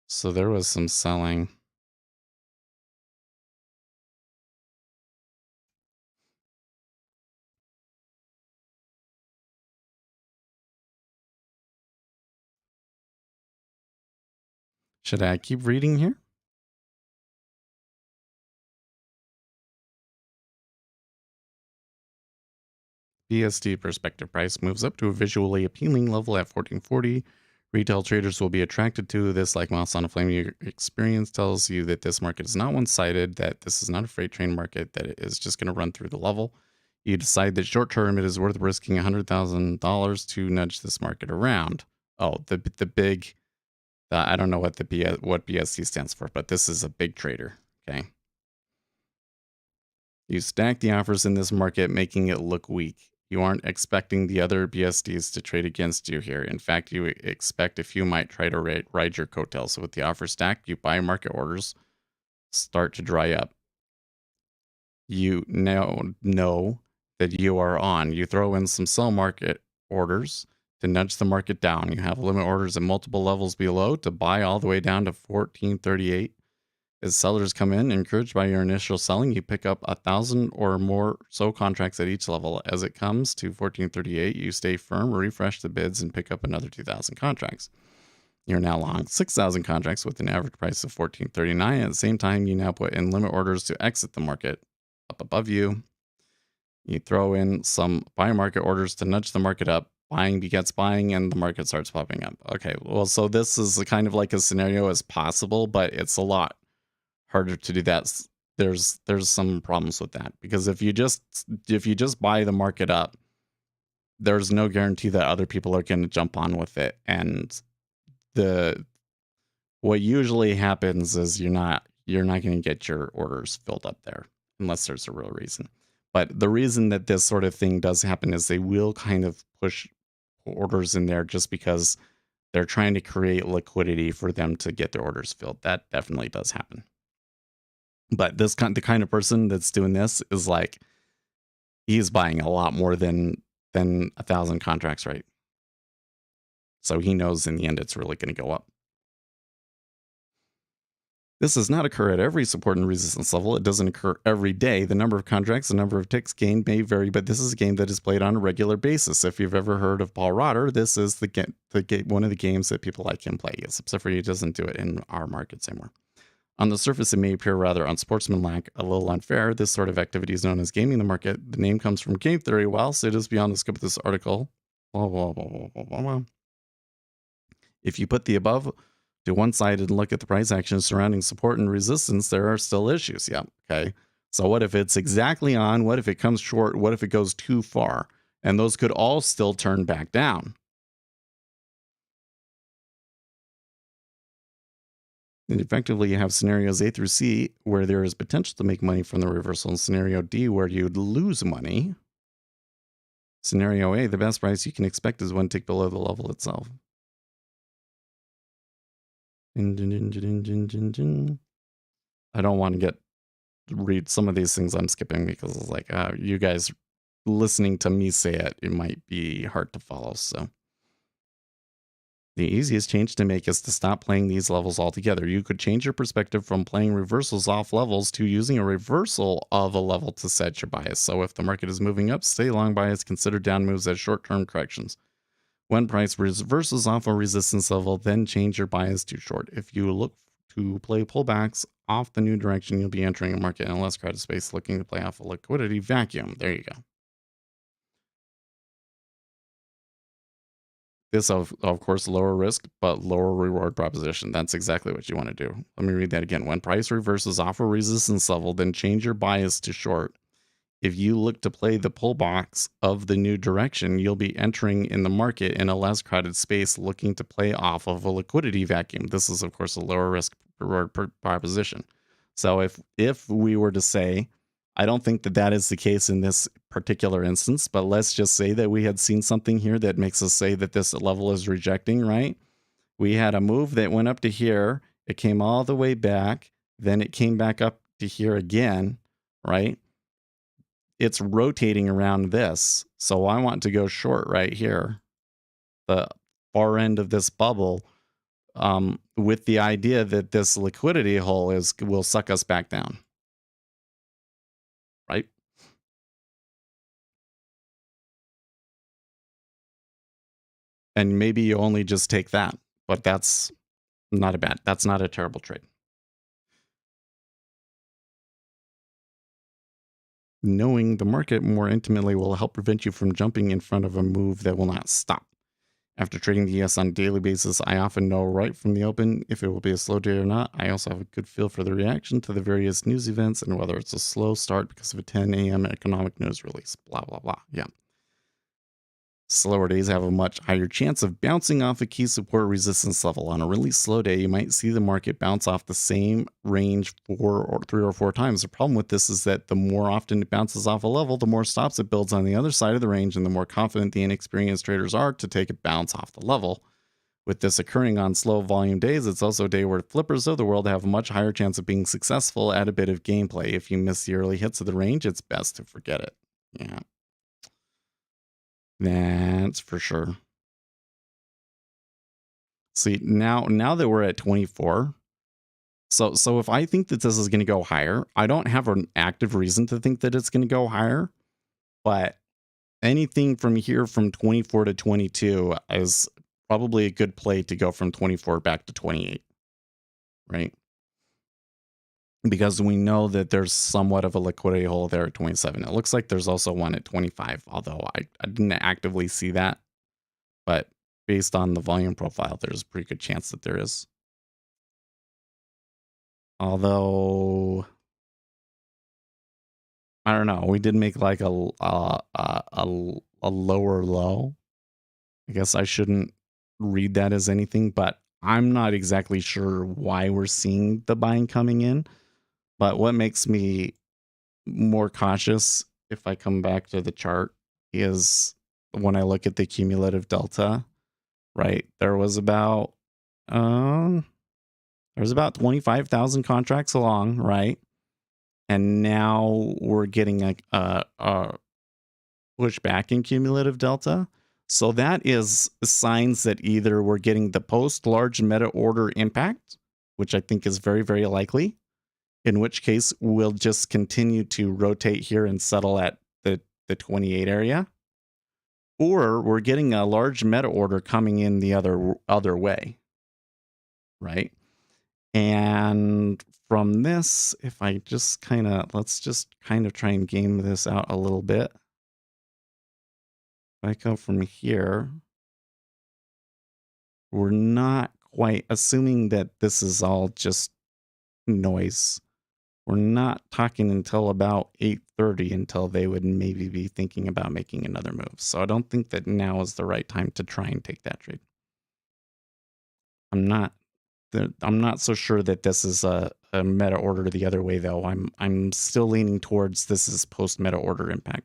So there was some selling. Should I keep reading here? BSD perspective price moves up to a visually appealing level at 1440. Retail traders will be attracted to this like moths on a flame. Your experience tells you that this market is not one-sided, that this is not a freight train market, that it is just going to run through the level. You decide that short term it is worth risking $100,000 to nudge this market around. Oh, the big, I don't know what what BSD stands for, but this is a big trader. Okay. You stack the offers in this market, making it look weak. You aren't expecting the other BSDs to trade against you here. In fact, you expect a few might try to ride your coattails. So with the offer stacked, you buy market orders start to dry up. You now know that you are on. You throw in some sell market orders to nudge the market down. You have limit orders at multiple levels below to buy all the way down to 1438. As sellers come in, encouraged by your initial selling, you pick up 1,000 or more so contracts at each level. As it comes to 1438, you stay firm, refresh the bids, and pick up another 2,000 contracts. You're now long 6,000 contracts with an average price of 1439. At the same time, you now put in limit orders to exit the market. Up above you, you throw in some buy market orders to nudge the market up. Buying begets buying, and the market starts popping up. Okay, well, so this is kind of like a scenario as possible, but it's a lot harder to do that. There's some problems with that, because if you just buy the market up, there's no guarantee that other people are going to jump on with it, and what usually happens is you're not going to get your orders filled up there unless there's a real reason. But the reason that this sort of thing does happen is they will kind of push orders in there just because they're trying to create liquidity for them to get their orders filled. That definitely does happen. But the kind of person that's doing this is like, he's buying a lot more than 1,000 contracts, right? So he knows in the end it's really going to go up. This does not occur at every support and resistance level. It doesn't occur every day. The number of contracts, the number of ticks gained may vary, but this is a game that is played on a regular basis. If you've ever heard of Paul Rotter, this is one of the games that people like him play. Except for he doesn't do it in our markets anymore. On the surface, it may appear rather unsportsmanlike, a little unfair. This sort of activity is known as gaming the market. The name comes from game theory. Whilst it is beyond the scope of this article, if you put the above to one side and look at the price action surrounding support and resistance, there are still issues. Yeah, okay. So what if it's exactly on? What if it comes short? What if it goes too far? And those could all still turn back down. And effectively, you have scenarios A through C where there is potential to make money from the reversal, and scenario D where you'd lose money. Scenario A, the best price you can expect is one tick below the level itself. I don't want to read some of these things I'm skipping because it's like, you guys listening to me say it might be hard to follow. So the easiest change to make is to stop playing these levels altogether. You could change your perspective from playing reversals off levels to using a reversal of a level to set your bias. So if the market is moving up, stay long bias, consider down moves as short-term corrections. When price reverses off a resistance level, then change your bias to short. If you look to play pullbacks off the new direction, you'll be entering a market in a less crowded space looking to play off a liquidity vacuum. There you go. This, of course, lower risk, but lower reward proposition. That's exactly what you want to do. Let me read that again. When price reverses off a resistance level, then change your bias to short. If you look to play the pullbacks of the new direction, you'll be entering in the market in a less crowded space looking to play off of a liquidity vacuum. This is, of course, a lower risk reward proposition. So if we were to say, I don't think that is the case in this particular instance, but let's just say that we had seen something here that makes us say that this level is rejecting, right? We had a move that went up to here. It came all the way back. Then it came back up to here again, right? It's rotating around this. So I want to go short right here, the far end of this bubble, with the idea that this liquidity hole will suck us back down. Right? And maybe you only just take that, but that's not a terrible trade. Knowing the market more intimately will help prevent you from jumping in front of a move that will not stop. After trading the ES on a daily basis, I often know right from the open if it will be a slow day or not. I also have a good feel for the reaction to the various news events and whether it's a slow start because of a 10 a.m. economic news release. Blah, blah, blah. Yeah. Slower days have a much higher chance of bouncing off a key support resistance level. On a really slow day, you might see the market bounce off the same range 3 or 4 times. The problem with this is that the more often it bounces off a level, the more stops it builds on the other side of the range, and the more confident the inexperienced traders are to take a bounce off the level. With this occurring on slow volume days, it's also a day where flippers of the world have a much higher chance of being successful at a bit of gameplay. If you miss the early hits of the range, it's best to forget it. Yeah. That's for sure. See, now that we're at 24, So if I think that this is going to go higher, I don't have an active reason to think that it's going to go higher, but anything from here from 24 to 22 is probably a good play to go from 24 back to 28, right? Because we know that there's somewhat of a liquidity hole there at 27. It looks like there's also one at 25, although I didn't actively see that. But based on the volume profile, there's a pretty good chance that there is. Although, I don't know, we did make like a lower low. I guess I shouldn't read that as anything, but I'm not exactly sure why we're seeing the buying coming in. But what makes me more cautious if I come back to the chart is when I look at the cumulative delta, right? There was about 25,000 contracts along, right? And now we're getting a pushback in cumulative delta. So that is signs that either we're getting the post large meta order impact, which I think is very, very likely, in which case we'll just continue to rotate here and settle at the 28 area, or we're getting a large meta order coming in the other way, right? And from this, if I just let's just try and game this out a little bit. If I go from here, we're not quite assuming that this is all just noise. We're not talking until about 8:30 until they would maybe be thinking about making another move. So I don't think that now is the right time to try and take that trade. I'm not so sure that this is a meta order the other way though. I'm still leaning towards this is post meta order impact.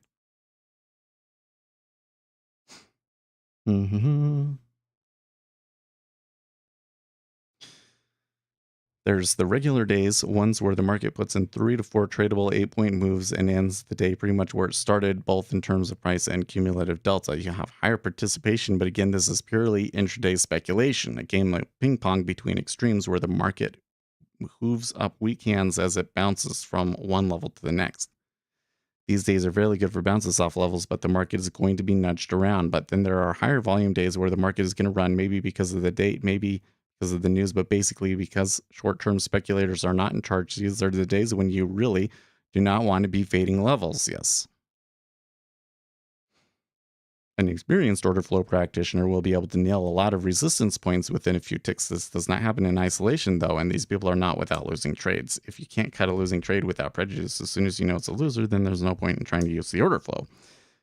There's the regular days, ones where the market puts in 3 to 4 tradable 8-point moves and ends the day pretty much where it started, both in terms of price and cumulative delta. You have higher participation, but again, this is purely intraday speculation, a game like ping pong between extremes where the market hooves up weak hands as it bounces from one level to the next. These days are fairly good for bounces off levels, but the market is going to be nudged around. But then there are higher volume days where the market is going to run, maybe because of the date, maybe because of the news, but basically because short-term speculators are not in charge. These are the days when you really do not want to be fading levels. Yes. An experienced order flow practitioner will be able to nail a lot of resistance points within a few ticks. This does not happen in isolation, though, and these people are not without losing trades. If you can't cut a losing trade without prejudice as soon as you know it's a loser, then there's no point in trying to use the order flow.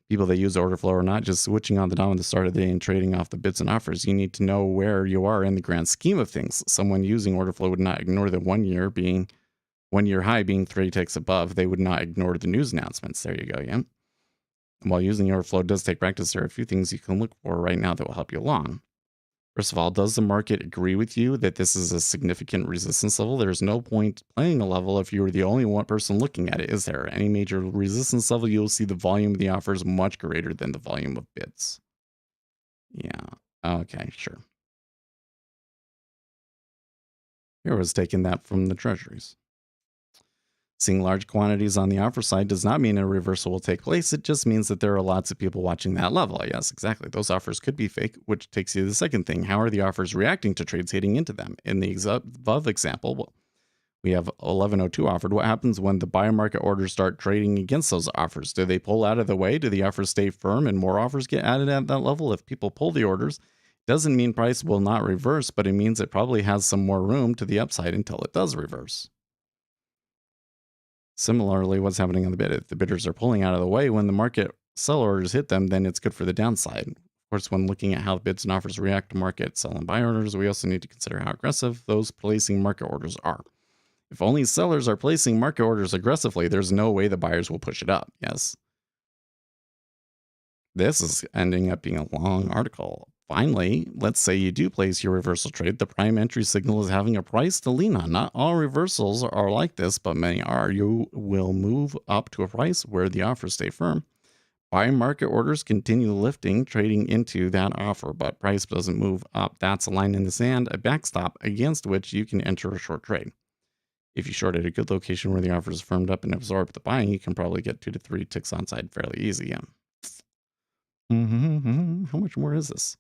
People that use order flow are not just switching on the dime at the start of the day and trading off the bids and offers. You need to know where you are in the grand scheme of things. Someone using order flow would not ignore the 1 year high being 3 ticks above. They would not ignore the news announcements. There you go, yeah. While using the order flow does take practice, there are a few things you can look for right now that will help you along. First of all, does the market agree with you that this is a significant resistance level? There's no point playing a level if you were the only one person looking at it, is there? Any major resistance level, you'll see the volume of the offers much greater than the volume of bids. Yeah, okay, sure. Here was taking that from the treasuries. Seeing large quantities on the offer side does not mean a reversal will take place. It just means that there are lots of people watching that level. Yes, exactly. Those offers could be fake, which takes you to the second thing. How are the offers reacting to trades hitting into them? In the above example, we have 1102 offered. What happens when the buy market orders start trading against those offers? Do they pull out of the way? Do the offers stay firm and more offers get added at that level? If people pull the orders, it doesn't mean price will not reverse, but it means it probably has some more room to the upside until it does reverse. Similarly, what's happening on the bid? If the bidders are pulling out of the way when the market sell orders hit them, then it's good for the downside. Of course, when looking at how bids and offers react to market sell and buy orders, we also need to consider how aggressive those placing market orders are. If only sellers are placing market orders aggressively, there's no way the buyers will push it up. Yes. This is ending up being a long article. Finally, let's say you do place your reversal trade. The prime entry signal is having a price to lean on. Not all reversals are like this, but many are. You will move up to a price where the offers stay firm. Buy market orders continue lifting, trading into that offer, but price doesn't move up. That's a line in the sand, a backstop against which you can enter a short trade. If you short at a good location where the offer is firmed up and absorbed the buying, you can probably get 2 to 3 ticks on side fairly easy. Yeah. How much more is this?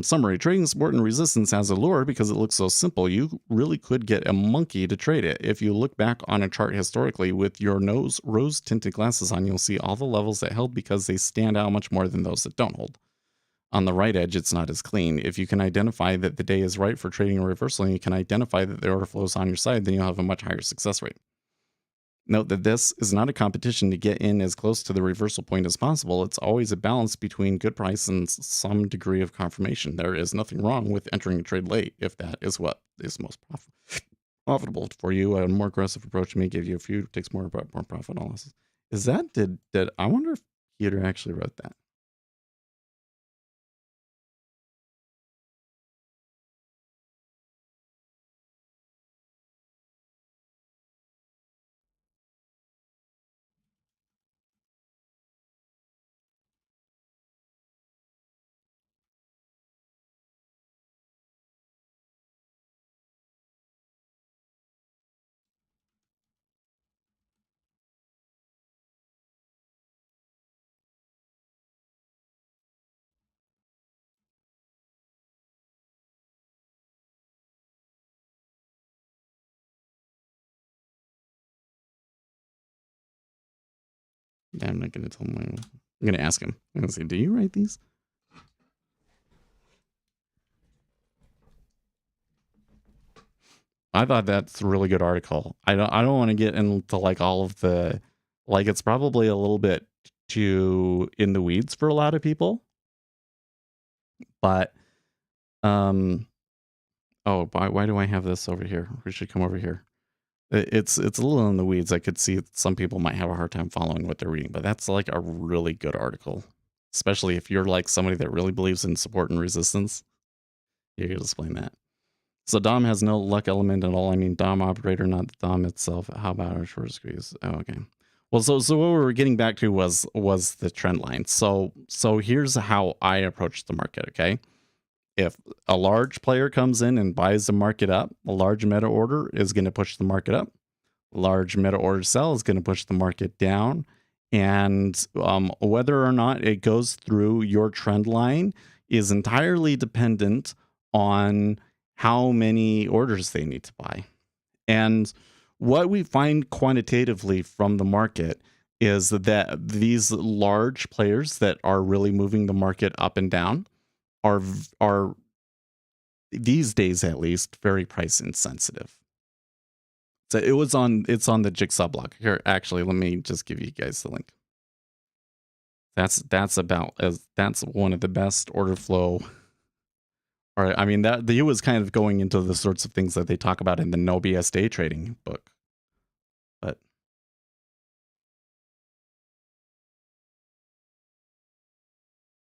Summary. Trading support and resistance has allure because it looks so simple. You really could get a monkey to trade it. If you look back on a chart historically with your rose-tinted glasses on, you'll see all the levels that held because they stand out much more than those that don't hold. On the right edge, it's not as clean. If you can identify that the day is right for trading a reversal and you can identify that the order flow is on your side, then you'll have a much higher success rate. Note that this is not a competition to get in as close to the reversal point as possible. It's always a balance between good price and some degree of confirmation. There is nothing wrong with entering a trade late if that is what is most profitable for you. A more aggressive approach may give you a few ticks more profit analysis. Is that did I wonder if Peter actually wrote that? I'm not going to tell him. I'm going to ask him. I'm going to say, do you write these? I thought that's a really good article. I don't want to get into like all of the, like, it's probably a little bit too in the weeds for a lot of people. But, oh, why do I have this over here? We should come over here. It's a little in the weeds. I could see some people might have a hard time following what they're reading, but that's like a really good article, especially if you're like somebody that really believes in support and resistance. You can explain that. So DOM has no luck element at all. I mean, DOM operator, not the DOM itself. How about our short squeeze? Oh, okay. Well, so what we were getting back to was the trend line. So here's how I approach the market. Okay. If a large player comes in and buys the market up, a large meta order is going to push the market up. Large meta order sell is going to push the market down. And whether or not it goes through your trend line is entirely dependent on how many orders they need to buy. And what we find quantitatively from the market is that these large players that are really moving the market up and down are these days at least very price insensitive. So it's on the Jigsaw blog. Here, actually, let me just give you guys the link. That's one of the best order flow. All right, I mean that he was kind of going into the sorts of things that they talk about in the No BS Day Trading book. But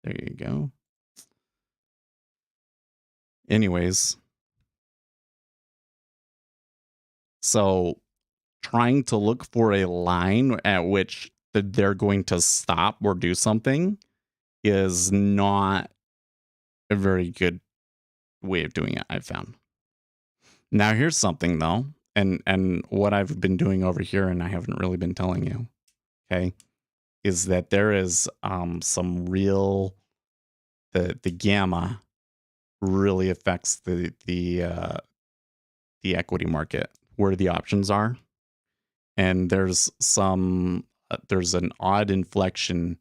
there you go. Anyways, so trying to look for a line at which they're going to stop or do something is not a very good way of doing it, I've found. Now here's something though, and what I've been doing over here, and I haven't really been telling you, okay, is that there is some real the gamma really affects the equity market where the options are, and there's an odd inflection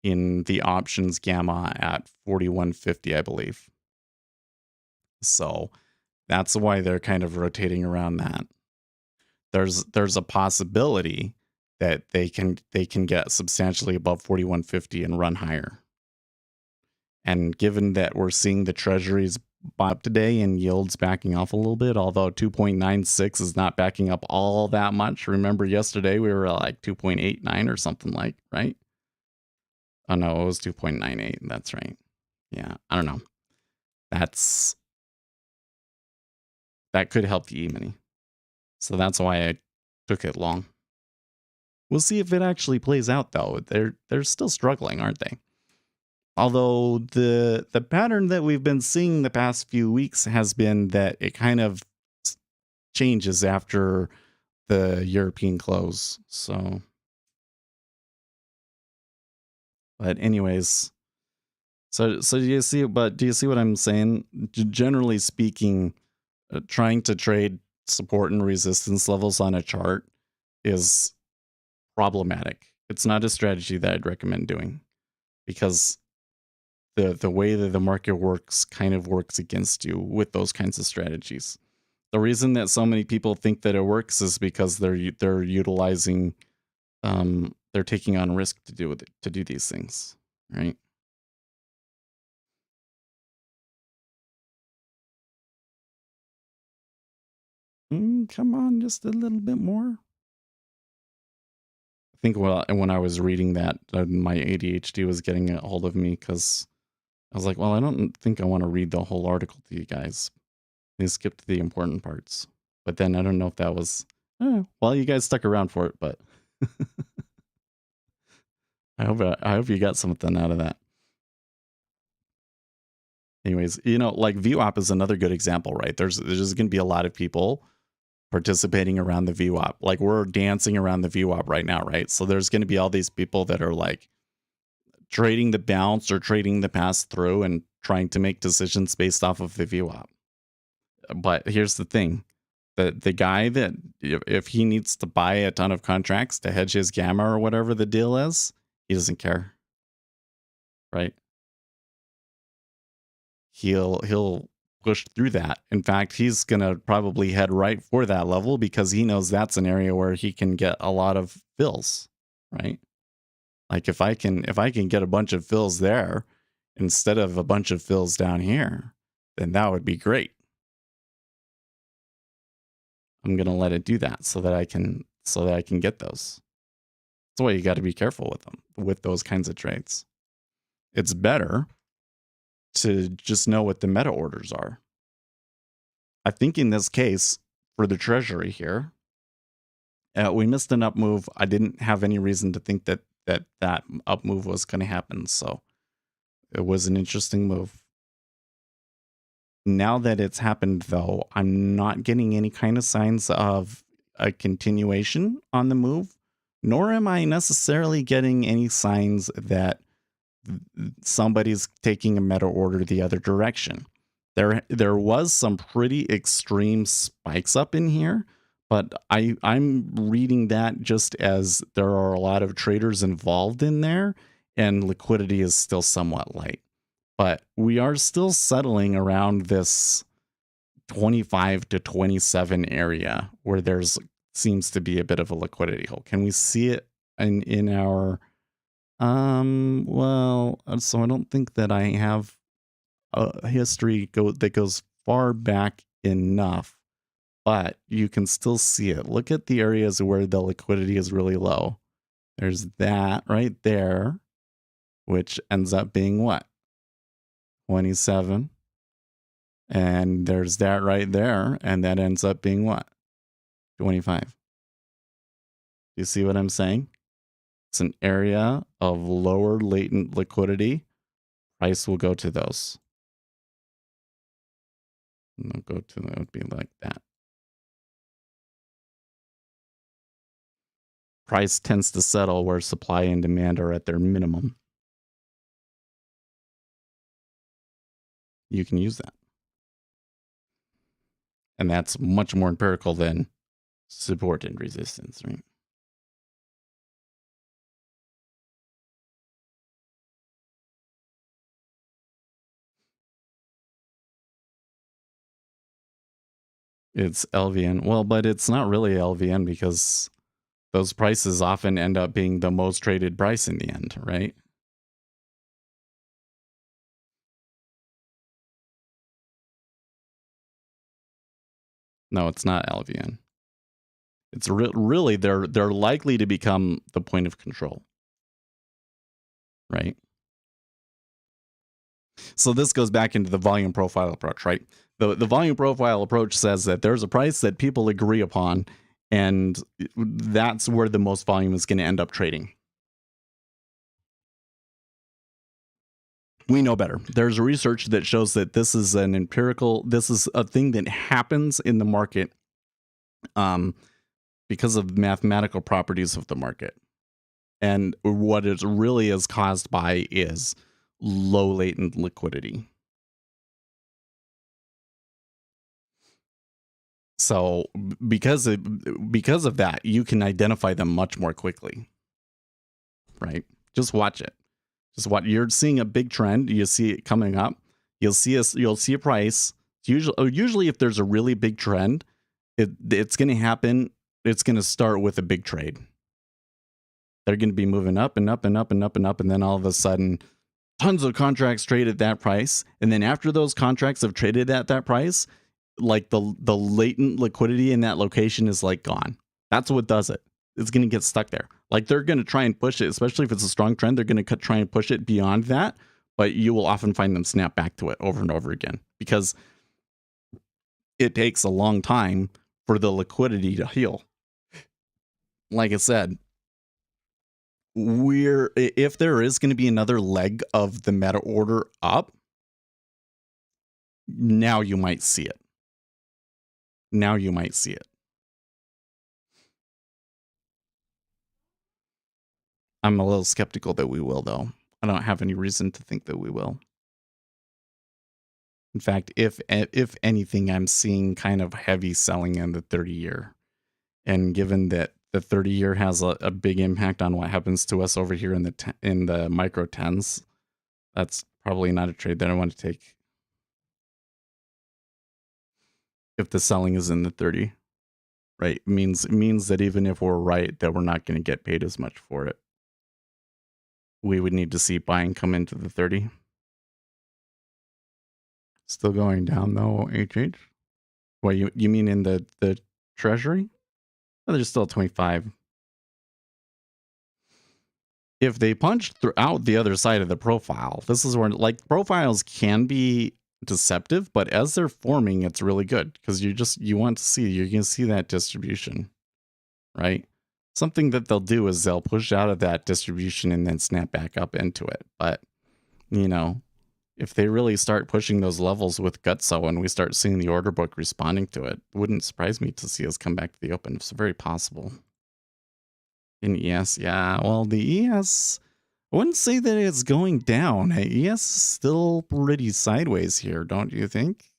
in the options gamma at 4150, I believe. So that's why they're kind of rotating around that. There's a possibility that they can get substantially above 4150 and run higher. And given that we're seeing the treasuries up today and yields backing off a little bit, although 2.96 is not backing up all that much. Remember yesterday we were like 2.89 or something like, right? Oh no, it was 2.98. That's right. Yeah, I don't know. That could help the E-mini. So that's why I took it long. We'll see if it actually plays out though. They're still struggling, aren't they? Although the pattern that we've been seeing the past few weeks has been that it kind of changes after the European close. So, but anyways, so do you see? But do you see what I'm saying? Generally speaking, trying to trade support and resistance levels on a chart is problematic. It's not a strategy that I'd recommend doing because the way that the market works kind of works against you with those kinds of strategies. The reason that so many people think that it works is because they're utilizing they're taking on risk to do these things, right? Come on, just a little bit more. I think when I was reading that, my ADHD was getting a hold of me because I was like, well, I don't think I want to read the whole article to you guys. They skipped the important parts. But then I don't know if that was, well, you guys stuck around for it, but I hope you got something out of that. Anyways, like VWAP is another good example, right? There's going to be a lot of people participating around the VWAP. Like we're dancing around the VWAP right now, right? So there's going to be all these people that are like trading the bounce or trading the pass through and trying to make decisions based off of the VWAP. But here's the thing. The guy that if he needs to buy a ton of contracts to hedge his gamma or whatever the deal is, he doesn't care. Right? He'll push through that. In fact, he's gonna probably head right for that level because he knows that's an area where he can get a lot of fills, right? Like if I can get a bunch of fills there instead of a bunch of fills down here, then that would be great. I'm gonna let it do that so that I can get those. That's why you got to be careful with them, with those kinds of trades. It's better to just know what the meta orders are. I think in this case, for the treasury here, we missed an up move. I didn't have any reason to think that up move was going to happen. So it was an interesting move. Now that it's happened, though, I'm not getting any kind of signs of a continuation on the move, nor am I necessarily getting any signs that somebody's taking a meta order the other direction. There was some pretty extreme spikes up in here, but I'm reading that just as there are a lot of traders involved in there and liquidity is still somewhat light. But we are still settling around this 25 to 27 area where there's seems to be a bit of a liquidity hole. Can we see it in our well, so I don't think that I have a history that goes far back enough, but you can still see it. Look at the areas where the liquidity is really low. There's that right there, which ends up being what? 27. And there's that right there, and that ends up being what? 25. You see what I'm saying? It's an area of lower latent liquidity. Price will go to those. And they'll go to, that would be like that. Price tends to settle where supply and demand are at their minimum. You can use that. And that's much more empirical than support and resistance, right? It's LVN. Well, but it's not really LVN because those prices often end up being the most traded price in the end, right? No, it's not LVN. It's really they're likely to become the point of control, right? So this goes back into the volume profile approach, right? The volume profile approach says that there's a price that people agree upon, and that's where the most volume is going to end up trading. We know better. There's research that shows that this is this is a thing that happens in the market because of mathematical properties of the market. And what it really is caused by is low latent liquidity. So because of that, you can identify them much more quickly, right? Just watch it. Just what you're seeing a big trend. You see it coming up. You'll see a price. Usually, if there's a really big trend, it's going to happen. It's going to start with a big trade. They're going to be moving up and up and up and up and up, and then all of a sudden, tons of contracts trade at that price. And then after those contracts have traded at that price, like the latent liquidity in that location is like gone. That's what does it. It's going to get stuck there. Like they're going to try and push it, especially if it's a strong trend. They're going to try and push it beyond that, but you will often find them snap back to it over and over again because it takes a long time for the liquidity to heal. Like I said, if there is going to be another leg of the meta order up, now you might see it. Now you might see it. I'm a little skeptical that we will, though. I don't have any reason to think that we will. In fact, if anything, I'm seeing kind of heavy selling in the 30-year. And given that the 30-year has a big impact on what happens to us over here in the micro 10s, that's probably not a trade that I want to take. If the selling is in the 30, right? It means that even if we're right, that we're not going to get paid as much for it. We would need to see buying come into the 30. Still going down though, HH? What, you mean in the treasury? Oh, there's still 25. If they punch throughout the other side of the profile, this is where like profiles can be deceptive, but as they're forming, it's really good because you want to see, you're going to see that distribution, right? Something that they'll do is they'll push out of that distribution and then snap back up into it. But, you know, if they really start pushing those levels with gutso and we start seeing the order book responding to it, it wouldn't surprise me to see us come back to the open. It's very possible. In ES, yeah. Well, the ES, I wouldn't say that it's going down. Hey, ES is still pretty sideways here, don't you think?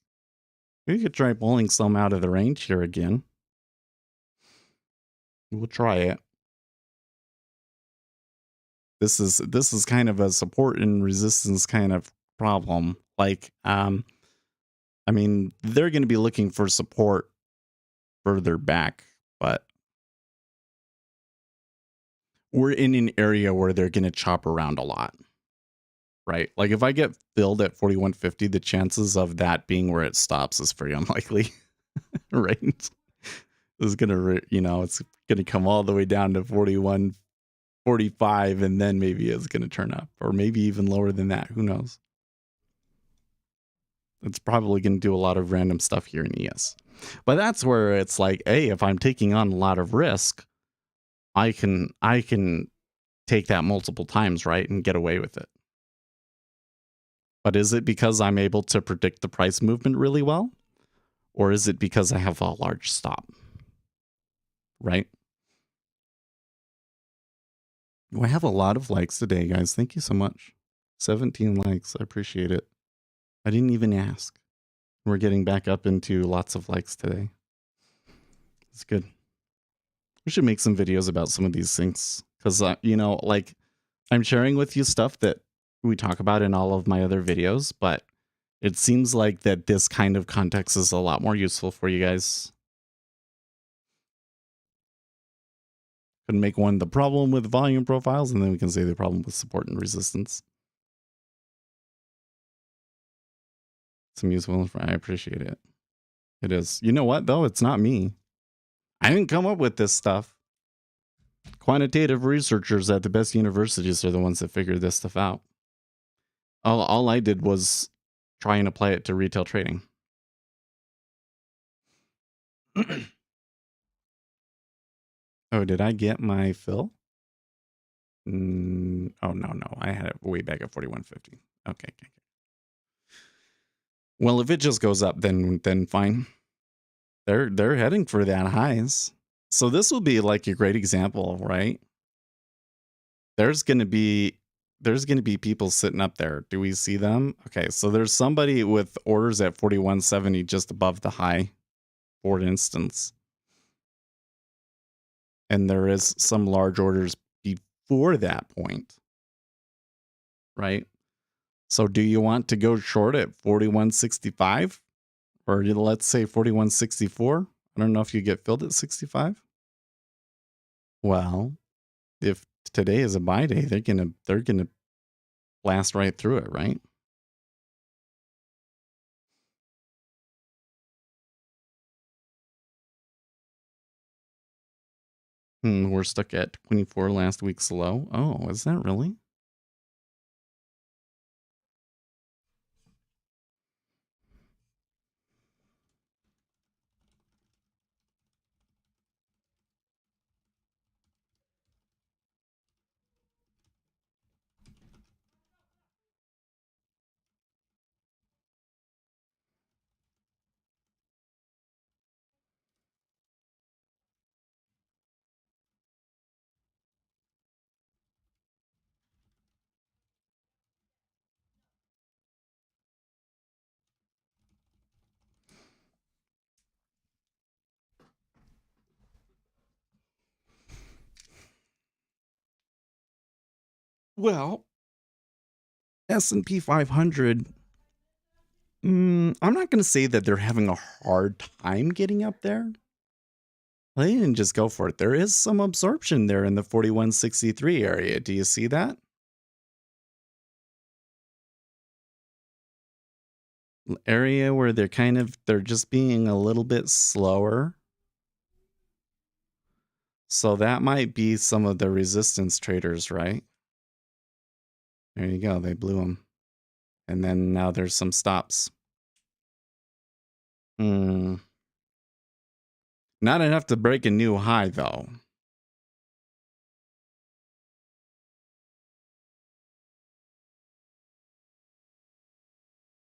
We could try pulling some out of the range here again. We'll try it. This is kind of a support and resistance kind of problem. Like, I mean, they're going to be looking for support further back, but we're in an area where they're going to chop around a lot, right? Like if I get filled at 4150, the chances of that being where it stops is very unlikely, right? It's going to, it's going to come all the way down to 4145, and then maybe it's going to turn up, or maybe even lower than that. Who knows? It's probably going to do a lot of random stuff here in ES. But that's where it's like, hey, if I'm taking on a lot of risk, I can take that multiple times, right, and get away with it. But is it because I'm able to predict the price movement really well? Or is it because I have a large stop? Right? I have a lot of likes today, guys. Thank you so much. 17 likes. I appreciate it. I didn't even ask. We're getting back up into lots of likes today. It's good. We should make some videos about some of these things. Because, like, I'm sharing with you stuff that we talk about in all of my other videos, but it seems like that this kind of context is a lot more useful for you guys. Could make one the problem with volume profiles, and then we can say the problem with support and resistance. Some useful, I appreciate it. It is. You know what, though? It's not me. I didn't come up with this stuff. Quantitative researchers at the best universities are the ones that figured this stuff out. All I did was try and apply it to retail trading. Oh, did I get my fill? Oh, no. I had it way back at 4150. Okay. Well, if it just goes up, then fine. They're heading for that highs. So this will be like a great example, right? There's gonna be people sitting up there. Do we see them? Okay, so there's somebody with orders at 4170 just above the high, for instance. And there is some large orders before that point. Right? So do you want to go short at 4165? Or let's say 4164? I don't know if you get filled at 65. Well, if today is a buy day, they're gonna blast right through it, right? We're stuck at 24 last week's low. Oh, is that really? Well, S&P 500, I'm not going to say that they're having a hard time getting up there. They didn't just go for it. There is some absorption there in the 4163 area. Do you see that? Area where they're just being a little bit slower. So that might be some of the resistance traders, right? There you go. They blew them. And then now there's some stops. Not enough to break a new high, though.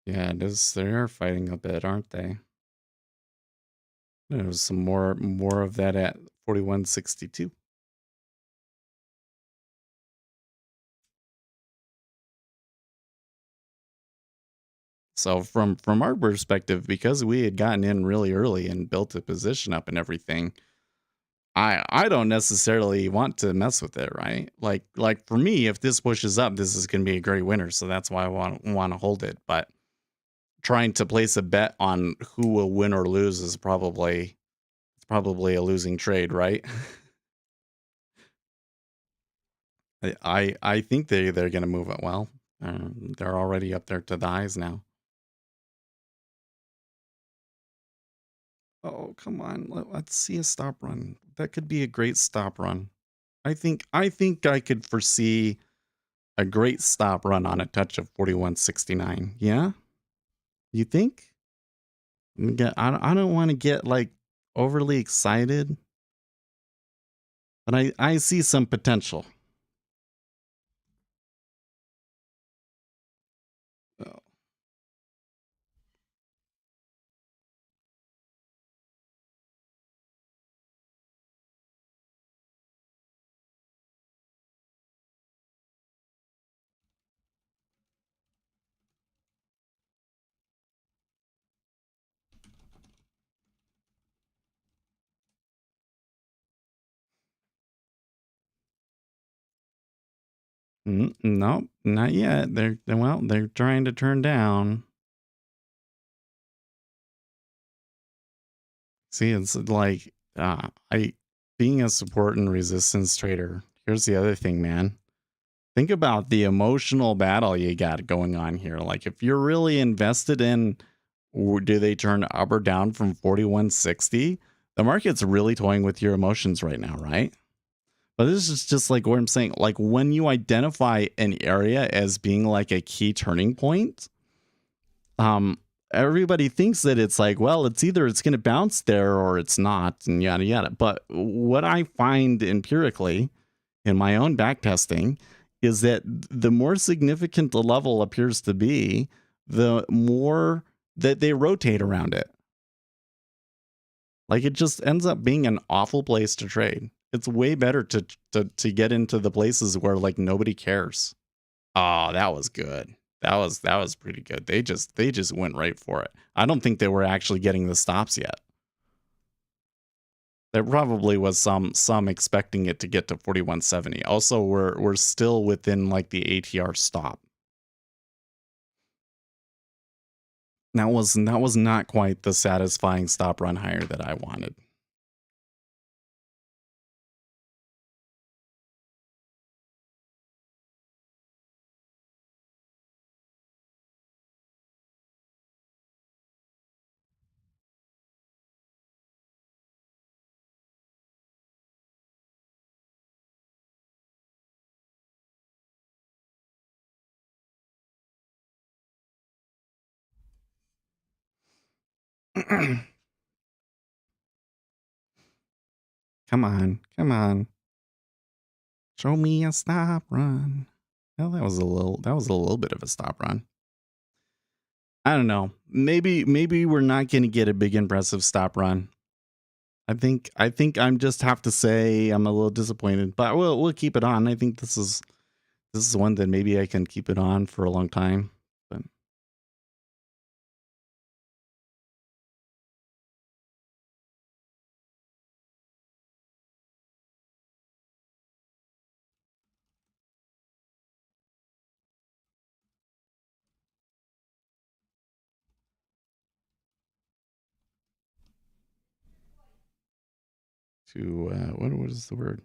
Yeah, they are fighting a bit, aren't they? There's some more of that at 4162. So from our perspective, because we had gotten in really early and built a position up and everything, I don't necessarily want to mess with it, right? Like for me, if this pushes up, this is going to be a great winner, so that's why I want to hold it. But trying to place a bet on who will win or lose is probably a losing trade, right? I think they're going to move it well. They're already up there to the highs now. Oh, come on. Let's see a stop run. That could be a great stop run. I think I could foresee a great stop run on a touch of 4169. Yeah? You think? I don't want to get like overly excited, but I see some potential. Oh. No, not yet. They're trying to turn down. See, it's like being a support and resistance trader. Here's the other thing, man. Think about the emotional battle you got going on here. Like if you're really invested in do they turn up or down from 4160, the market's really toying with your emotions right now, right? But this is just like what I'm saying. Like when you identify an area as being like a key turning point, everybody thinks that it's like, well, it's either it's going to bounce there or it's not, and yada yada. But what I find empirically in my own back testing is that the more significant the level appears to be, the more that they rotate around it. Like, it just ends up being an awful place to trade. It's way better to get into the places where like nobody cares. Oh, that was good. That was pretty good. They just went right for it. I don't think they were actually getting the stops yet. There probably was some expecting it to get to 4170. Also, we're still within like the ATR stop. That was not quite the satisfying stop run higher that I wanted. Come on. Show me a stop run. Well, that was a little bit of a stop run. I don't know. Maybe we're not going to get a big impressive stop run. I think I'm just have to say I'm a little disappointed, but we'll keep it on. I think this is one that maybe I can keep it on for a long time. But to what is the word?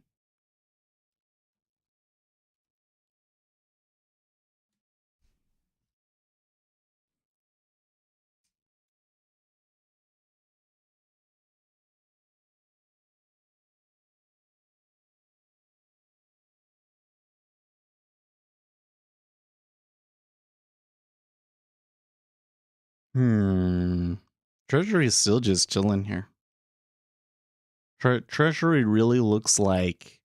Treasury is still just chilling here. Treasury really looks like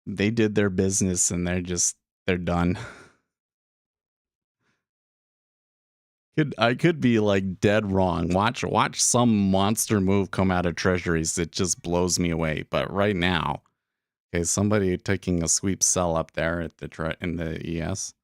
they did their business and they're done. I could be like dead wrong. Watch some monster move come out of treasuries that just blows me away. But right now, okay, somebody taking a sweep sell up there at in the ES.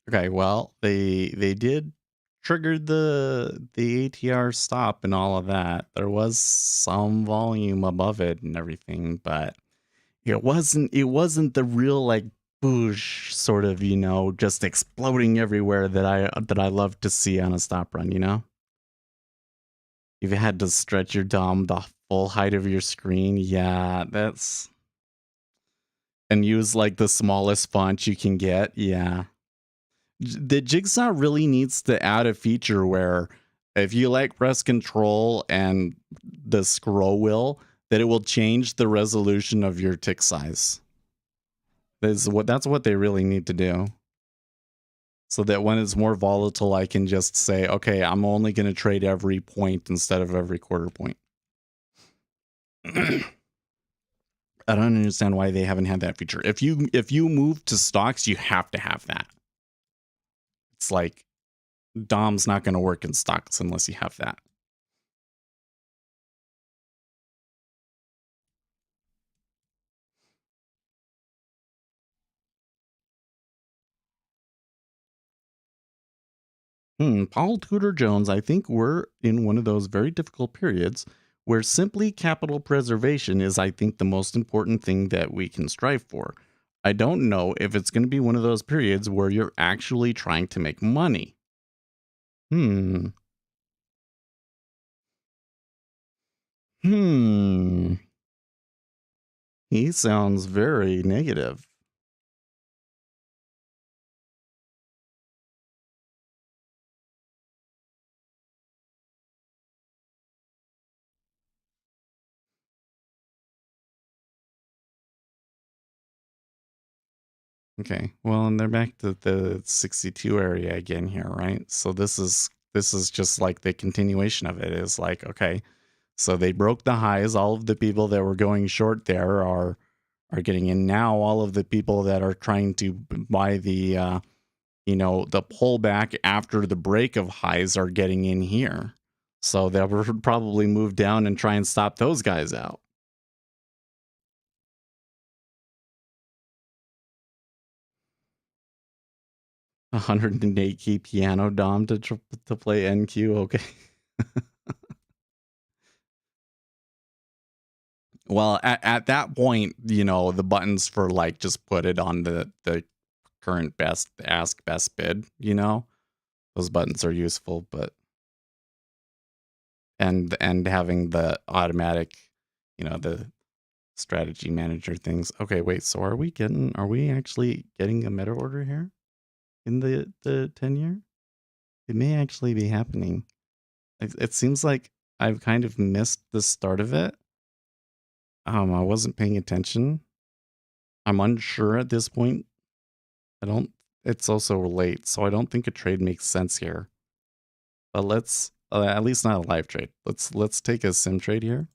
Okay, well, they did trigger the ATR stop and all of that. There was some volume above it and everything, but it wasn't the real like boosh sort of, just exploding everywhere that I love to see on a stop run, If you had to stretch your DOM the full height of your screen, yeah, and use like the smallest font you can get, yeah. The Jigsaw really needs to add a feature where if you like press control and the scroll wheel, that it will change the resolution of your tick size. That's what they really need to do. So that when it's more volatile, I can just say, okay, I'm only going to trade every point instead of every quarter point. I don't understand why they haven't had that feature. If you move to stocks, you have to have that. It's like DOM's not going to work in stocks unless you have that. Paul Tudor Jones, I think we're in one of those very difficult periods where simply capital preservation is, I think, the most important thing that we can strive for. I don't know if it's going to be one of those periods where you're actually trying to make money. Hmm. Hmm. He sounds very negative. Okay. Well, and they're back to the 62 area again here, right? So this is just like the continuation of it is like, okay, so they broke the highs. All of the people that were going short there are getting in now. All of the people that are trying to buy the the pullback after the break of highs are getting in here. So they'll probably move down and try and stop those guys out. 108 key piano dom to play NQ. Okay. Well, at that point, the buttons for like just put it on the current best ask best bid, those buttons are useful, but and having the automatic, the strategy manager things. Okay, wait, so are we actually getting a meta order here in the 10-year? It may actually be happening. It seems like I've kind of missed the start of it. I wasn't paying attention. I'm unsure at this point. It's also late, so I don't think a trade makes sense here. But let's, at least not a live trade. Let's take a sim trade here.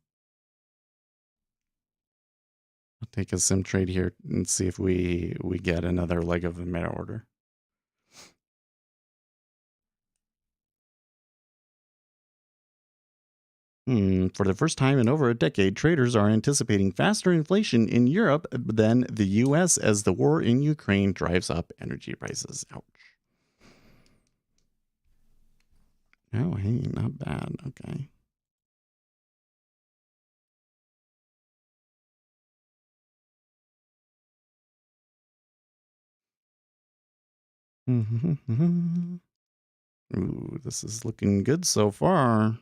I'll take a sim trade here and see if we get another leg of a meta order. For the first time in over a decade, traders are anticipating faster inflation in Europe than the US as the war in Ukraine drives up energy prices. Ouch. Oh, hey, not bad. Okay. Ooh, this is looking good so far.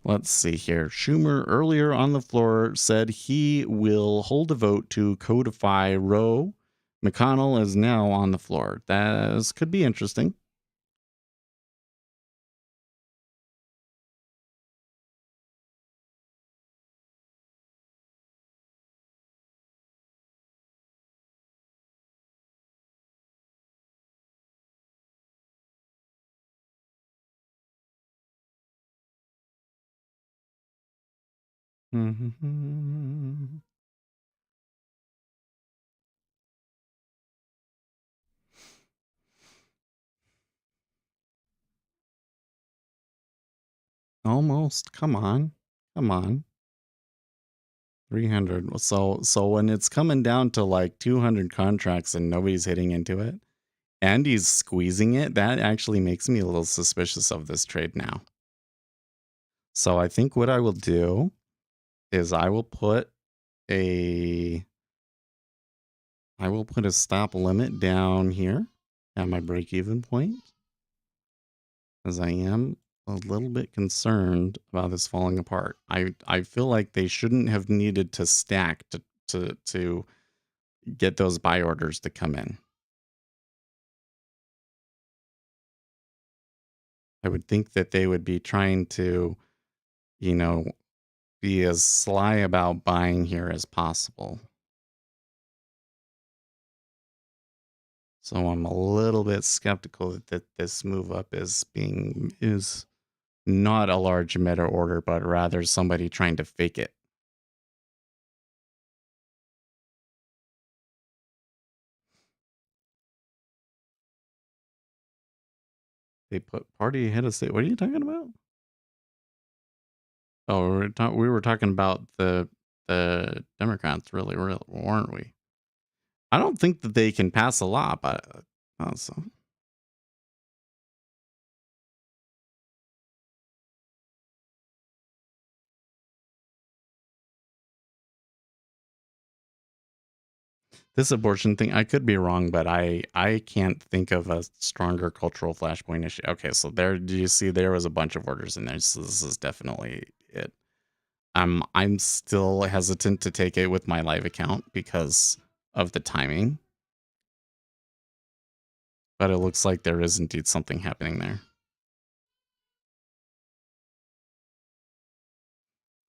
Let's see here. Schumer earlier on the floor said he will hold a vote to codify Roe. McConnell is now on the floor. That could be interesting. Almost. Come on. Come on. 300. So when it's coming down to like 200 contracts and nobody's hitting into it, and he's squeezing it, that actually makes me a little suspicious of this trade now. So I think what I will do is I will put a stop limit down here at my break-even point, as I am a little bit concerned about this falling apart. I feel like they shouldn't have needed to stack to get those buy orders to come in. I would think that they would be trying to, be as sly about buying here as possible. So I'm a little bit skeptical that this move up is not a large meta order, but rather somebody trying to fake it. They put party ahead of state. What are you talking about? Oh, we were talking about the Democrats, really, weren't we? I don't think that they can pass a law, but also. This abortion thing, I could be wrong, but I can't think of a stronger cultural flashpoint issue. Okay, so there, do you see there was a bunch of orders in there? So this is definitely it. I'm still hesitant to take it with my live account because of the timing, but it looks like there is indeed something happening there.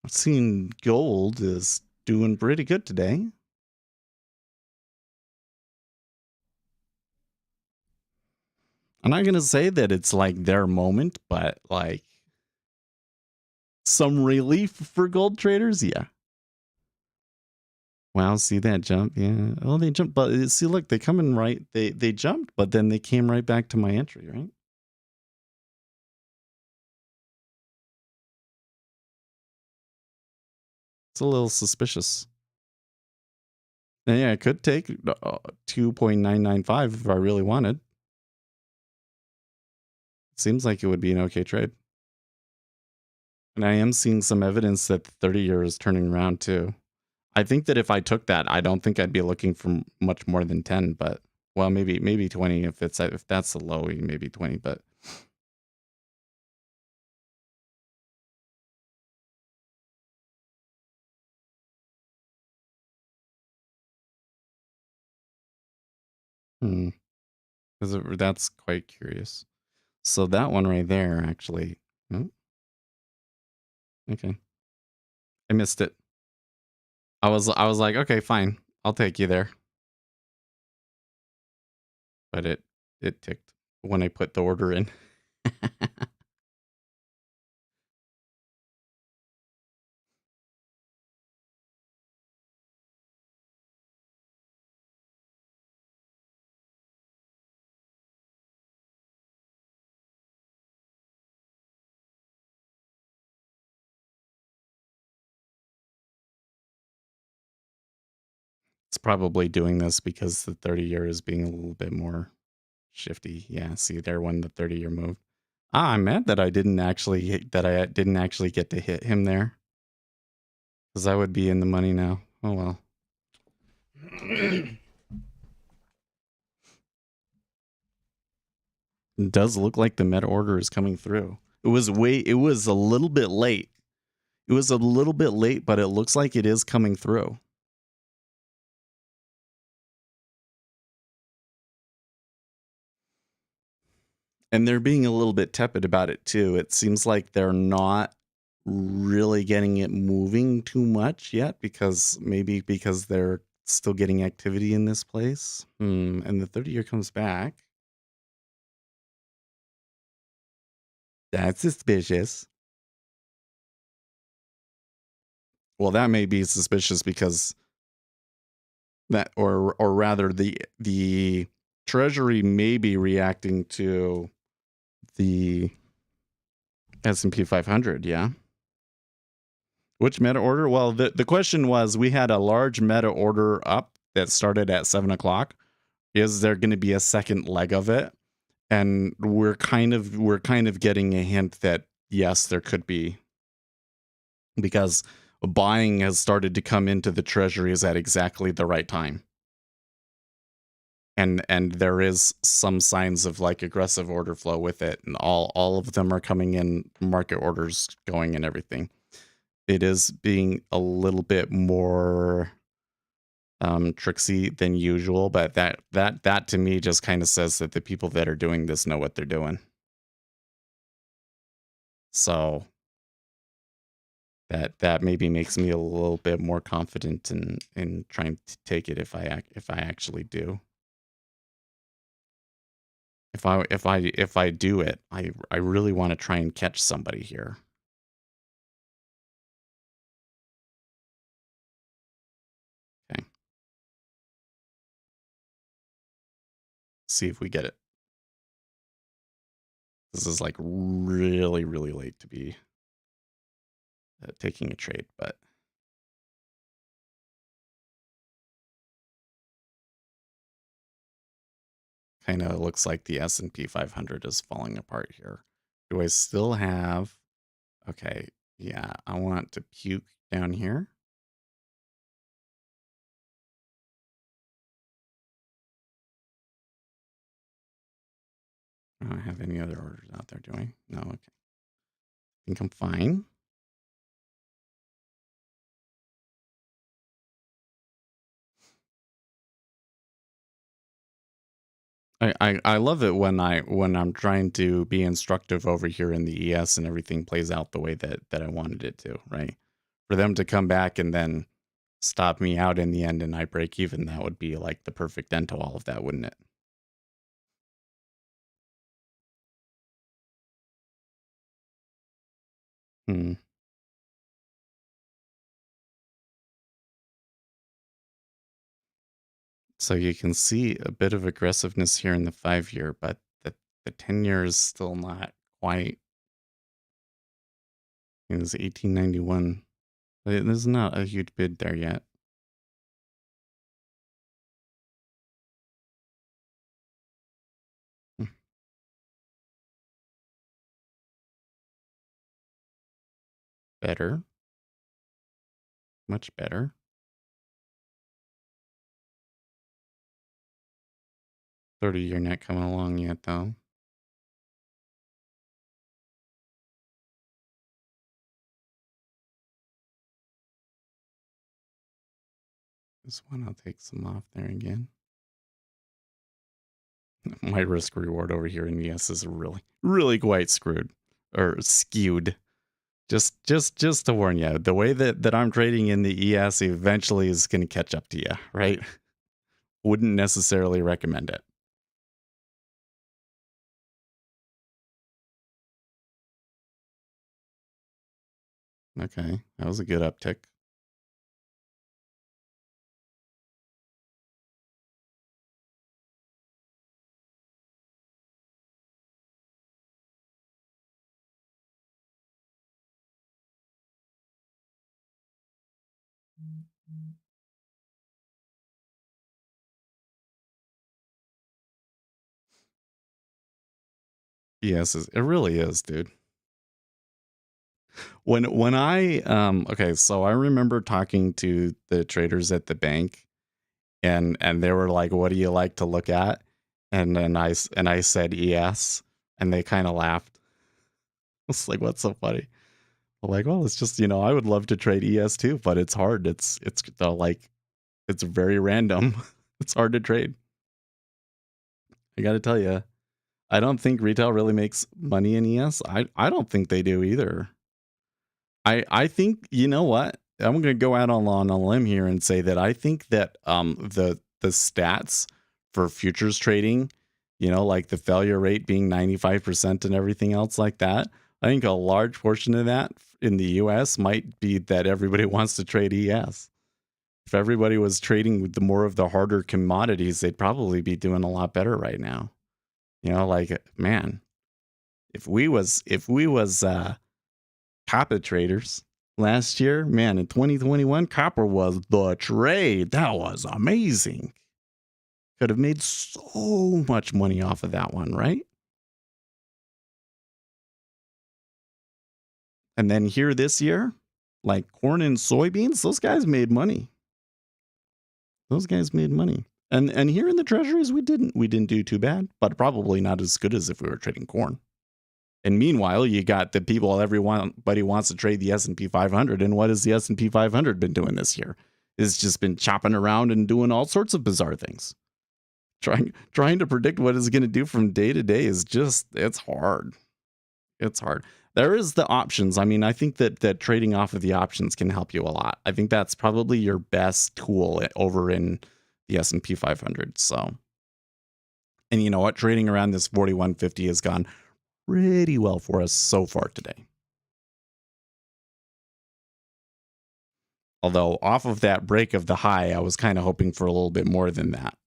I've seen gold is doing pretty good today. I'm not gonna say that it's like their moment, but like some relief for gold traders, yeah. Wow, see that jump? Yeah. Oh, they jumped, but see, look, they come in right. They jumped, but then they came right back to my entry, right? It's a little suspicious. And yeah, I could take 2.995 if I really wanted. It seems like it would be an okay trade. And I am seeing some evidence that the 30-year is turning around too. I think that if I took that, I don't think I'd be looking for much more than 10, but well, maybe 20 if that's the low, maybe 20, but that's quite curious. So that one right there, actually. Oh, okay. I missed it. I was like, okay, fine. I'll take you there. But it ticked when I put the order in. It's probably doing this because the 30-year is being a little bit more shifty. Yeah, see there when the 30-year moved. I'm mad that I didn't actually get to hit him there. Because I would be in the money now. Oh well. It does look like the meta order is coming through. It was a little bit late. It was a little bit late, but it looks like it is coming through. And they're being a little bit tepid about it too. It seems like they're not really getting it moving too much yet because they're still getting activity in this place. And the 30-year comes back. That's suspicious. Well, that may be suspicious because that, or rather, the Treasury may be reacting to the S&P 500. Yeah. Which meta order? Well, the question was, we had a large meta order up that started at 7 o'clock. Is there going to be a second leg of it? And we're kind of getting a hint that yes, there could be, because buying has started to come into the treasuries at exactly the right time. And there is some signs of like aggressive order flow with it, and all of them are coming in, market orders going and everything. It is being a little bit more tricksy than usual, but that to me just kind of says that the people that are doing this know what they're doing. So that maybe makes me a little bit more confident in trying to take it if I actually do. If I do it, I really want to try and catch somebody here. Okay. See if we get it. This is like really, really late to be taking a trade, but kind of looks like the S&P 500 is falling apart here. Do I still have... Okay, yeah, I want to puke down here. I don't have any other orders out there, do I? No, okay. I think I'm fine. I love it when I'm trying to be instructive over here in the ES and everything plays out the way that I wanted it to, right? For them to come back and then stop me out in the end and I break even, that would be like the perfect end to all of that, wouldn't it? Hmm. So you can see a bit of aggressiveness here in the 5-year, but the 10-year is still not quite. It was 1891. There's not a huge bid there yet. Hmm. Better. Much better. 30-year not coming along yet, though. This one, I'll take some off there again. My risk reward over here in ES is really quite screwed or skewed. Just to warn you, the way that I'm trading in the ES eventually is going to catch up to you, right? Wouldn't necessarily recommend it. Okay, that was a good uptick. ES is, it really is, dude. When I okay, so I remember talking to the traders at the bank and they were like, "What do you like to look at?" And then I said ES and they kind of laughed. It's like, what's so funny? I'm like, well, it's just, I would love to trade ES too, but it's hard. It's like it's very random. It's hard to trade. I got to tell you, I don't think retail really makes money in ES. I don't think they do either. I think, you know what? I'm going to go out on a limb here and say that I think that the stats for futures trading, like the failure rate being 95% and everything else like that, I think a large portion of that in the US might be that everybody wants to trade ES. If everybody was trading with the more of the harder commodities, they'd probably be doing a lot better right now. Like, man, if we was copper traders last year, man, in 2021, copper was the trade. That was amazing. Could have made so much money off of that one, right? And then here this year, like corn and soybeans, those guys made money. Those guys made money. And here in the treasuries, we didn't do too bad, but probably not as good as if we were trading corn. And meanwhile, you got the people, everybody wants to trade the S&P 500. And what has the S&P 500 been doing this year? It's just been chopping around and doing all sorts of bizarre things. Trying to predict what it's going to do from day to day is just, it's hard. It's hard. There is the options. I mean, I think that trading off of the options can help you a lot. I think that's probably your best tool over in the S&P 500. So, and you know what? Trading around this 4150 has gone pretty well for us so far today. Although off of that break of the high, I was kind of hoping for a little bit more than that.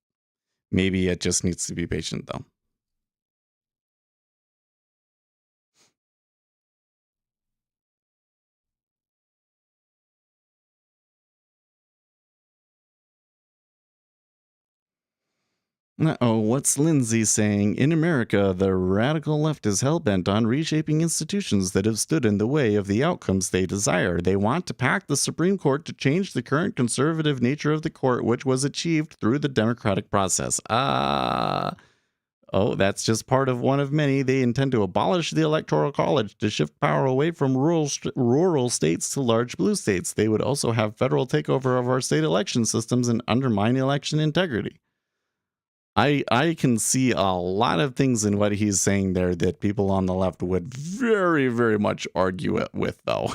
Maybe it just needs to be patient though. Uh-oh, what's Lindsay saying? In America, the radical left is hell-bent on reshaping institutions that have stood in the way of the outcomes they desire. They want to pack the Supreme Court to change the current conservative nature of the court, which was achieved through the democratic process. Oh, that's just part of one of many. They intend to abolish the Electoral College to shift power away from rural states to large blue states. They would also have federal takeover of our state election systems and undermine election integrity. I can see a lot of things in what he's saying there that people on the left would very, very much argue it with, though.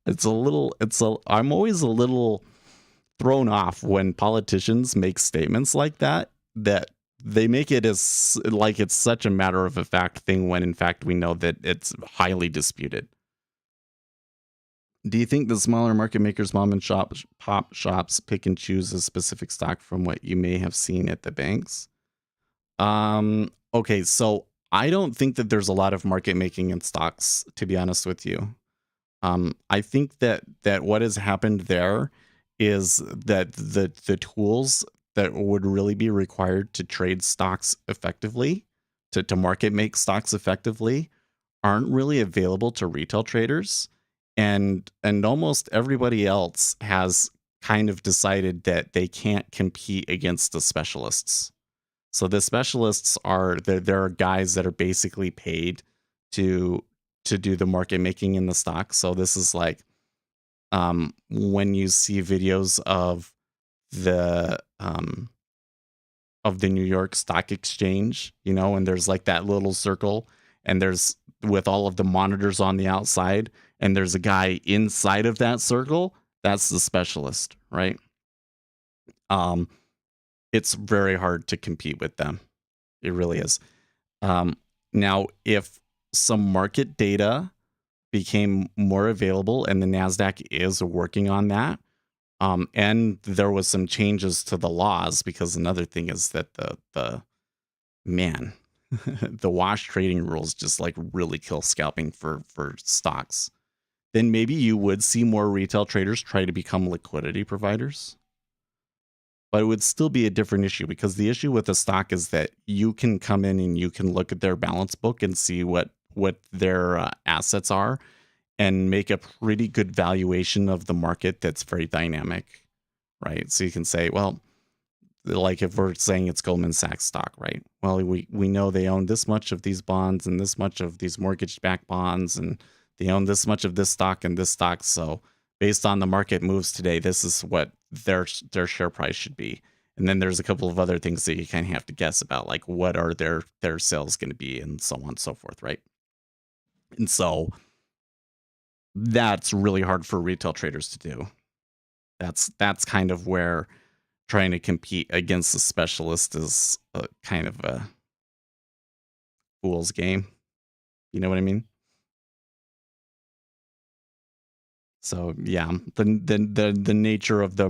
I'm always a little thrown off when politicians make statements like that they make it as like it's such a matter of a fact thing when in fact we know that it's highly disputed. Do you think the smaller market makers, mom and pop shops, pick and choose a specific stock from what you may have seen at the banks? Okay, so I don't think that there's a lot of market making in stocks, to be honest with you. I think that what has happened there is that the tools that would really be required to trade stocks effectively, to market make stocks effectively, aren't really available to retail traders. And almost everybody else has kind of decided that they can't compete against the specialists. So the specialists there are guys that are basically paid to do the market making in the stock. So this is like when you see videos of the New York Stock Exchange, and there's like that little circle, and there's with all of the monitors on the outside, and there's a guy inside of that circle. That's the specialist, right? It's very hard to compete with them. It really is. Now, if some market data became more available, and the NASDAQ is working on that, and there was some changes to the laws, because another thing is that the wash trading rules just like really kill scalping for stocks. Then maybe you would see more retail traders try to become liquidity providers. But it would still be a different issue, because the issue with a stock is that you can come in and you can look at their balance book and see what their assets are and make a pretty good valuation of the market that's very dynamic, right? So you can say, well, like if we're saying it's Goldman Sachs stock, right? Well, we know they own this much of these bonds and this much of these mortgage-backed bonds, and they own this much of this stock and this stock. So based on the market moves today, this is what their share price should be. And then there's a couple of other things that you kind of have to guess about, like what are their sales going to be, and so on and so forth, right? And so that's really hard for retail traders to do. That's kind of where trying to compete against the specialist is a kind of a fool's game. You know what I mean? So yeah, the nature of the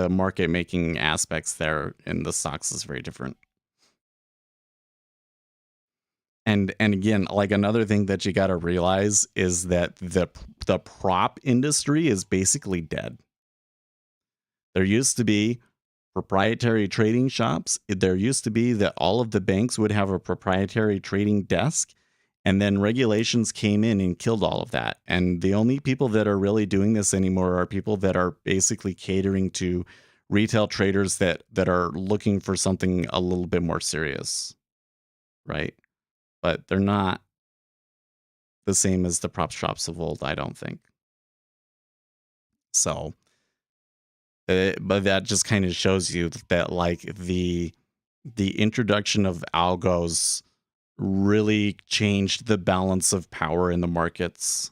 market making aspects there in the stocks is very different. And again, like another thing that you got to realize is that the prop industry is basically dead. There used to be proprietary trading shops. There used to be that all of the banks would have a proprietary trading desk, and then regulations came in and killed all of that. And the only people that are really doing this anymore are people that are basically catering to retail traders that are looking for something a little bit more serious, right? But they're not the same as the prop shops of old, I don't think. So, but that just kind of shows you that like the introduction of algos really changed the balance of power in the markets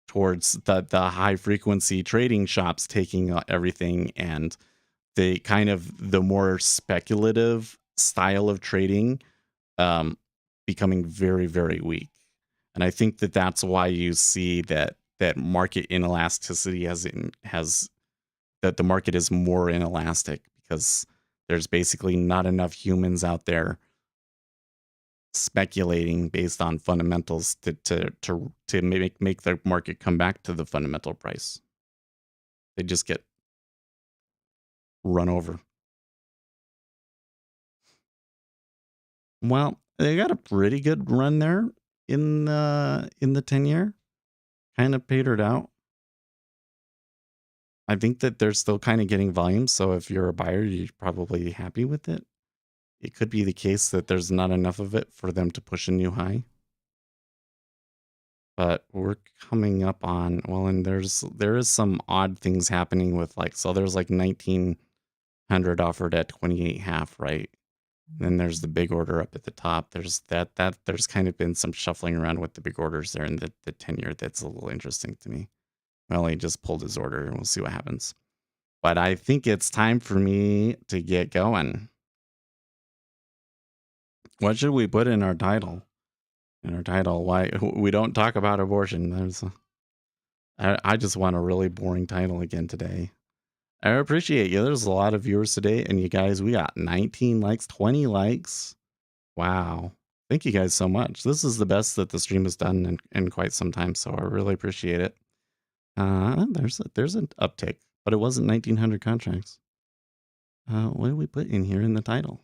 towards the high frequency trading shops taking everything, and the kind of the more speculative style of trading becoming very, very weak. And I think that that's why you see that market inelasticity has that the market is more inelastic, because there's basically not enough humans out there speculating based on fundamentals to make the market come back to the fundamental price. They just get run over. Well, they got a pretty good run there in the 10-year. Kind of petered out. I think that they're still kind of getting volume, so if you're a buyer, you're probably happy with it. It could be the case that there's not enough of it for them to push a new high. But we're coming up on, well, and there is some odd things happening with so there's 1900 offered at 28.5, right? Then there's the big order up at the top. There's there's kind of been some shuffling around with the big orders there in the 10-year. That's a little interesting to me. Well, he just pulled his order and we'll see what happens. But I think it's time for me to get going. What should we put in our title? Why we don't talk about abortion. I just want a really boring title again today. I appreciate you. There's a lot of viewers today, and you guys, we got 19 likes, 20 likes. Wow. Thank you guys so much. This is the best that the stream has done in quite some time, so I really appreciate it. There's an uptick, but it wasn't 1900 contracts. What do we put in here in the title?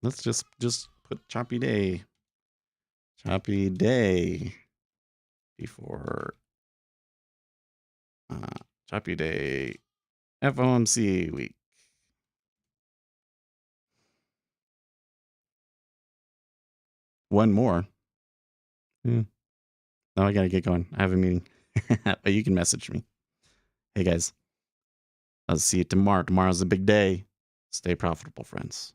Let's just put Choppy Day. Choppy Day before Choppy Day FOMC week. One more. Now I gotta get going. I have a meeting. But you can message me. Hey guys, I'll see you tomorrow. Tomorrow's a big day. Stay profitable, friends.